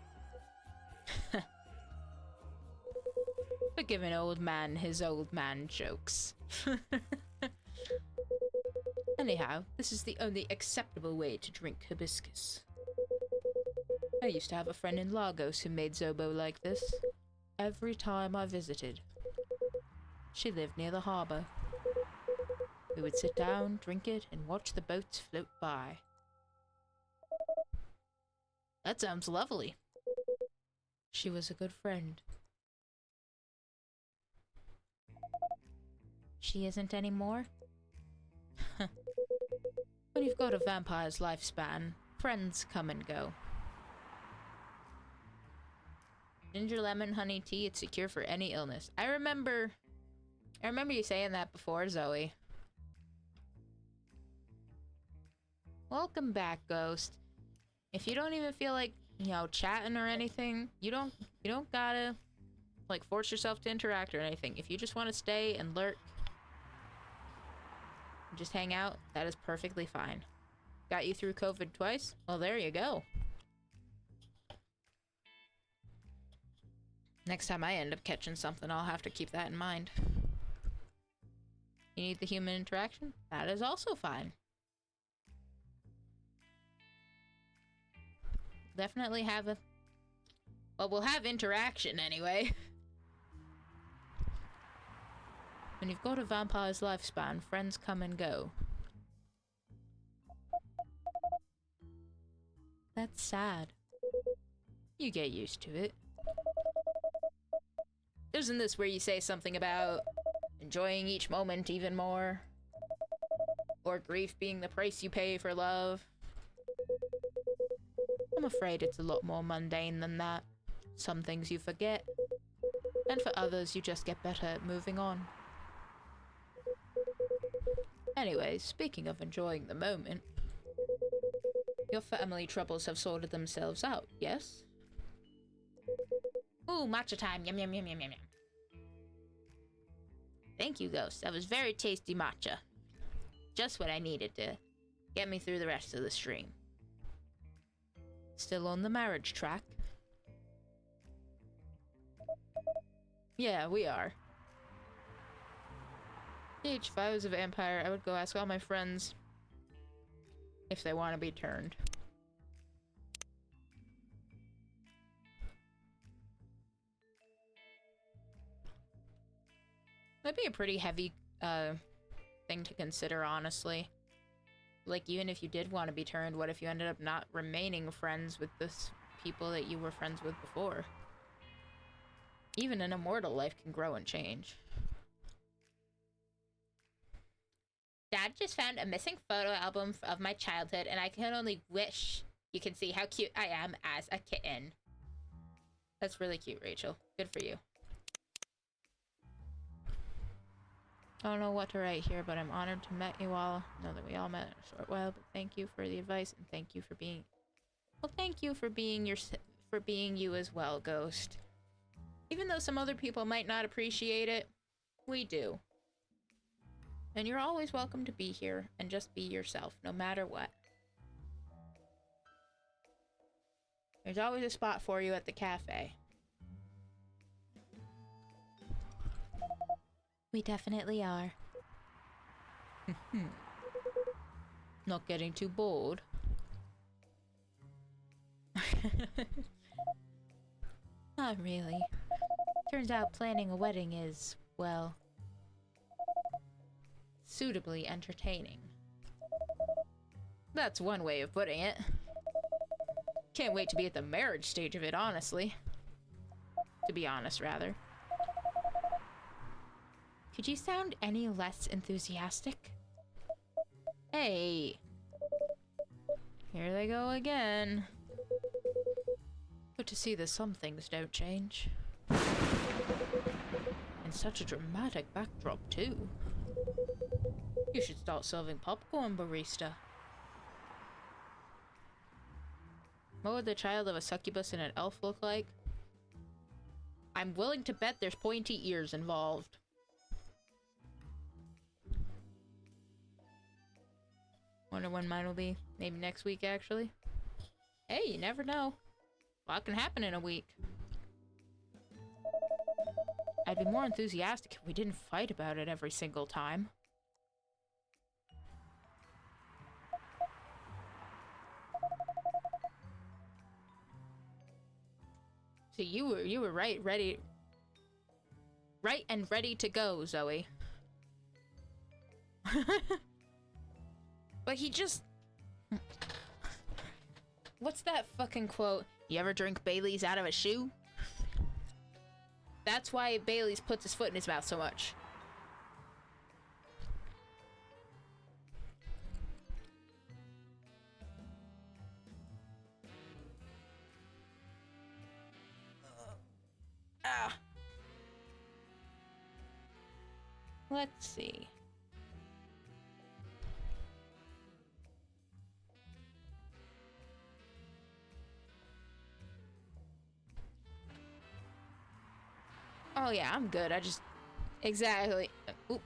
Forgive an old man his old man jokes. Anyhow, this is the only acceptable way to drink hibiscus. I used to have a friend in Lagos who made Zobo like this. Every time I visited. She lived near the harbour. We would sit down, drink it, and watch the boats float by. That sounds lovely. She was a good friend. She isn't anymore? When you've got a vampire's lifespan, friends come and go. Ginger lemon honey tea, it's a cure for any illness. I remember you saying that before, Zoe. Welcome back, Ghost. If you don't even feel like, you know, chatting or anything, you don't gotta, like, force yourself to interact or anything. If you just want to stay and lurk, and just hang out, that is perfectly fine. Got you through COVID twice? Well, there you go. Next time I end up catching something, I'll have to keep that in mind. You need the human interaction? That is also fine. Definitely have a... Well, we'll have interaction anyway. When you've got a vampire's lifespan, friends come and go. That's sad. You get used to it. Isn't this where you say something about enjoying each moment even more? Or grief being the price you pay for love? I'm afraid it's a lot more mundane than that. Some things you forget, and for others you just get better at moving on. Anyway, speaking of enjoying the moment, your family troubles have sorted themselves out, yes? Ooh, matcha time. Yum, yum, yum, yum, yum, yum. Thank you, Ghost. That was very tasty matcha. Just what I needed to get me through the rest of the stream. Still on the marriage track? Yeah, we are. If I was a vampire, I would go ask all my friends if they want to be turned. That'd be a pretty heavy thing to consider, honestly. Like, even if you did want to be turned, what if you ended up not remaining friends with the people that you were friends with before? Even an immortal life can grow and change. Dad just found a missing photo album of my childhood, and I can only wish you could see how cute I am as a kitten. That's really cute, Rachel. Good for you. I don't know what to write here, but I'm honored to meet you all. Know that we all met in a short while, but thank you for the advice, and thank you for being... Well, thank you for being you as well, Ghost. Even though some other people might not appreciate it, we do. And you're always welcome to be here and just be yourself, no matter what. There's always a spot for you at the cafe. We definitely are. Not getting too bored? Not really. Turns out planning a wedding is, well, suitably entertaining. That's one way of putting it. Can't wait to be at the marriage stage of it, honestly. To be honest, rather. Could you sound any less enthusiastic? Hey! Here they go again. Good to see that some things don't change. And such a dramatic backdrop, too. You should start serving popcorn, barista. What would the child of a succubus and an elf look like? I'm willing to bet there's pointy ears involved. Wonder when mine will be. Maybe next week, actually. Hey, you never know. A lot can happen in a week. I'd be more enthusiastic if we didn't fight about it every single time. So you were right and ready to go, Zoe. But he just... What's that fucking quote? You ever drink Bailey's out of a shoe? That's why Bailey's puts his foot in his mouth so much. Let's see. Oh yeah, I'm good. I just... Exactly. Oop,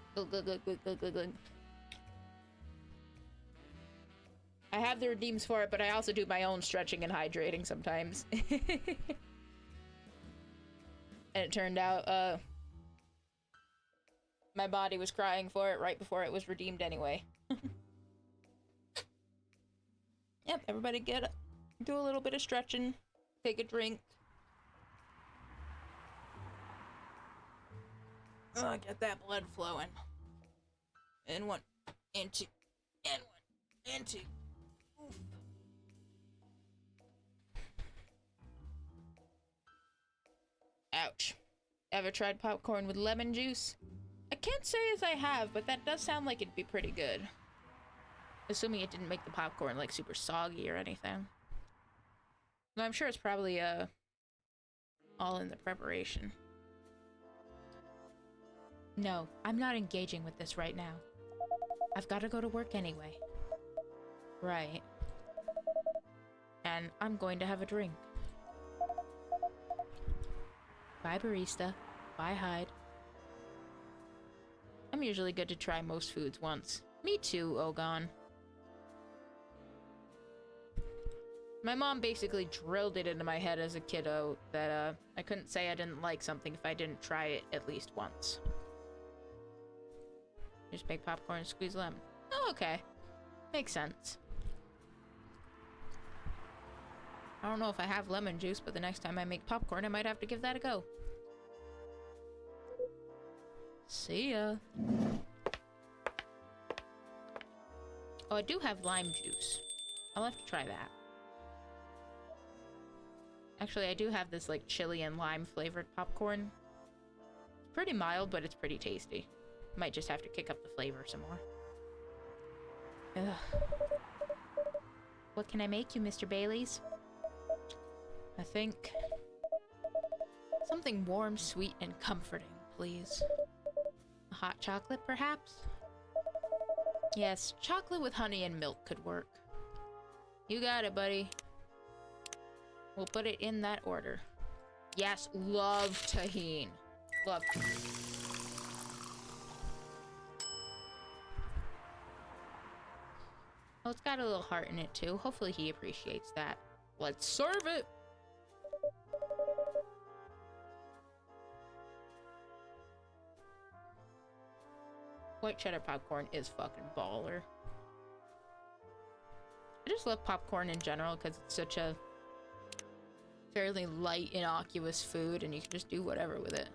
I have the redeems for it, but I also do my own stretching and hydrating sometimes. And it turned out, my body was crying for it right before it was redeemed anyway. Yep, everybody do a little bit of stretching, take a drink. Get that blood flowing. And one, and two, and one, and two. Oof. Ouch. Ever tried popcorn with lemon juice? I can't say as I have, but that does sound like it'd be pretty good. Assuming it didn't make the popcorn, like, super soggy or anything. Though I'm sure it's probably, all in the preparation. No, I'm not engaging with this right now. I've got to go to work anyway. Right. And I'm going to have a drink. Bye, barista. Bye, Hyde. I'm usually good to try most foods once. Me too, Ogon. My mom basically drilled it into my head as a kiddo that, I couldn't say I didn't like something if I didn't try it at least once. Just make popcorn and squeeze lemon. Oh, okay. Makes sense. I don't know if I have lemon juice, but the next time I make popcorn, I might have to give that a go. See ya. Oh, I do have lime juice. I'll have to try that. Actually, I do have this, like, chili and lime flavored popcorn. It's pretty mild, but it's pretty tasty. Might just have to kick up the flavor some more. Ugh. What can I make you, Mr. Bailey's? I think... something warm, sweet, and comforting, please. A hot chocolate, perhaps? Yes, chocolate with honey and milk could work. You got it, buddy. We'll put it in that order. Yes, love tahini. Love. Oh, it's got a little heart in it, too. Hopefully he appreciates that. Let's serve it! White cheddar popcorn is fucking baller. I just love popcorn in general because it's such a fairly light, innocuous food and you can just do whatever with it.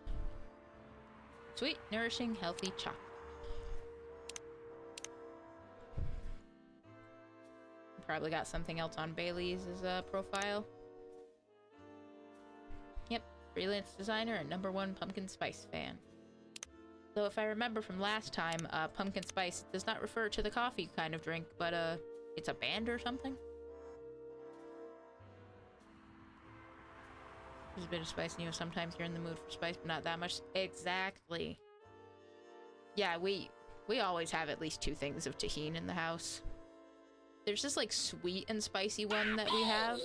Sweet, nourishing, healthy chocolate. Probably got something else on Bailey's profile. Yep, freelance designer and #1 pumpkin spice fan. Though if I remember from last time, pumpkin spice does not refer to the coffee kind of drink, but it's a band or something? There's a bit of spice in you. Sometimes you're in the mood for spice, but not that much. Exactly. Yeah, We always have at least 2 things of tahini in the house. There's this like sweet and spicy one that we have.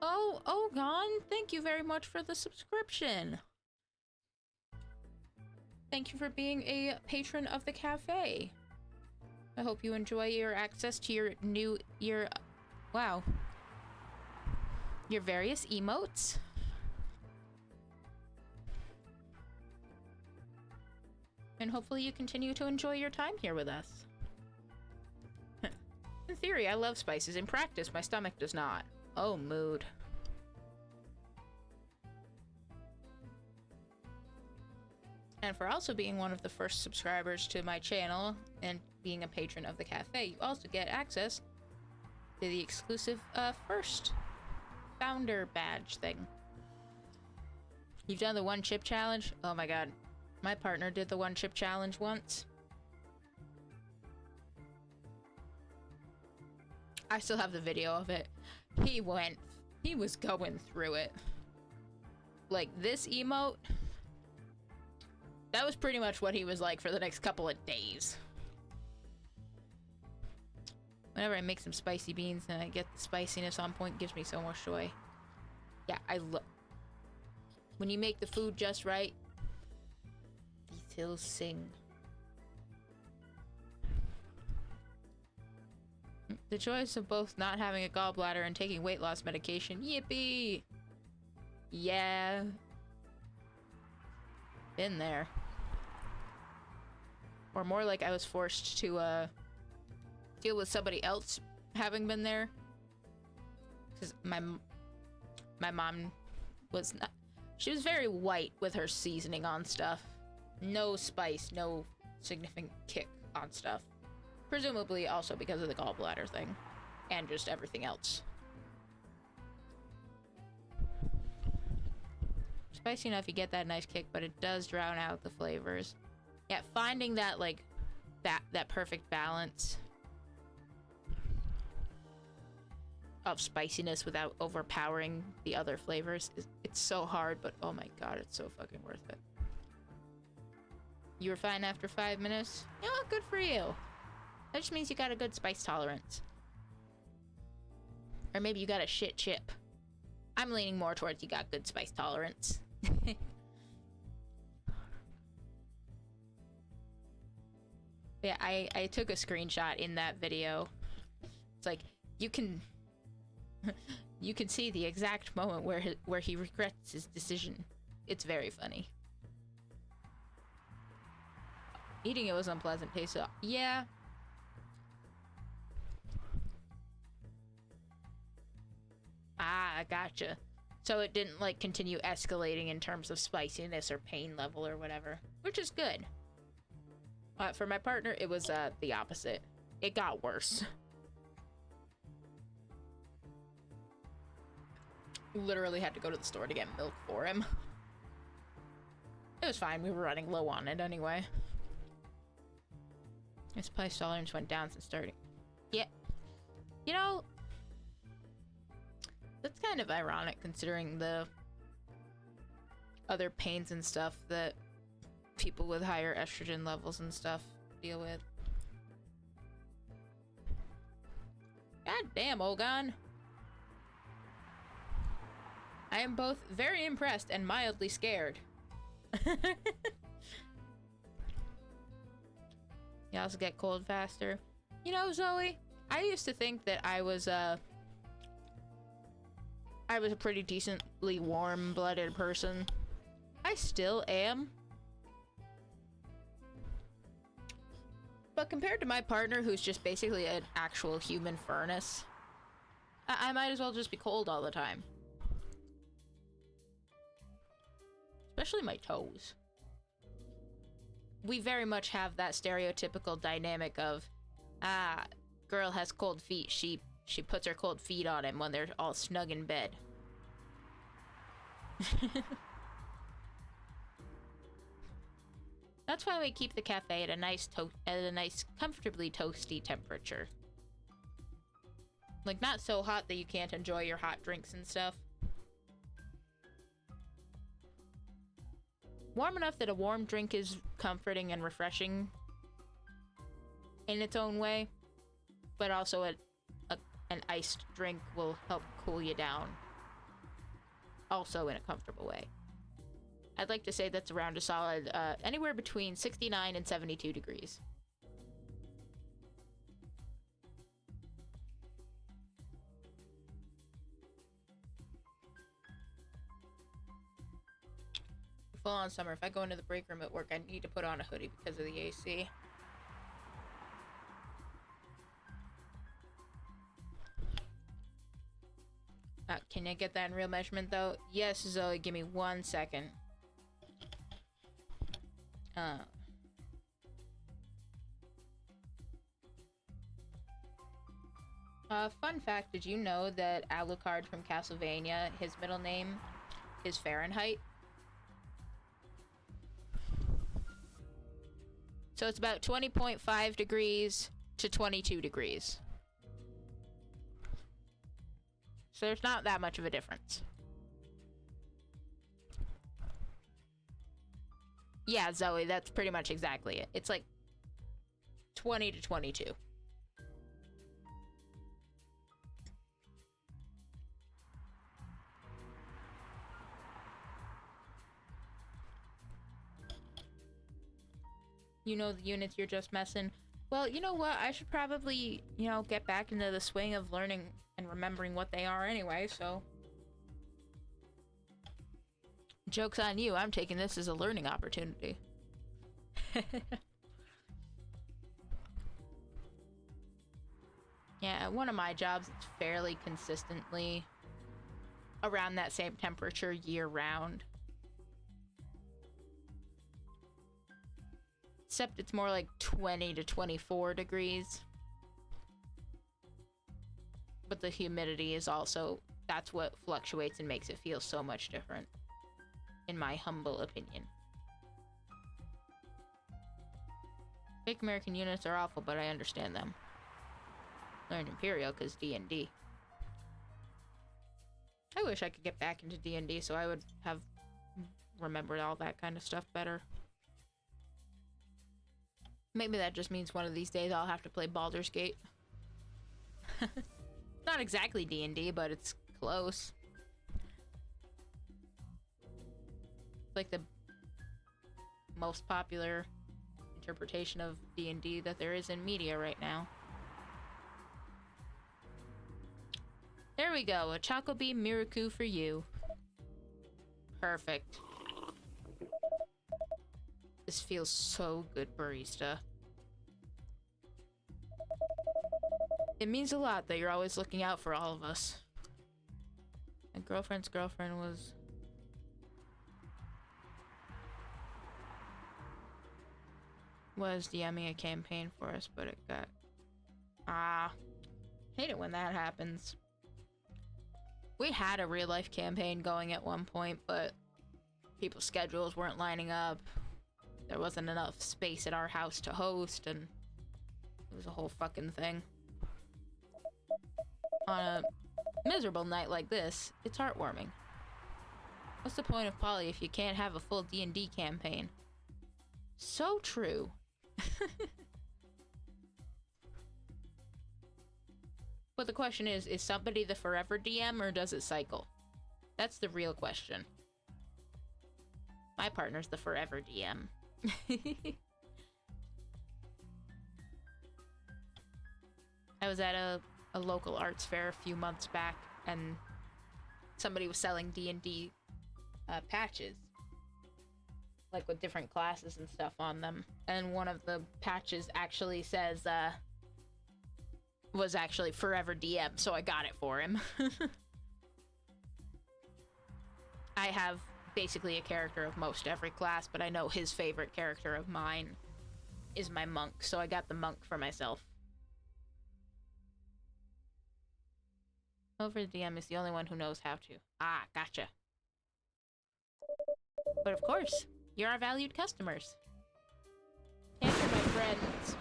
Oh, Ogon, thank you very much for the subscription. Thank you for being a patron of the cafe. I hope you enjoy your access to your wow. Your various emotes. And hopefully you continue to enjoy your time here with us. In theory, I love spices. In practice, my stomach does not. Oh, mood. And for also being one of the first subscribers to my channel and being a patron of the cafe, you also get access to the exclusive first founder badge thing. You've done the 1 chip challenge? Oh my god. My partner did the 1 chip challenge once. I still have the video of it. He was going through it. Like, this emote, that was pretty much what he was like for the next couple of days. Whenever I make some spicy beans and I get the spiciness on point, it gives me so much joy. Yeah, when you make the food just right, these hills sing. The choice of both not having a gallbladder and taking weight loss medication. Yippee! Yeah. Been there. Or more like I was forced to deal with somebody else having been there. Because my mom was not... She was very white with her seasoning on stuff. No spice, no significant kick on stuff. Presumably also because of the gallbladder thing. And just everything else. Spicy enough, you get that nice kick, but it does drown out the flavors. Yeah, finding that, like, that perfect balance of spiciness without overpowering the other flavors, it's so hard, but oh my god, it's so fucking worth it. You were fine after 5 minutes? Yeah, good for you. That just means you got a good spice tolerance. Or maybe you got a shit chip. I'm leaning more towards you got good spice tolerance. Yeah, I took a screenshot in that video. It's like, you can see the exact moment where he regrets his decision. It's very funny. Eating it was unpleasant taste, so yeah. Ah, gotcha. So it didn't, like, continue escalating in terms of spiciness or pain level or whatever, which is good. For my partner, it was the opposite. It got worse. Literally had to go to the store to get milk for him. It was fine, we were running low on it anyway. His spice tolerance went down since starting. Yeah. You know, that's kind of ironic considering the other pains and stuff that people with higher estrogen levels and stuff deal with. God damn, Ogon. I am both very impressed and mildly scared. You also get cold faster. You know, Zoe, I used to think that I was a pretty decently warm-blooded person. I still am. But compared to my partner, who's just basically an actual human furnace, I might as well just be cold all the time. Especially my toes. We very much have that stereotypical dynamic of, girl has cold feet, she puts her cold feet on him when they're all snug in bed. That's why we keep the cafe at a nice comfortably toasty temperature. Like, not so hot that you can't enjoy your hot drinks and stuff. warm enough that a warm drink is comforting and refreshing in its own way, but also an iced drink will help cool you down, also in a comfortable way. I'd like to say that's around a solid anywhere between 69 and 72 degrees. Full on summer. If I go into the break room at work, I need to put on a hoodie because of the AC. Can I get that in real measurement though? Yes, Zoe, give me 1 second. Fun fact, did you know that Alucard from Castlevania, his middle name is Fahrenheit? So it's about 20.5 degrees to 22 degrees. So there's not that much of a difference. Yeah, Zoe, that's pretty much exactly it. It's like 20 to 22. You know the units you're just messing. Well, you know what? I should probably, you know, get back into the swing of learning and remembering what they are anyway, so. Joke's on you, I'm taking this as a learning opportunity. Yeah, one of my jobs, it's fairly consistently around that same temperature year-round. Except it's more like 20 to 24 degrees. But the humidity is also, that's what fluctuates and makes it feel so much different, in my humble opinion. Fake American units are awful, but I understand them. Learned Imperial because D&D. I wish I could get back into D&D so I would have remembered all that kind of stuff better. Maybe that just means one of these days I'll have to play Baldur's Gate. Not exactly D&D, but it's close. It's like the most popular interpretation of D&D that there is in media right now. There we go, a Choco Beam Miracle for you. Perfect. This feels so good, Barista. It means a lot that you're always looking out for all of us. My girlfriend's girlfriend was DMing a campaign for us, but it got... hate it when that happens. We had a real-life campaign going at one point, but people's schedules weren't lining up. There wasn't enough space at our house to host, and it was a whole fucking thing. On a miserable night like this, it's heartwarming. What's the point of Poly if you can't have a full D&D campaign? So true. But the question is somebody the forever DM or does it cycle? That's the real question. My partner's the forever DM. I was at a local arts fair a few months back, and somebody was selling D&D patches, like with different classes and stuff on them. And one of the patches actually says, was actually Forever DM, so I got it for him. I have basically a character of most every class, but I know his favorite character of mine is my monk, so I got the monk for myself. Over the DM is the only one who knows how to. Ah, gotcha. But of course, you're our valued customers. And you're my friends.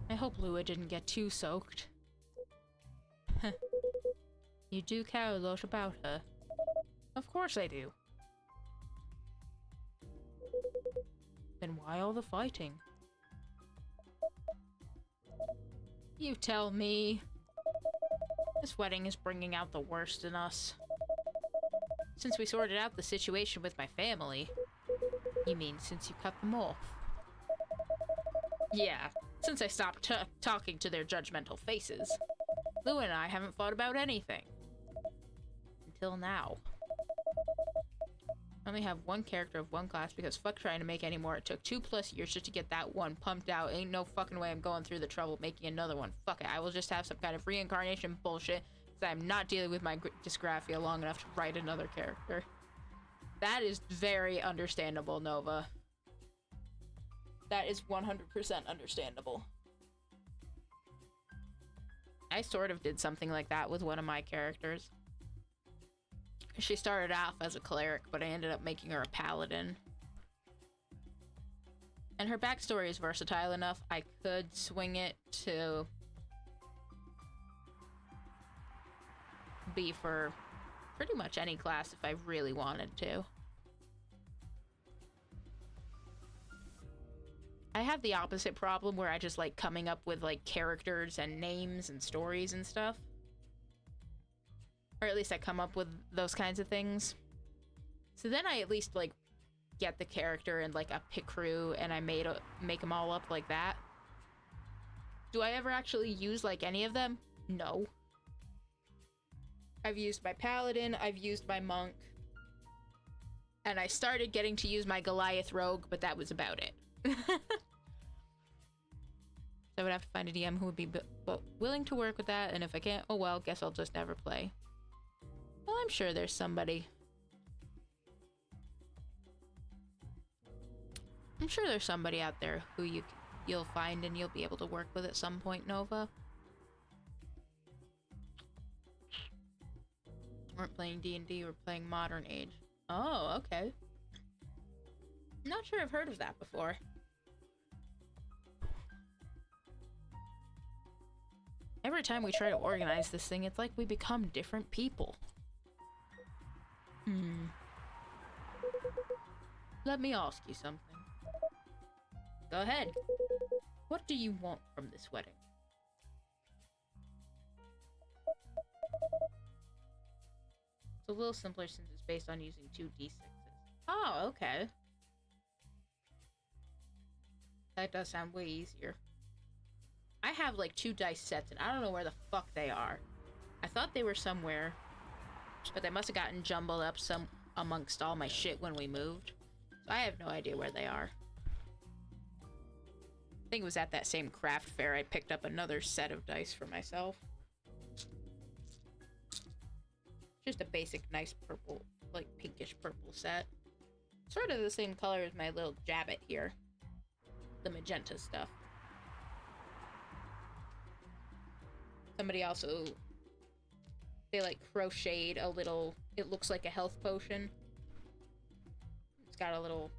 I hope Lua didn't get too soaked. You do care a lot about her. course I do. Then why all the fighting? You tell me. This wedding is bringing out the worst in us. Since we sorted out the situation with my family. You mean since you cut them off? Yeah, since I stopped talking to their judgmental faces. Lou and I haven't fought about anything. Until now. I only have one character of one class because fuck trying to make any more. It took 2+ years just to get that one pumped out. Ain't no fucking way I'm going through the trouble making another one. Fuck it, I will just have some kind of reincarnation bullshit because I'm not dealing with my dysgraphia long enough to write another character. That is very understandable, Nova. That is 100% understandable. I sort of did something like that with one of my characters. She started off as a cleric, but I ended up making her a paladin. And her backstory is versatile enough, I could swing it to be for pretty much any class if I really wanted to. I have the opposite problem where I just like coming up with like characters and names and stories and stuff. Or at least I come up with those kinds of things. So then I at least like get the character and like a pick crew and I make them all up like that. Do I ever actually use like any of them? No. I've used my paladin, I've used my monk. And I started getting to use my Goliath rogue, but that was about it. So I would have to find a DM who would be willing to work with that, and if I can't, oh well, guess I'll just never play. Well, I'm sure there's somebody. I'm sure there's somebody out there who you'll find and you'll be able to work with at some point, Nova. We're playing D&D, we're playing Modern Age. Oh, okay. Not sure I've heard of that before. Every time we try to organize this thing, it's like we become different people. Let me ask you something. Go ahead. What do you want from this wedding? It's a little simpler since it's based on using 2 d6s. Oh, okay. That does sound way easier. I have like 2 dice sets and I don't know where the fuck they are. I thought they were somewhere, but they must have gotten jumbled up some amongst all my shit when we moved. So I have no idea where they are. I think it was at that same craft fair I picked up another set of dice for myself. Just a basic nice purple, like pinkish purple set. Sort of the same color as my little jabbit here. The magenta stuff. Somebody also, they like crocheted a little, it looks like a health potion. It's got a little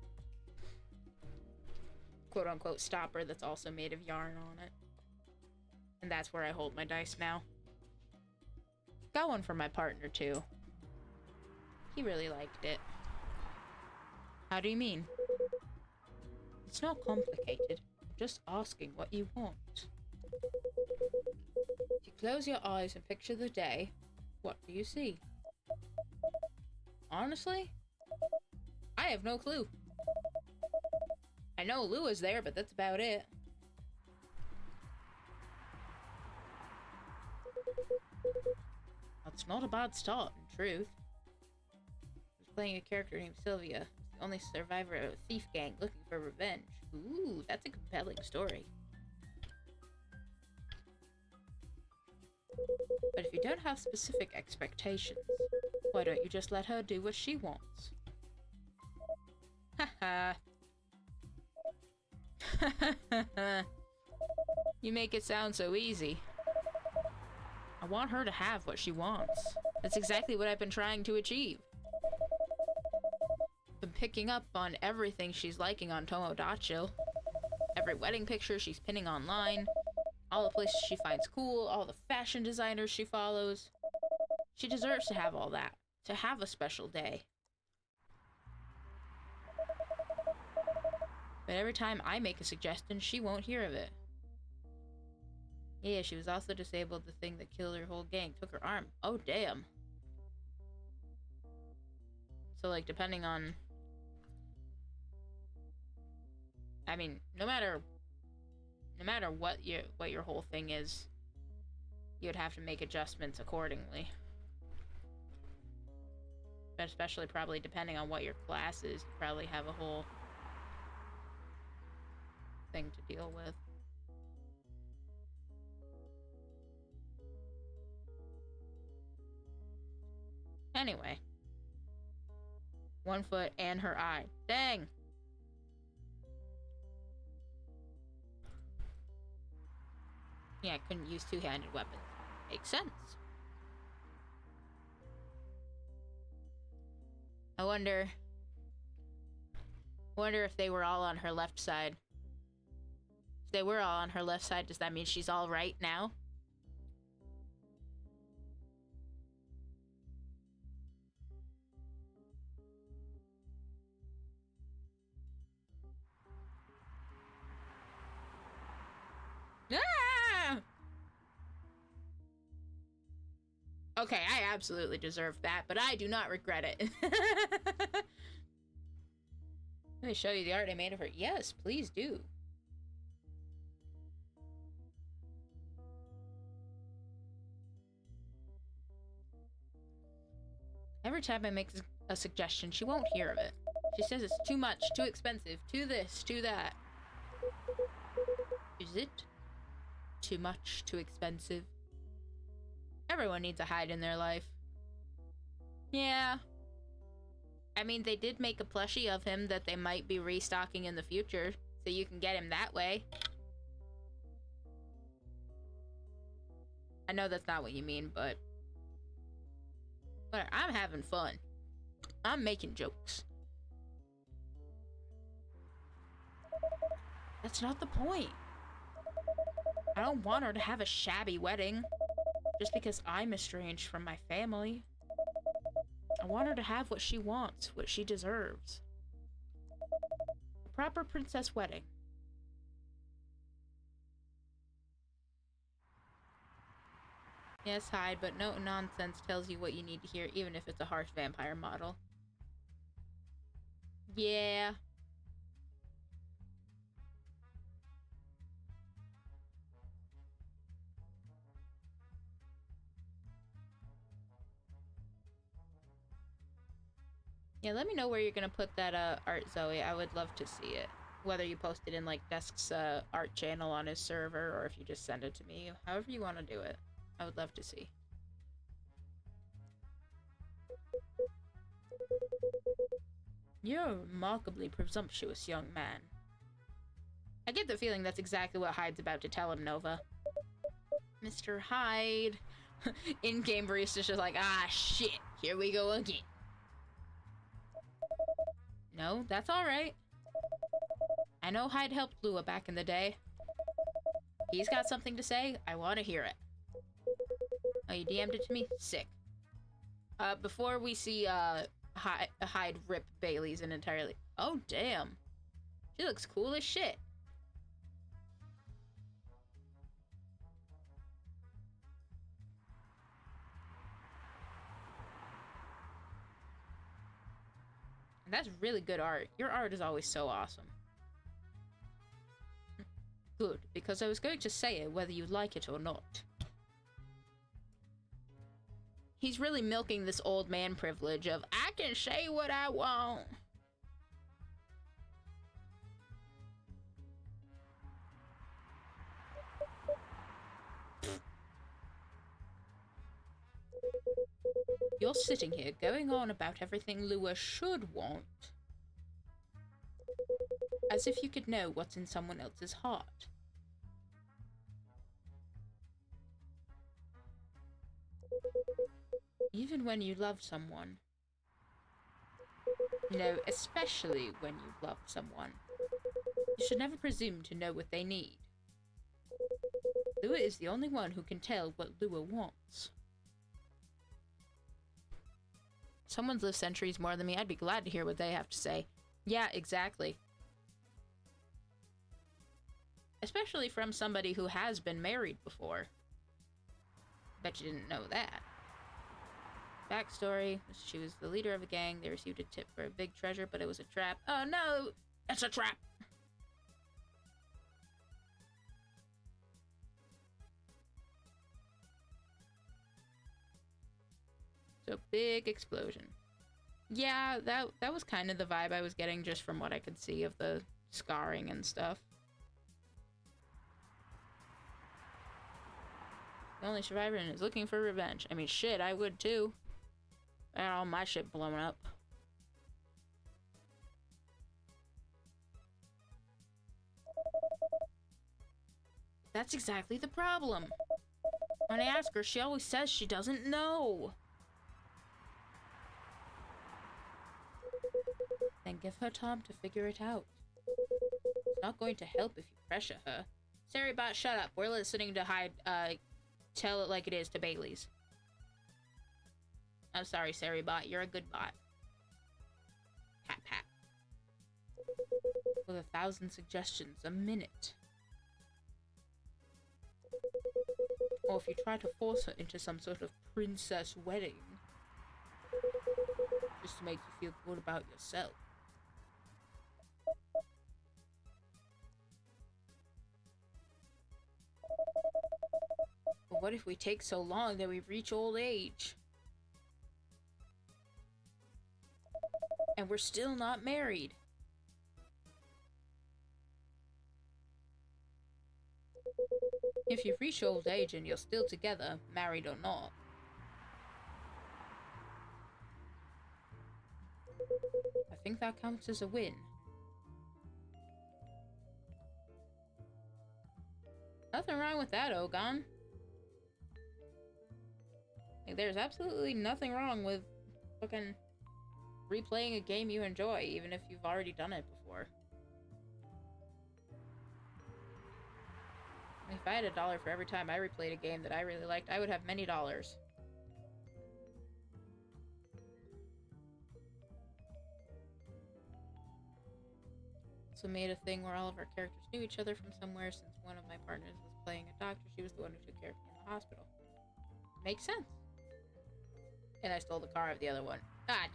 quote-unquote stopper that's also made of yarn on it. And that's where I hold my dice now. Got one for my partner too. He really liked it. How do you mean? It's not complicated. I'm just asking what you want. If you close your eyes and picture the day, what do you see? Honestly, I have no clue. I know Lou is there, but that's about it. That's not a bad start, in truth. I was playing a character named Sylvia, the only survivor of a thief gang looking for revenge. Ooh, that's a compelling story. But if you don't have specific expectations, why don't you just let her do what she wants? Haha. You make it sound so easy. I want her to have what she wants. That's exactly what I've been trying to achieve. Been picking up on everything she's liking on Tomodachi. Every wedding picture she's pinning online. All the places she finds cool. All the fashion designers she follows. She deserves to have all that. to have a special day. But every time I make a suggestion, she won't hear of it. Yeah, she was also disabled. The thing that killed her whole gang took her arm. Oh, damn. So, like, depending on... I mean, no matter what your whole thing is, you would have to make adjustments accordingly. But especially probably depending on what your class is, you probably have a whole thing to deal with. Anyway. 1 foot and her eye. Dang! Yeah, I couldn't use two-handed weapons. Makes sense. I wonder if they were all on her left side. If they were all on her left side, does that mean she's all right now? Ah! Okay, I absolutely deserved that, but I do not regret it. Let me show you the art I made of her. Yes, please do. Every time I make a suggestion, she won't hear of it. She says it's too much, too expensive, too this, too that. Is it too much, too expensive? Everyone needs a Hyde in their life. Yeah. I mean, they did make a plushie of him that they might be restocking in the future, so you can get him that way. I know that's not what you mean, but... whatever, I'm having fun. I'm making jokes. That's not the point. I don't want her to have a shabby wedding just because I'm estranged from my family. I want her to have what she wants, what she deserves. A proper princess wedding. Yes, Hyde, but no nonsense tells you what you need to hear, even if it's a harsh vampire model. Yeah. Yeah, let me know where you're gonna put that art, Zoe. I would love to see it. Whether you post it in like Desk's art channel on his server, or if you just send it to me. However you want to do it. I would love to see. You're a remarkably presumptuous young man. I get the feeling that's exactly what Hyde's about to tell him, Nova. Mr. Hyde. In-game Barista's just like, ah, shit. Here we go again. No, that's alright. I know Hyde helped Lua back in the day. He's got something to say. I want to hear it. Oh, you DM'd it to me? Sick. Before we see, Hyde rip Bailey's an entirely... Oh, damn. She looks cool as shit. That's really good art. Your art is always so awesome. Good, because I was going to say it whether you like it or not. He's really milking this old man privilege of, I can say what I want. You're sitting here going on about everything Lua should want. As if you could know what's in someone else's heart. Even when you love someone. No, especially when you love someone. You should never presume to know what they need. Lua is the only one who can tell what Lua wants. Someone's lived centuries more than me. I'd be glad to hear what they have to say. Yeah, exactly. Especially from somebody who has been married before. Bet you didn't know that. Backstory, she was the leader of a gang. They received a tip for a big treasure, but it was a trap. Oh no! It's a trap! So, big explosion. Yeah, that was kind of the vibe I was getting just from what I could see of the scarring and stuff. The only survivor and is looking for revenge. I mean, shit, I would too. I got all my shit blown up. That's exactly the problem. When I ask her, she always says she doesn't know. Then give her time to figure it out. It's not going to help if you pressure her. SariBot, shut up. We're listening to Tell It Like It Is to Bailey's. I'm sorry, SariBot. You're a good bot. Pat pat. With 1,000 suggestions a minute. Or if you try to force her into some sort of princess wedding. Just to make you feel good about yourself. But what if we take so long that we reach old age? And we're still not married. If you reach old age and you're still together, married or not, I think that counts as a win. Nothing wrong with that, Ogon. Like, there's absolutely nothing wrong with fucking replaying a game you enjoy, even if you've already done it before. If I had $1 for every time I replayed a game that I really liked, I would have many dollars. So made a thing where all of our characters knew each other from somewhere. Since one of my partners was playing a doctor, she was the one who took care of me in the hospital. Makes sense. And I stole the car of the other one. Ah.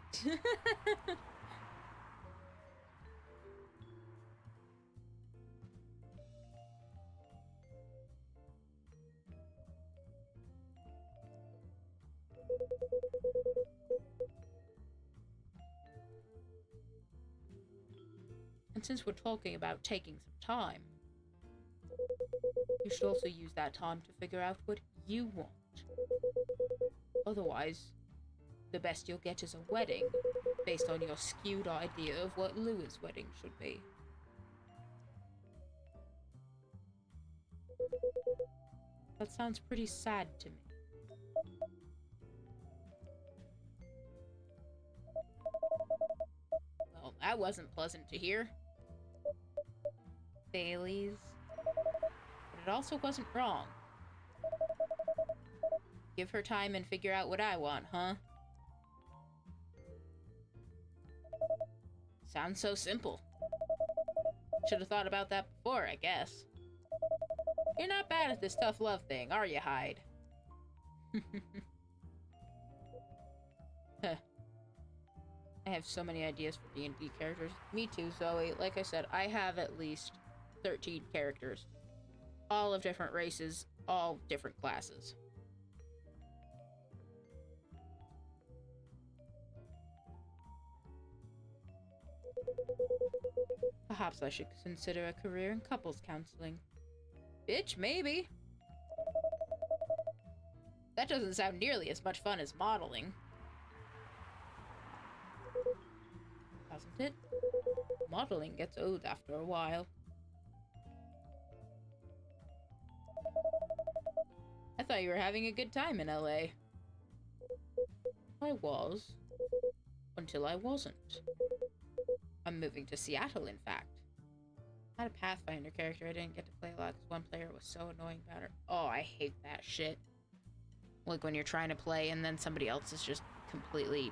And since we're talking about taking some time, you should also use that time to figure out what you want. Otherwise, the best you'll get is a wedding, based on your skewed idea of what Louis' wedding should be. That sounds pretty sad to me. Well, that wasn't pleasant to hear. Bailey's. But it also wasn't wrong. Give her time and figure out what I want, huh? Sounds so simple. Should have thought about that before, I guess. You're not bad at this tough love thing, are you, Hyde? Huh. I have so many ideas for D&D characters. Me too, Zoe. Like I said, I have at least 13 characters. All of different races, all different classes. Perhaps I should consider a career in couples counseling. Bitch, maybe. That doesn't sound nearly as much fun as modeling. Doesn't it? Modeling gets old after a while. I thought you were having a good time in LA. I was. Until I wasn't. I'm moving to Seattle, in fact. I had a Pathfinder character I didn't get to play a lot because one player was so annoying about her. Oh, I hate that shit. Like when you're trying to play and then somebody else is just completely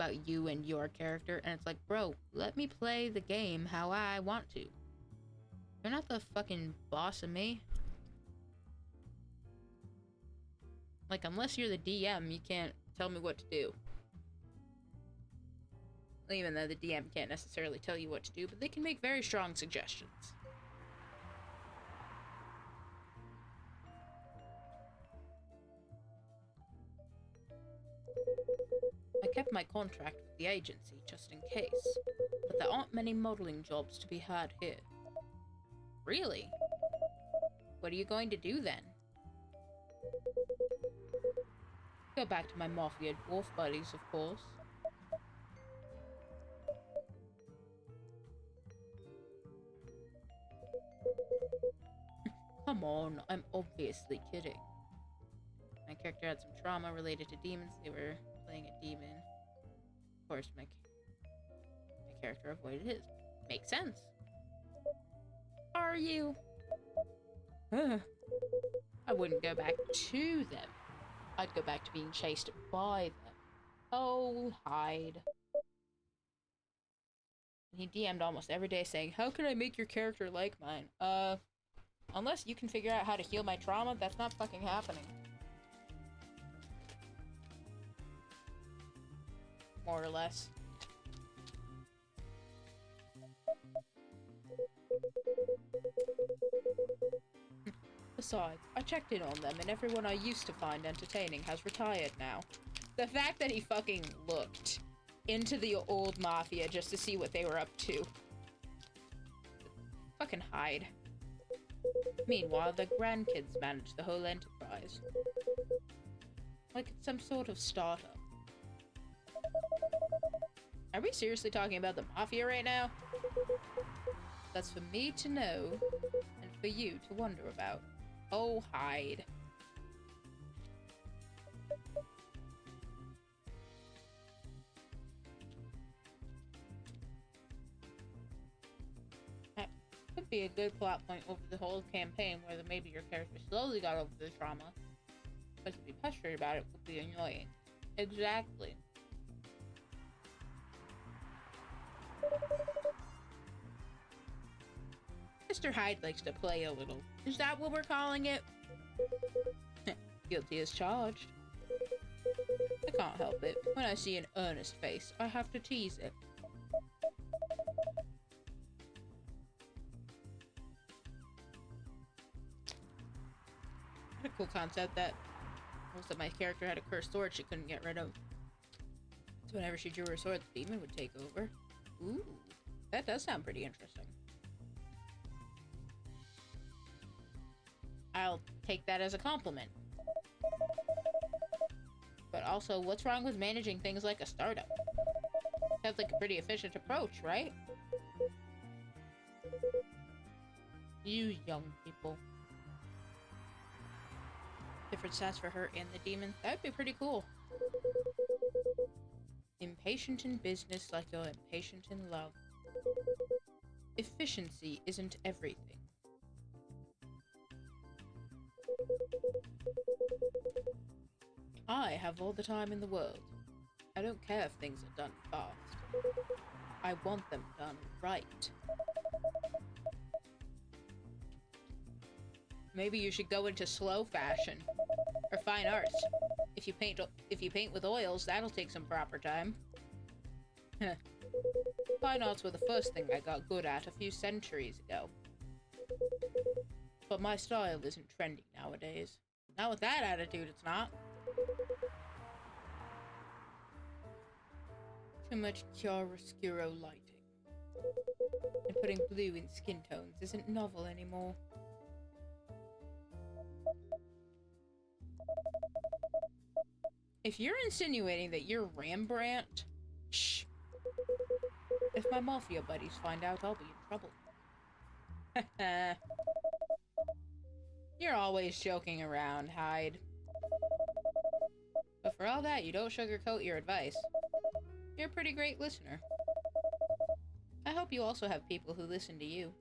about you and your character, and it's like, bro, let me play the game how I want to. You're not the fucking boss of me. Like, unless you're the DM, you can't tell me what to do. Even though the DM can't necessarily tell you what to do, but they can make very strong suggestions. I kept my contract with the agency just in case, but there aren't many modeling jobs to be had here. Really? What are you going to do then? Go back to my Mafia dwarf buddies, of course. Come on, I'm obviously kidding. My character had some trauma related to demons. They were playing a demon. Of course, my character avoided his. Makes sense. Are you? I wouldn't go back to them. I'd go back to being chased by them. Oh, hide. He DM'd almost every day saying, how can I make your character like mine? Unless you can figure out how to heal my trauma, that's not fucking happening. More or less. Besides, I checked in on them and everyone I used to find entertaining has retired now. The fact that he fucking looked into the old Mafia just to see what they were up to. Fucking hide. Meanwhile, the grandkids manage the whole enterprise. Like it's some sort of startup. Are we seriously talking about the Mafia right now? That's for me to know, and for you to wonder about. Oh, hide. That could be a good plot point over the whole campaign, where maybe your character slowly got over the trauma. But to be pestered about it would be annoying. Exactly. Mr. Hyde likes to play a little. Is that what we're calling it? Guilty as charged. I can't help it. When I see an earnest face, I have to tease it. What a cool concept that was that my character had a cursed sword she couldn't get rid of. So whenever she drew her sword, the demon would take over. Ooh, that does sound pretty interesting. I'll take that as a compliment. But also, what's wrong with managing things like a startup? Sounds like a pretty efficient approach, right? You young people. Different stats for her and the demon. That'd be pretty cool. Impatient in business like you're impatient in love. Efficiency isn't everything. I have all the time in the world. I don't care if things are done fast. I want them done right. Maybe you should go into slow fashion or fine arts. If you paint with oils, that'll take some proper time. Fine arts were the first thing I got good at a few centuries ago. But my style isn't trendy nowadays. Not with that attitude, it's not. Too much chiaroscuro lighting. And putting blue in skin tones isn't novel anymore. If you're insinuating that you're Rembrandt, shh. If my Mafia buddies find out, I'll be in trouble. You're always joking around, Hyde. But for all that, you don't sugarcoat your advice. You're a pretty great listener. I hope you also have people who listen to you.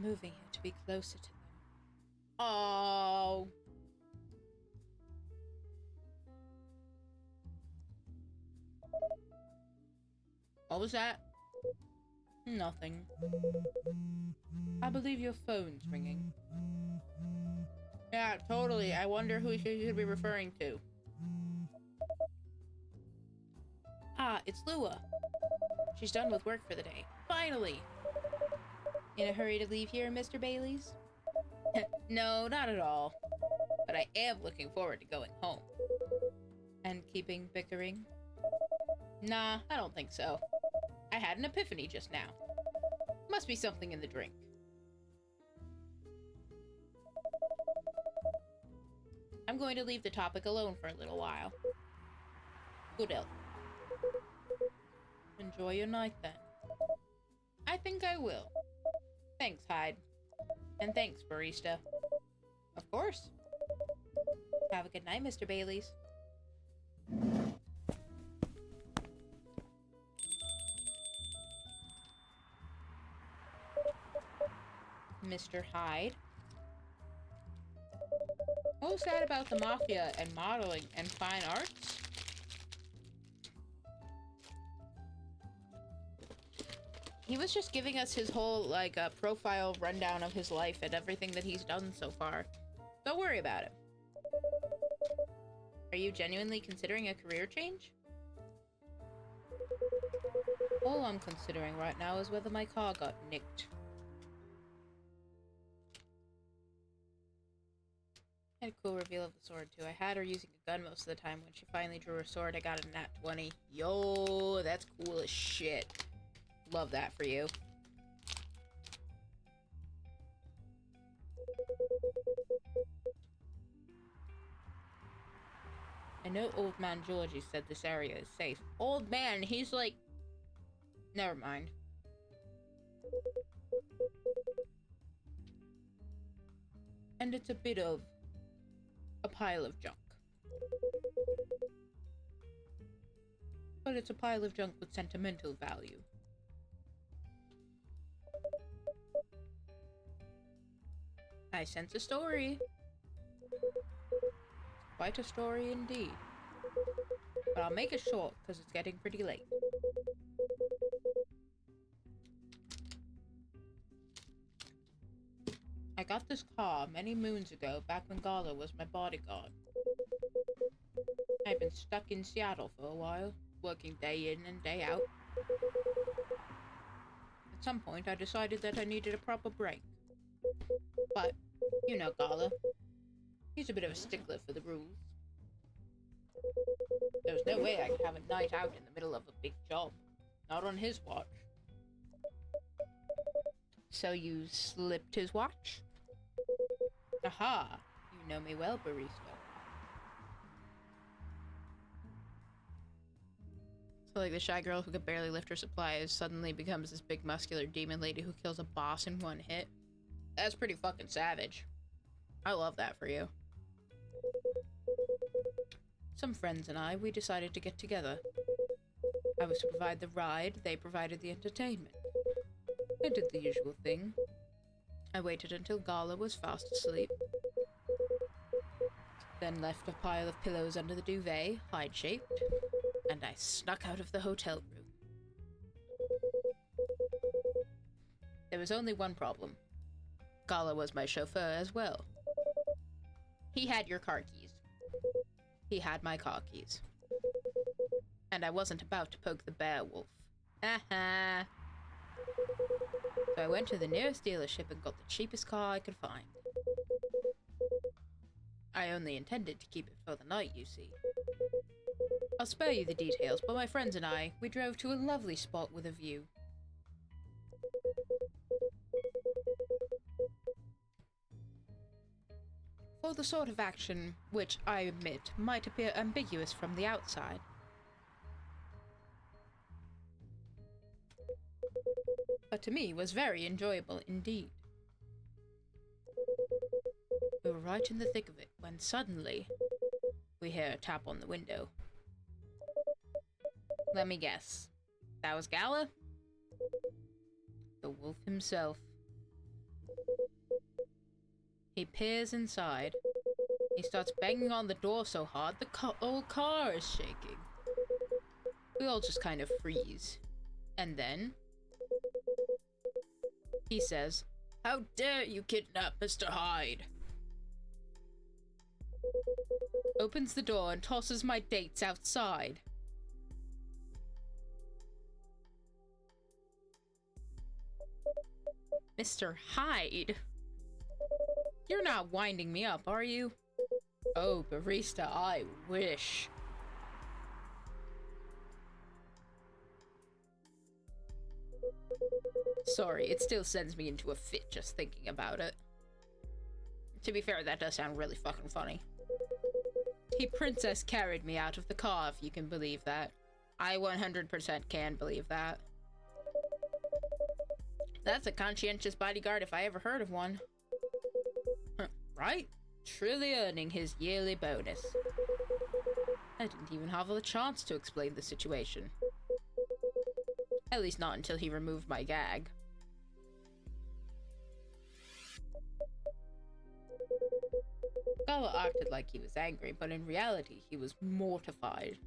Moving here to be closer to them. Oh. What was that? Nothing. I believe your phone's ringing. Yeah, totally. I wonder who she should be referring to. Ah, it's Lua. She's done with work for the day. Finally! In a hurry to leave here, Mr. Bailey's? No, not at all. But I am looking forward to going home. And keeping bickering? Nah, I don't think so. I had an epiphany just now. Must be something in the drink. I'm going to leave the topic alone for a little while. Good health. Enjoy your night then. I think I will. Thanks, Hyde. And thanks, Barista. Of course. Have a good night, Mr. Bailey's. Mr. Hyde. What was that about the mafia and modeling and fine arts? He was just giving us his whole, like, profile rundown of his life and everything that he's done so far. Don't worry about it. Are you genuinely considering a career change? All I'm considering right now is whether my car got nicked. I had a cool reveal of the sword, too. I had her using a gun most of the time. When she finally drew her sword, I got a nat 20. Yo, that's cool as shit. Love that for you. I know Old Man Georgie said this area is safe. Old man, he's like... Never mind. And it's a bit of... a pile of junk. But it's a pile of junk with sentimental value. I sense a story. Quite a story indeed. But I'll make it short, because it's getting pretty late. I got this car many moons ago, back when Gala was my bodyguard. I've been stuck in Seattle for a while, working day in and day out. At some point, I decided that I needed a proper break. But, you know Gala. He's a bit of a stickler for the rules. There was no way I could have a night out in the middle of a big job. Not on his watch. So you slipped his watch? Aha! You know me well, Barista. So like the shy girl who could barely lift her supplies suddenly becomes this big muscular demon lady who kills a boss in one hit. That's pretty fucking savage. I love that for you. Some friends and I, we decided to get together. I was to provide the ride, they provided the entertainment. I did the usual thing. I waited until Gala was fast asleep. Then left a pile of pillows under the duvet, Hyde-shaped, and I snuck out of the hotel room. There was only one problem. Gala was my chauffeur as well. He had your car keys. He had my car keys. And I wasn't about to poke the bear wolf. Haha. So I went to the nearest dealership and got the cheapest car I could find. I only intended to keep it for the night, you see. I'll spare you the details, but my friends and I, we drove to a lovely spot with a view. For the sort of action which, I admit, might appear ambiguous from the outside. But to me was very enjoyable indeed. We were right in the thick of it when suddenly we hear a tap on the window. Let me guess. That was Gala? The wolf himself. He peers inside. He starts banging on the door so hard the whole car is shaking. We all just kind of freeze. And then he says, "How dare you kidnap Mr. Hyde?" Opens the door and tosses my dates outside. Mr. Hyde? You're not winding me up, are you? Oh, barista, I wish. Sorry, it still sends me into a fit just thinking about it. To be fair, that does sound really fucking funny. He princess carried me out of the car, if you can believe that. I 100% can believe that. That's a conscientious bodyguard if I ever heard of one. Right? Truly earning his yearly bonus. I didn't even have a chance to explain the situation. At least not until he removed my gag. Gala acted like he was angry, but in reality he was mortified.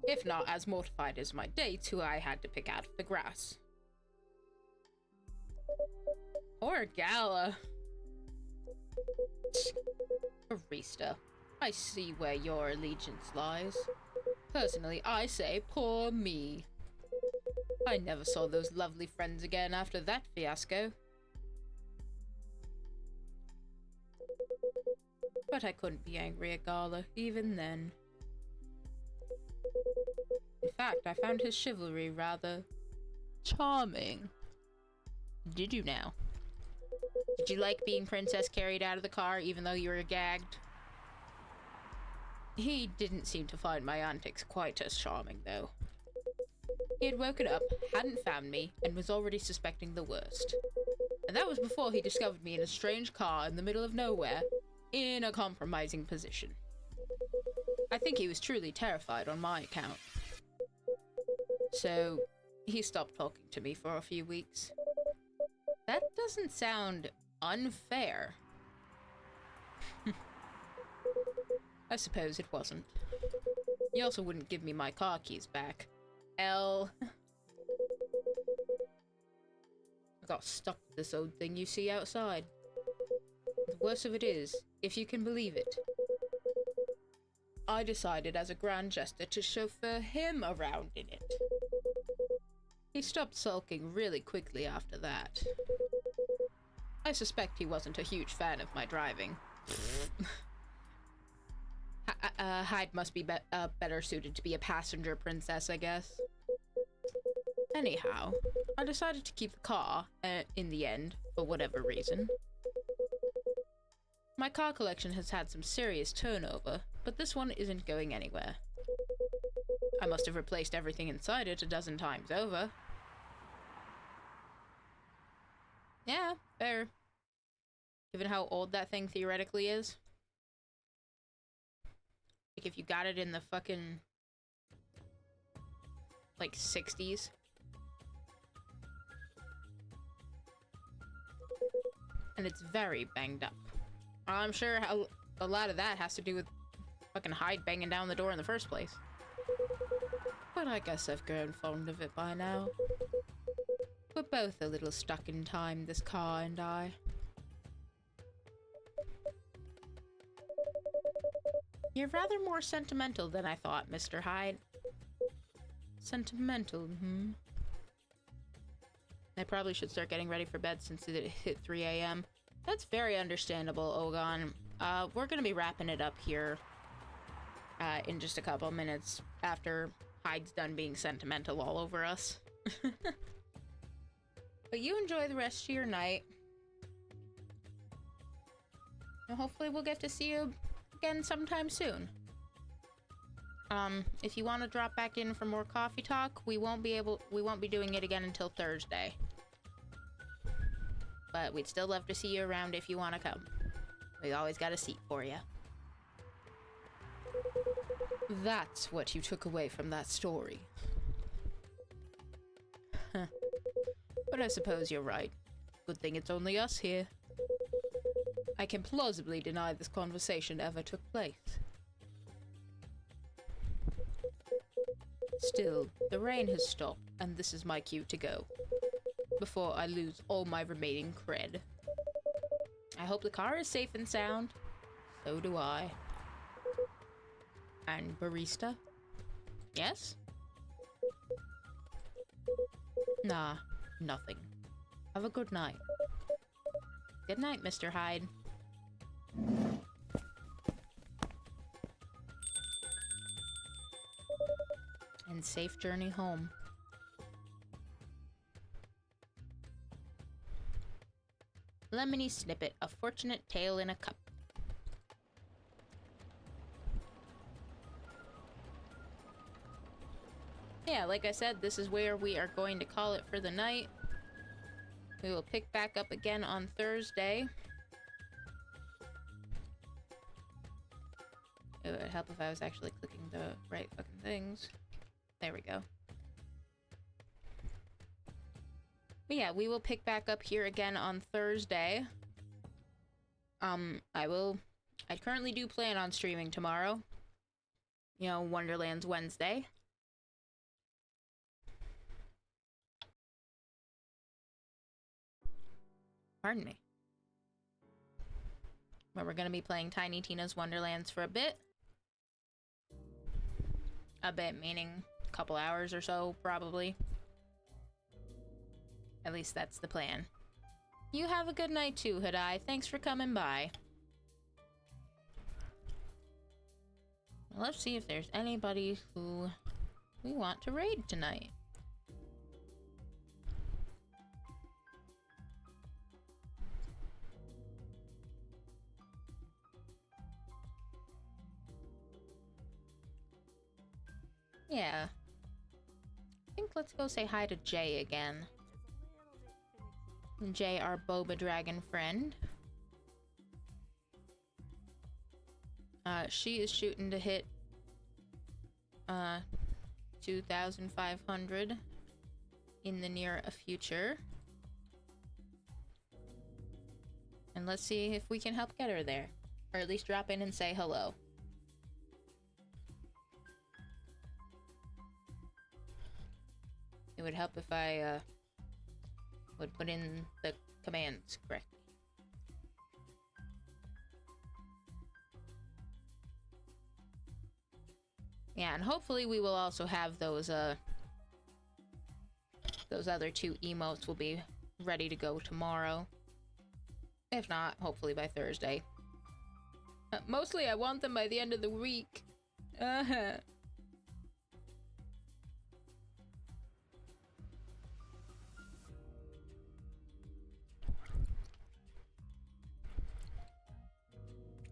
If not as mortified as my dates, who I had to pick out of the grass. Poor Gala. Barista, I see where your allegiance lies. Personally, I say poor me. I never saw those lovely friends again after that fiasco. But I couldn't be angry at Gala, even then. In fact, I found his chivalry rather charming. Did you now? Did you like being princess carried out of the car even though you were gagged? He didn't seem to find my antics quite as charming, though. He had woken up, hadn't found me, and was already suspecting the worst. And that was before he discovered me in a strange car in the middle of nowhere, in a compromising position. I think he was truly terrified on my account. So, he stopped talking to me for a few weeks. That doesn't sound unfair. I suppose it wasn't. He also wouldn't give me my car keys back. I got stuck with this old thing you see outside. The worst of it is, if you can believe it, I decided as a grand gesture to chauffeur him around in it. He stopped sulking really quickly after that. I suspect he wasn't a huge fan of my driving. Hyde must be better suited to be a passenger princess, I guess. Anyhow, I decided to keep the car, in the end, for whatever reason. My car collection has had some serious turnover, but this one isn't going anywhere. I must have replaced everything inside it a dozen times over. Yeah, fair. Given how old that thing theoretically is. Like, if you got it in the fucking, like, 60s. And it's very banged up. I'm sure a lot of that has to do with fucking Hyde banging down the door in the first place. But I guess I've grown fond of it by now. We're both a little stuck in time, this car and I. You're rather more sentimental than I thought, Mr. Hyde. Sentimental, I probably should start getting ready for bed since it hit 3 a.m. That's very understandable, Ogon. We're gonna be wrapping it up here in just a couple minutes after Hyde's done being sentimental all over us. But you enjoy the rest of your night. And hopefully we'll get to see you again sometime soon. If you want to drop back in for more coffee talk, we won't be doing it again until Thursday. But we'd still love to see you around if you want to come. We always got a seat for you. That's what you took away from that story. Huh. But I suppose you're right. Good thing it's only us here. I can plausibly deny this conversation ever took place. Still, the rain has stopped, and this is my cue to go. Before I lose all my remaining cred. I hope the car is safe and sound. So do I. And barista? Yes? Nah, nothing. Have a good night. Good night, Mr. Hyde. And safe journey home. Lemony Snippet, a fortunate tale in a cup. Yeah, like I said, this is where we are going to call it for the night. We will pick back up again on Thursday. It would help if I was actually clicking the right fucking things. There we go. But yeah, we will pick back up here again on Thursday. I currently do plan on streaming tomorrow. You know, Wonderland's Wednesday. Pardon me. Where we're gonna be playing Tiny Tina's Wonderlands for a bit. A bit meaning a couple hours or so, probably. At least that's the plan. You have a good night too, Hadai. Thanks for coming by. Let's see if there's anybody who we want to raid tonight. Yeah. I think let's go say hi to Jay again. Jay, our Boba Dragon friend. She is shooting to hit 2,500 in the near future. And let's see if we can help get her there. Or at least drop in and say hello. It would help if I would put in the commands correctly. Yeah, and hopefully we will also have those other two emotes will be ready to go tomorrow. If not, hopefully by Thursday. Mostly I want them by the end of the week.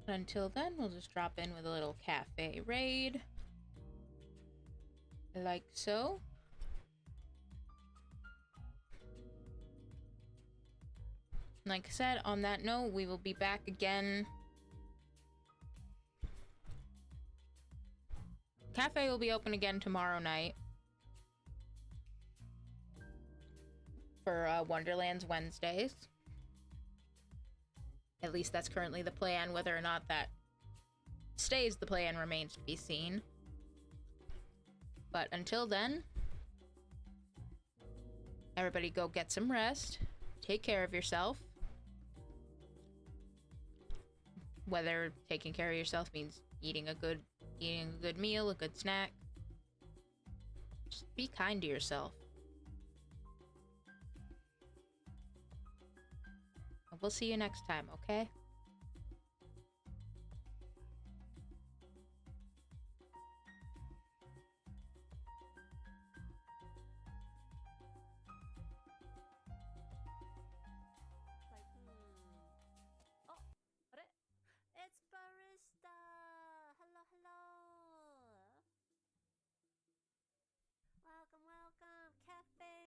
Until then, we'll just drop in with a little cafe raid. Like so. Like I said, on that note, we will be back again. Cafe will be open again tomorrow night. For Wonderland's Wednesdays. At least that's currently the plan. Whether or not that stays the plan remains to be seen. But until then, everybody go get some rest. Take care of yourself. Whether taking care of yourself means eating a good meal, a good snack. Just be kind to yourself. We'll see you next time, okay?